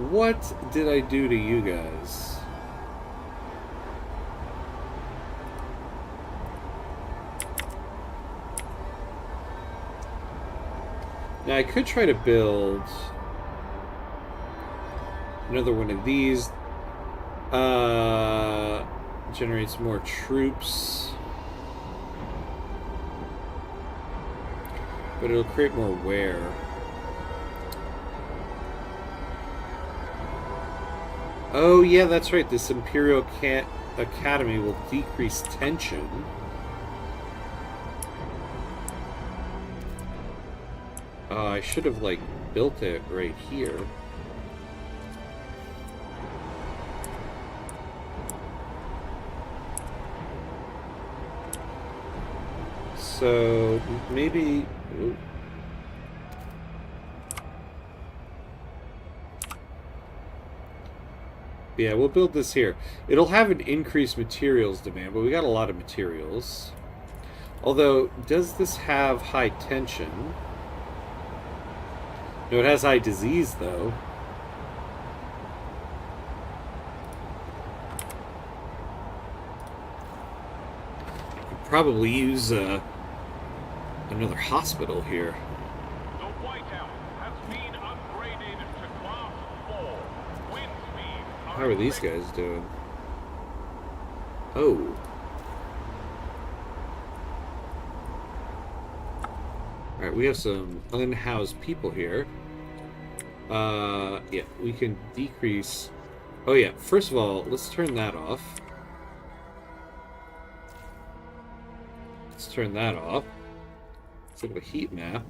What did I do to you guys? Now I could try to build another one of these. Generates more troops. But it'll create more wear. Oh, yeah, that's right. This Imperial Academy will decrease tension. I should have, like, built it right here. So, maybe... Ooh. Yeah, we'll build this here. It'll have an increased materials demand, but we got a lot of materials. Although, does this have high tension? No, it has high disease, though. Could probably use another hospital here. The Whiteout has been upgraded to Class 4. Wind speeds How are these guys doing? Oh. Alright, we have some unhoused people here. Yeah, we can decrease... Oh yeah, first of all, let's turn that off. Let's turn that off. Let's look at the heat map.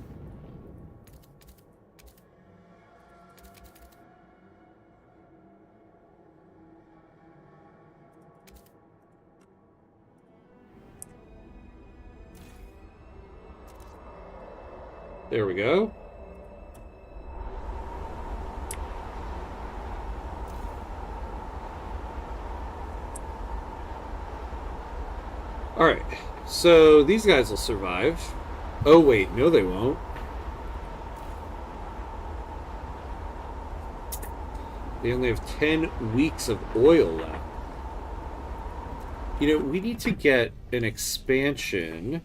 There we go. Alright, so these guys will survive. Oh wait, no they won't. They only have 10 weeks of oil left. You know, we need to get an expansion.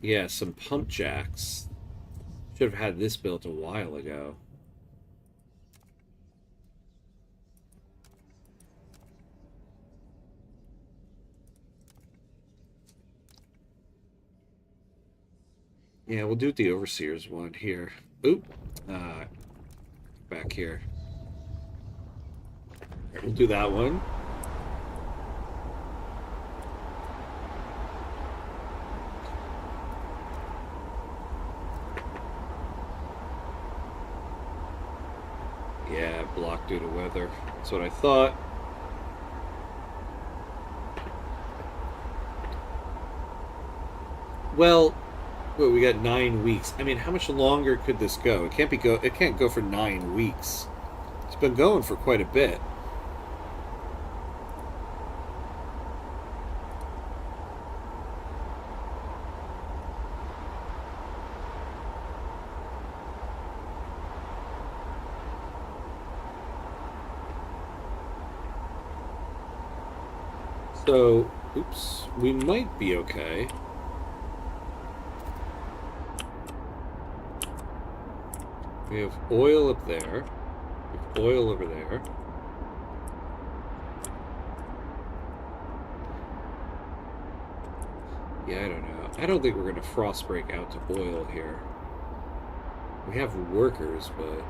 Yeah, some pump jacks. Should have had this built a while ago. Yeah, we'll do the Overseers one here. Oop. Back here. We'll do that one. Yeah, blocked due to weather. That's what I thought. Well, we got 9 weeks. I mean, how much longer could this go? It can't go for 9 weeks. It's been going for quite a bit. So, oops, we might be okay. We have oil up there. We have oil over there. Yeah, I don't know. I don't think we're going to frost break out to oil here. We have workers, but...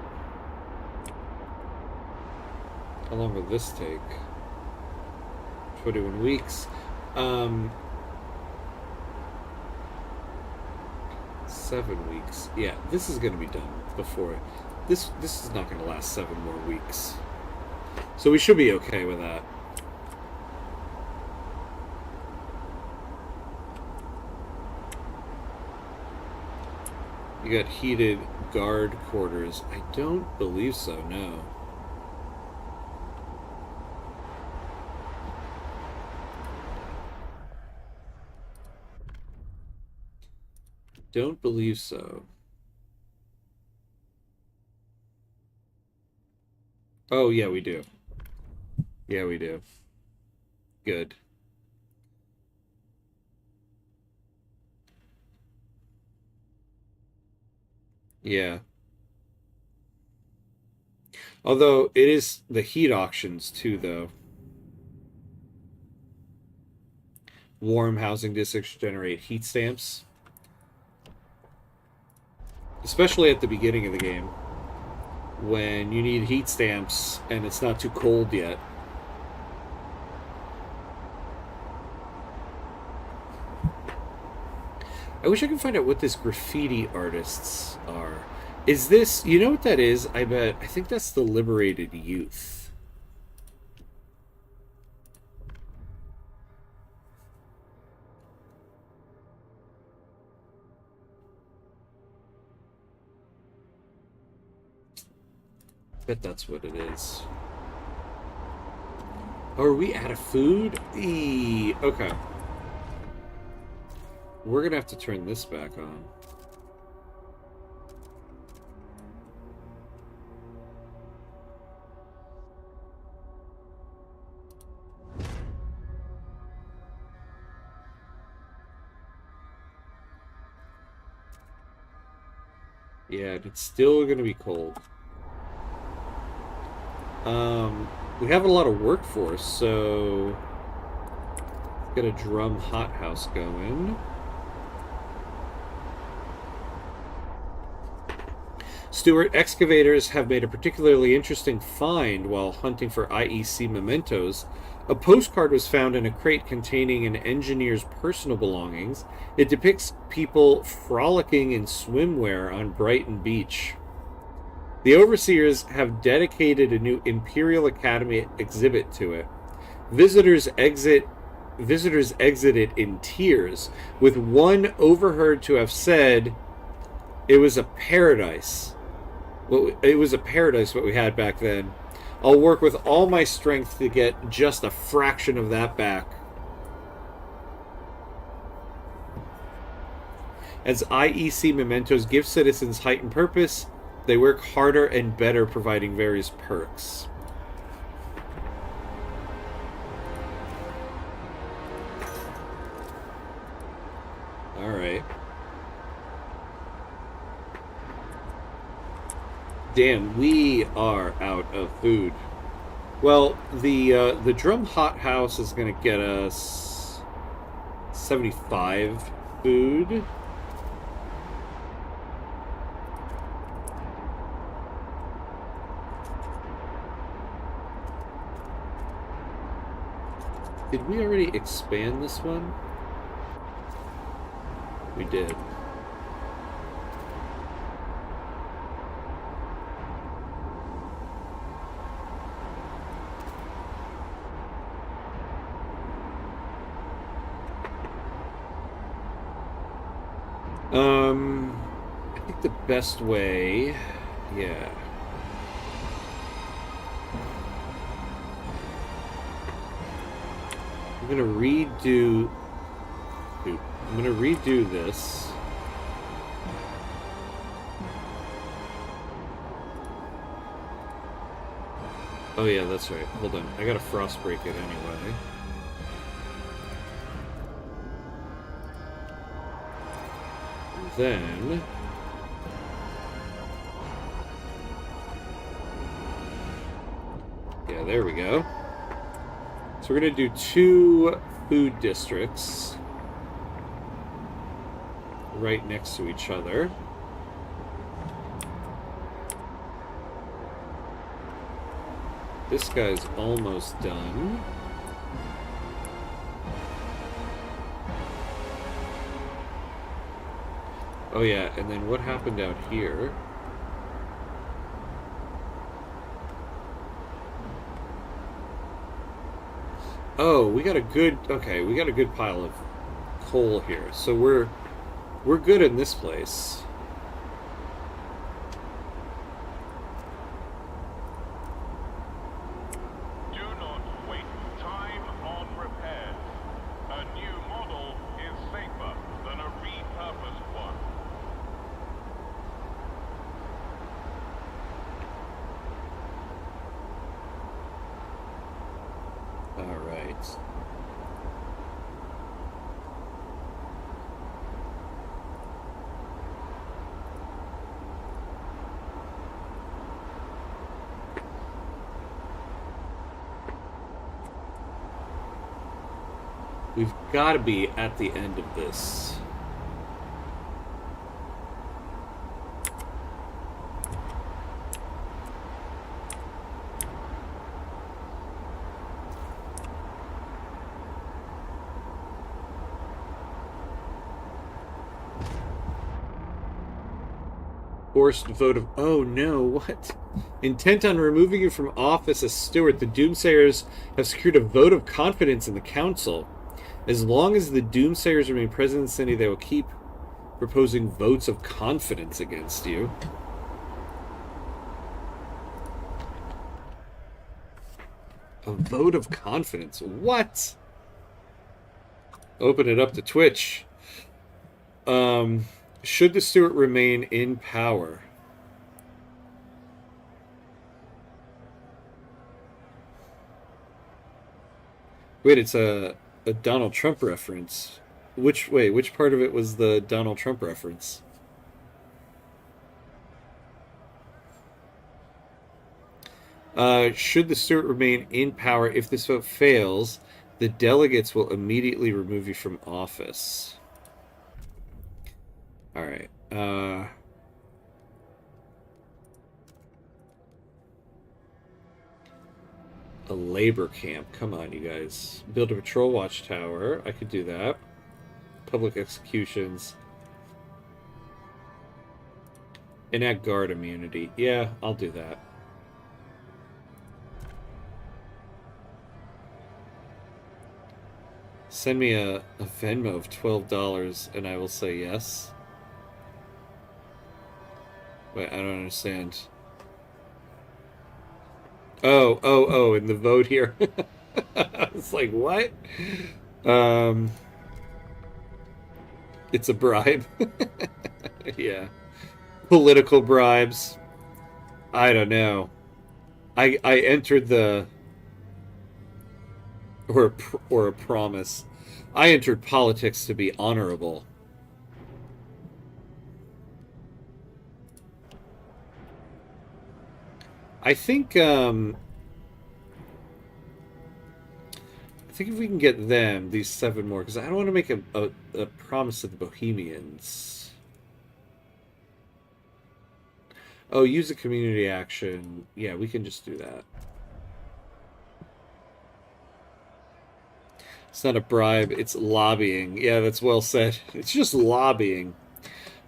How long will this take? 21 weeks. 7 weeks. Yeah, this is going to be done before... This is not going to last 7 more weeks. So we should be okay with that. You got heated guard quarters. I don't believe so, no. Don't believe so. Oh, yeah, we do. Yeah, we do. Good. Yeah. Although, it is the heat auctions, too, though. Warm housing districts generate heat stamps. especially at the beginning of the game, when you need heat stamps and it's not too cold yet. I wish I could find out what this graffiti artists are. Is this, you know what that is? I think that's the Liberated Youth. Bet that's what it is. Oh, are we out of food? Okay. We're gonna have to turn this back on. Yeah, it's still gonna be cold. We have a lot of workforce, so get a drum hothouse going. Stewart excavators have made a particularly interesting find while hunting for IEC mementos. A postcard was found in a crate containing an engineer's personal belongings. It depicts people frolicking in swimwear on Brighton Beach. The overseers have dedicated a new Imperial Academy exhibit to it. Visitors exit it in tears, with one overheard to have said, "It was a paradise. It was a paradise what we had back then. I'll work with all my strength to get just a fraction of that back." As IEC mementos give citizens heightened purpose, they work harder and better, providing various perks. Alright. Damn, we are out of food. Well, the drum hothouse is going to get us 75 food. Did we already expand this one? We did. I think the best way, yeah. I'm gonna redo this. Oh yeah, that's right. Hold on. I gotta frost break it anyway. And then yeah, there we go. So we're going to do 2 food districts right next to each other. This guy's almost done. Oh yeah, and then what happened out here? Oh, we got a good pile of coal here. So we're good in this place. Do not waste time on repairs. A new model is safer than a repurposed one. All right. We've got to be at the end of this. Forced vote of... Oh, no, what? Intent on removing you from office as steward, the Doomsayers have secured a vote of confidence in the council. As long as the Doomsayers remain present in the city, they will keep proposing votes of confidence against you. A vote of confidence? What? Open it up to Twitch. Should the steward remain in power? Wait, it's a Donald Trump reference. Which part of it was the Donald Trump reference? Should the steward remain in power, if this vote fails, the delegates will immediately remove you from office. All right. A labor camp. Come on, you guys. Build a patrol watchtower. I could do that. Public executions. Enact guard immunity. Yeah, I'll do that. Send me a Venmo of $12 and I will say yes. Wait, I don't understand. Oh, in the vote here. I was like, what? It's a bribe. Yeah. Political bribes. I don't know. I entered the... Or a promise. I entered politics to be honorable. I think if we can get them, these 7 more, because I don't want to make a promise to the Bohemians. Oh, use a community action. Yeah, we can just do that. It's not a bribe, it's lobbying. Yeah, that's well said. It's just lobbying.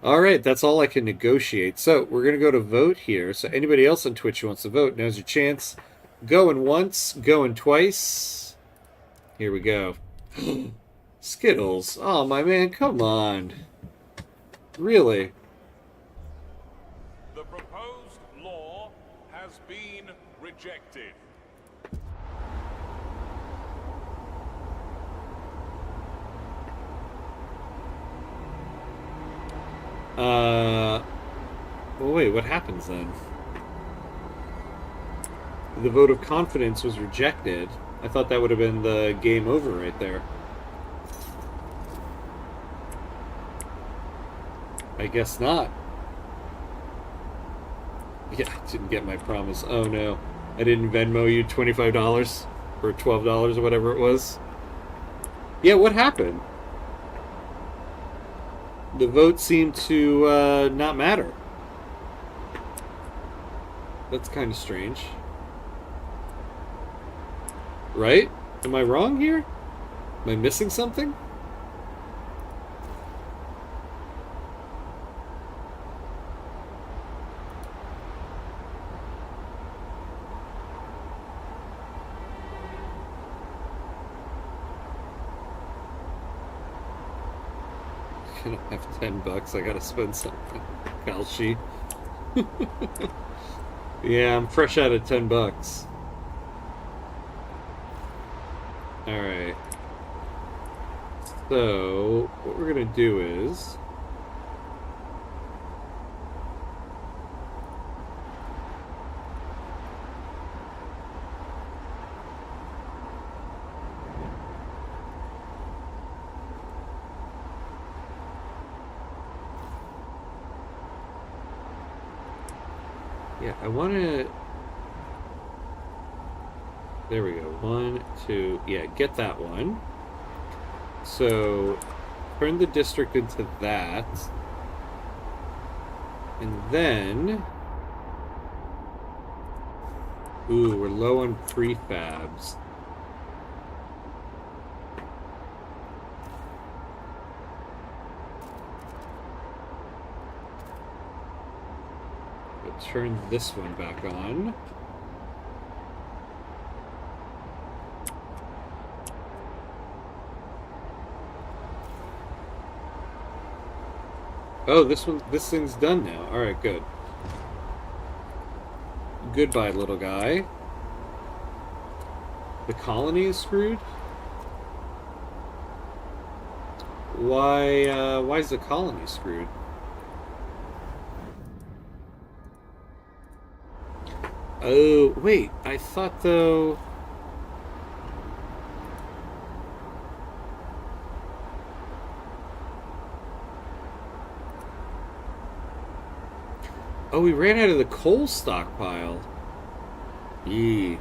All right, that's all I can negotiate. So we're going to go to vote here. So anybody else on Twitch who wants to vote, now's your chance. Going once, going twice. Here we go. Skittles. Oh, my man, come on. Really? The proposed law has been rejected. Well, wait, what happens then? The vote of confidence was rejected. I thought that would have been the game over right there. I guess not. Yeah, I didn't get my promise. Oh no. I didn't Venmo you $25 or $12 or whatever it was. Yeah, what happened? The vote seemed to not matter. That's kind of strange. Right? Am I wrong here? Am I missing something? I don't have $10. I gotta spend something. Kalshi. Yeah, I'm fresh out of $10. Alright. So, what we're gonna do is... Yeah, I want to... There we go. 1, 2... Yeah, get that one. So, turn the district into that. And then... Ooh, we're low on prefabs. turn this one back on. Oh, this thing's done now. All right, good. Goodbye, little guy. The colony is screwed? Why is the colony screwed? Oh, wait, I thought though... Oh, we ran out of the coal stockpile. Yee.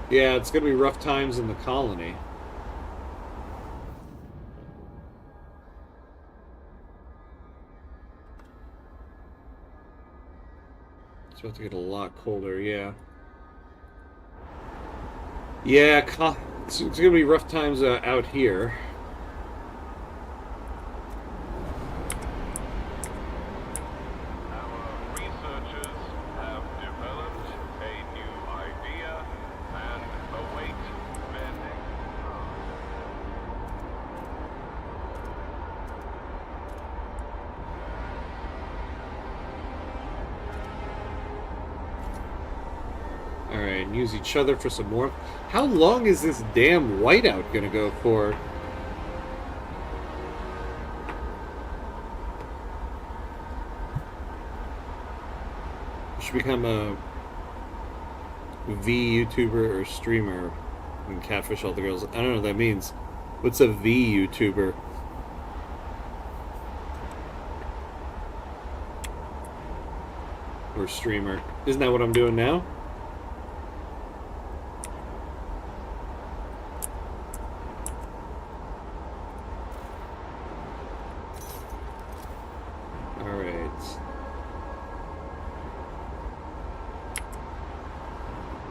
Yeah, it's gonna be rough times in the colony. It's about to get a lot colder, yeah. Yeah, it's gonna be rough times out here. Our researchers have developed a new idea and await their next task. Alright, and use each other for some more. How long is this damn whiteout gonna go for? I should become a V YouTuber or streamer and catfish all the girls. I don't know what that means. What's a V YouTuber? Or streamer? Isn't that what I'm doing now?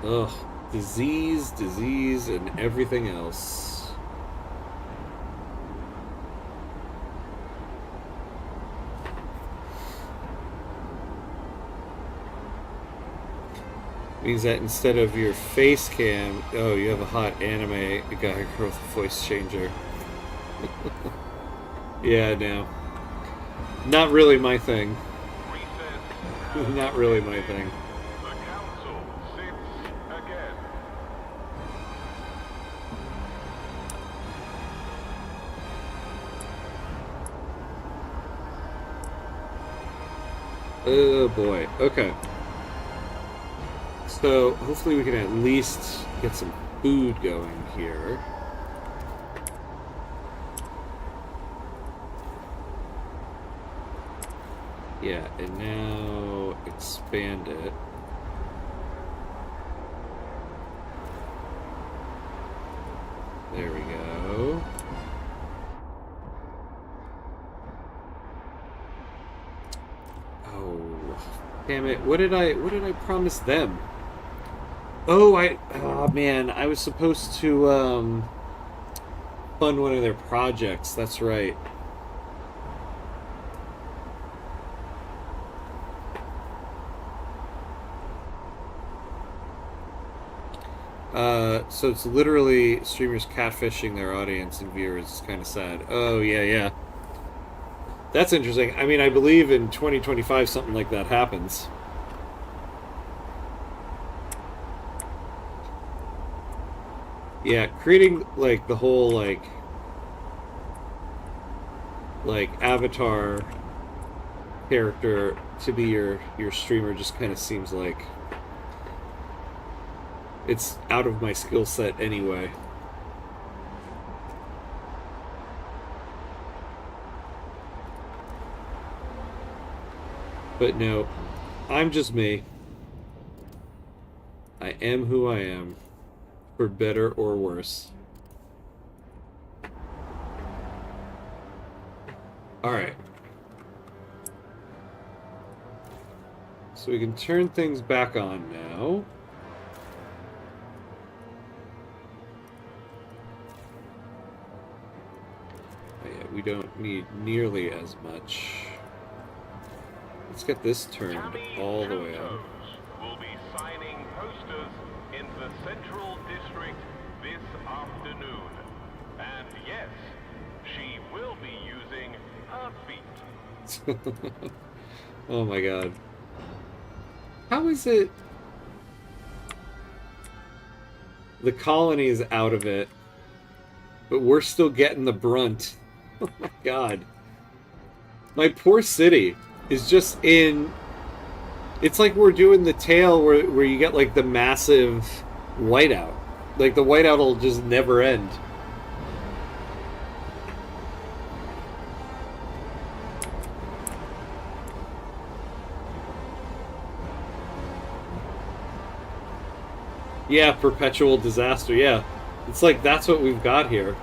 Ugh, disease, and everything else. Means that instead of your face cam, oh, you have a hot anime guy with a voice changer. Yeah, no. Not really my thing. Not really my thing. Oh boy, okay. So, hopefully we can at least get some food going here. Yeah, and now expand it. There we go. Damn it, what did I promise them? Oh man, I was supposed to fund one of their projects, that's right. So it's literally streamers catfishing their audience and viewers. It's kind of sad. Oh yeah. That's interesting. I mean, I believe in 2025 something like that happens. Yeah, creating like the whole like avatar character to be your streamer just kind of seems like it's out of my skill set anyway. But no, I'm just me. I am who I am, for better or worse. Alright. So we can turn things back on now. Oh yeah, we don't need nearly as much. Let's get this turned Tammy all the way up. Juntos will be signing posters in the Central District this afternoon. And yes, she will be using her feet. Oh my god. How is it the colony is out of it, but we're still getting the brunt? Oh my god. My poor city is just in... It's like we're doing the tale where you get, like, the massive whiteout. Like, the whiteout will just never end. Yeah, perpetual disaster, yeah. It's like, that's what we've got here.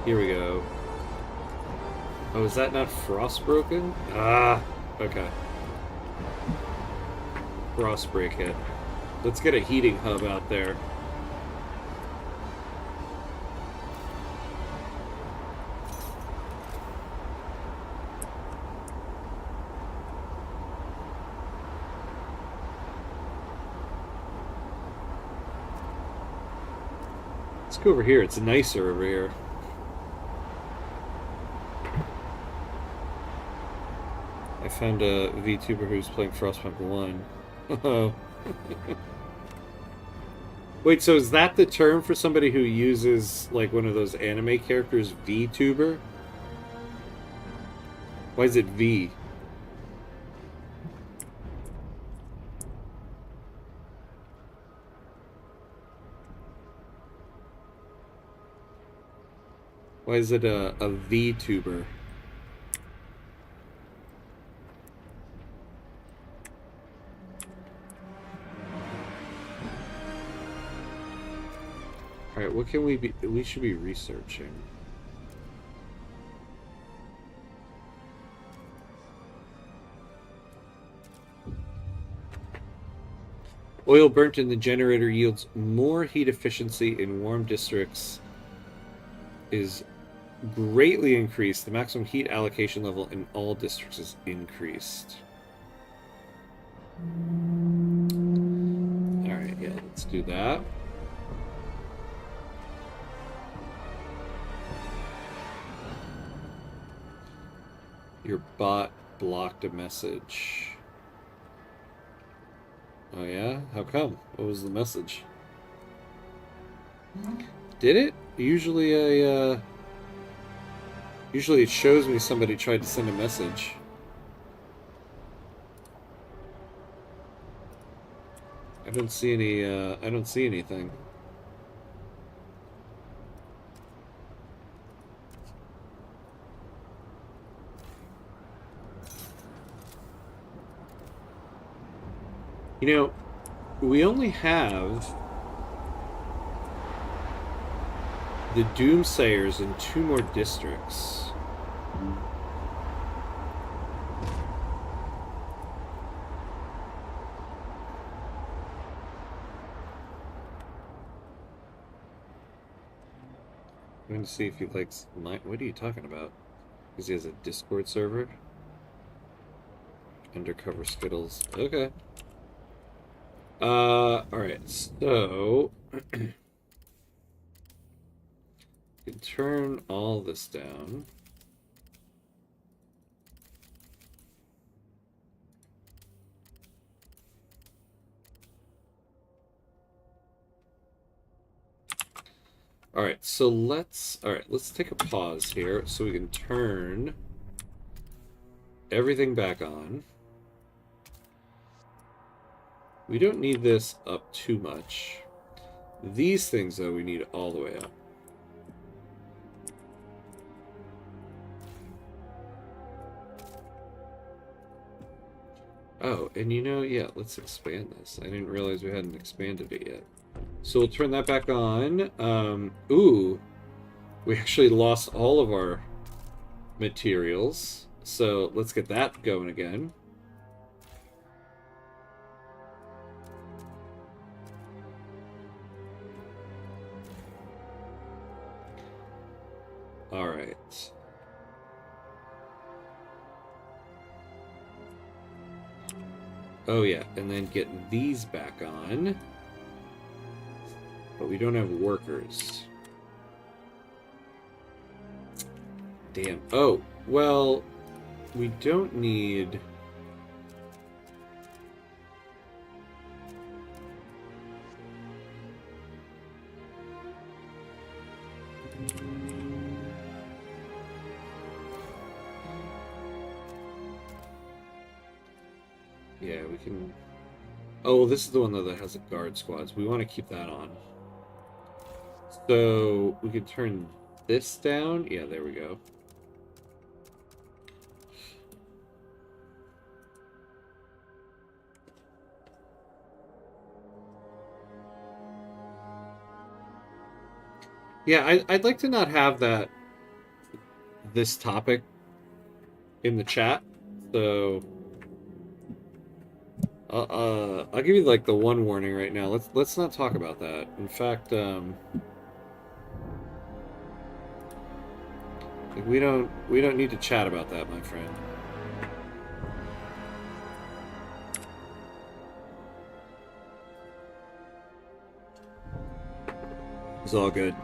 Here we go. Oh, is that not frostbroken? Ah, okay. Frostbreak hit. Let's get a heating hub out there. Let's go over here. It's nicer over here. I found a VTuber who's playing Frostpunk 1. Oh. Wait, so is that the term for somebody who uses, like, one of those anime characters, VTuber? Why is it V? Why is it a VTuber? Alright, what can we be... We should be researching. Oil burnt in the generator yields more heat efficiency in warm districts. Is greatly increased. The maximum heat allocation level in all districts is increased. Alright, yeah, let's do that. Your bot blocked a message. Oh yeah? How come? What was the message? Did it? Usually usually it shows me somebody tried to send a message. I don't see any, I don't see anything. You know, we only have the Doomsayers in 2 more districts. I'm going to see if he likes my... What are you talking about? Because he has a Discord server? Undercover Skittles. Okay. Alright, so... you can turn all this down. Alright, so let's take a pause here so we can turn everything back on. We don't need this up too much. These things, though, we need all the way up. Oh, and you know, yeah, let's expand this. I didn't realize we hadn't expanded it yet. So we'll turn that back on. Ooh, we actually lost all of our materials. So let's get that going again. All right. Oh yeah, and then get these back on. But we don't have workers. Damn. Oh, well, we don't need... Yeah, we can... Oh, well, this is the one, though, that has the guard squads. We want to keep that on. So, we could turn this down. Yeah, there we go. Yeah, I'd like to not have this topic in the chat. So... I'll give you like the one warning right now. Let's not talk about that. In fact, like we don't need to chat about that, my friend. It's all good.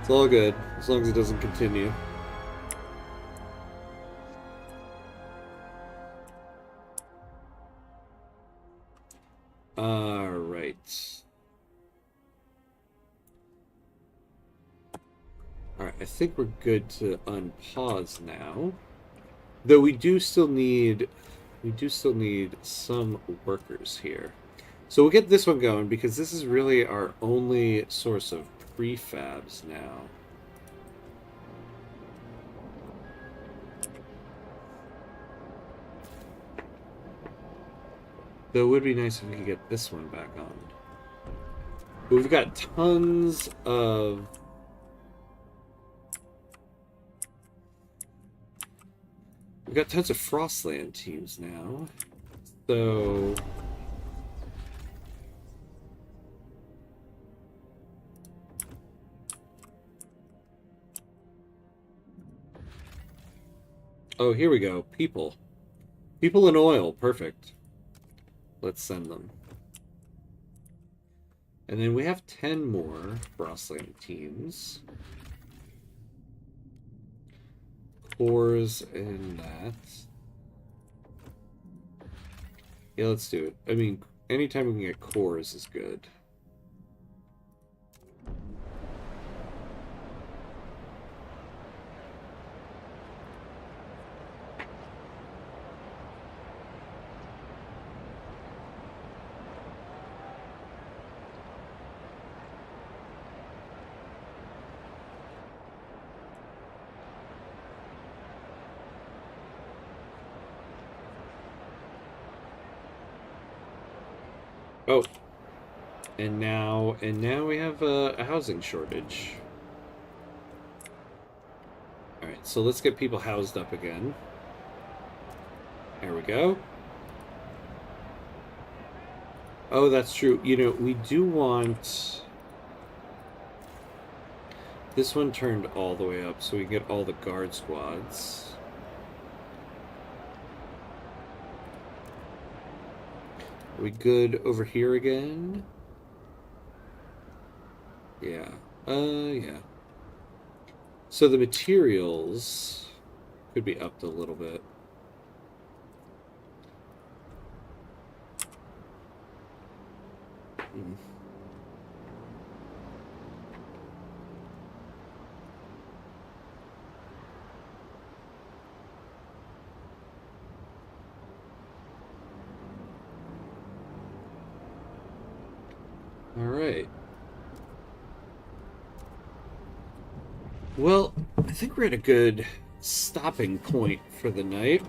It's all good as long as it doesn't continue. Alright. Alright, I think we're good to unpause now. Though we do still need some workers here. So we'll get this one going because this is really our only source of prefabs now. Though it would be nice if we could get this one back on. But we've got tons of... We've got tons of Frostland teams now. So... Oh, here we go. People. People in oil. Perfect. Let's send them. And then we have 10 more Frostland teams. Cores and that. Yeah, let's do it. I mean, anytime we can get cores is good. Oh, and now we have a housing shortage. All right, so let's get people housed up again. There we go. Oh, that's true. You know, we do want this one turned all the way up so we get all the guard squads. Are we good over here again? Yeah. Yeah. So the materials could be upped a little bit. Hmm. All right. Well, I think we're at a good stopping point for the night.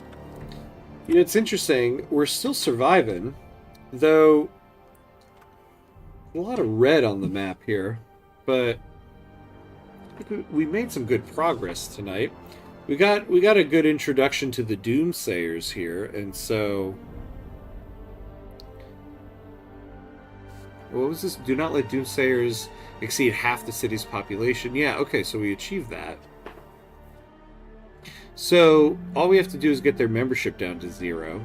You know, it's interesting. We're still surviving, though a lot of red on the map here, but I think we made some good progress tonight. We got a good introduction to the Doomsayers here, and so What was this? Do not let Doomsayers exceed half the city's population. Yeah, okay, so we achieved that. So, all we have to do is get their membership down to 0.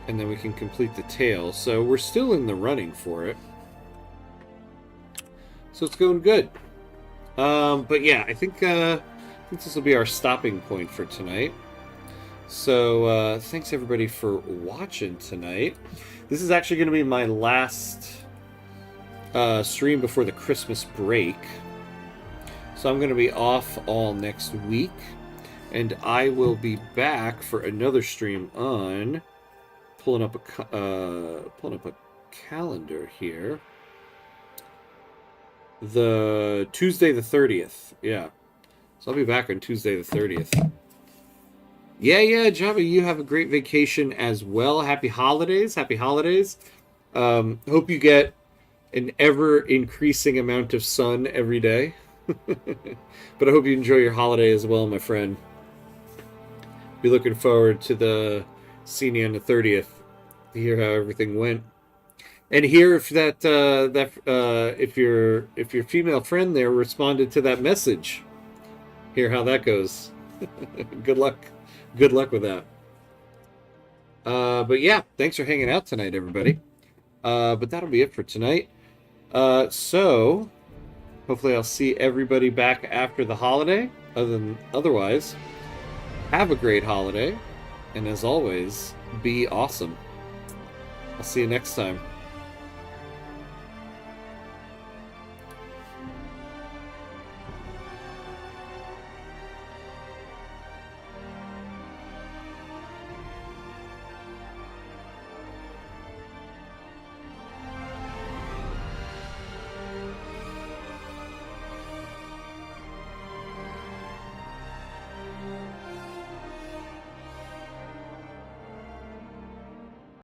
And then we can complete the tale. So, we're still in the running for it. So, it's going good. But yeah, I think this will be our stopping point for tonight. So, thanks everybody for watching tonight. This is actually going to be my last stream before the Christmas break. So I'm going to be off all next week, and I will be back for another stream on pulling up a calendar here. The Tuesday the 30th, yeah. So I'll be back on Tuesday the 30th. Yeah, Java, you have a great vacation as well. Happy holidays, happy holidays. Hope you get an ever-increasing amount of sun every day. But I hope you enjoy your holiday as well, my friend. Be looking forward to the seeing you on the 30th to hear how everything went, and hear if if your female friend there responded to that message. Hear how that goes. Good luck with that. But yeah, thanks for hanging out tonight, everybody. But that'll be it for tonight. So hopefully I'll see everybody back after the holiday. Otherwise, have a great holiday, and as always, be awesome. I'll see you next time.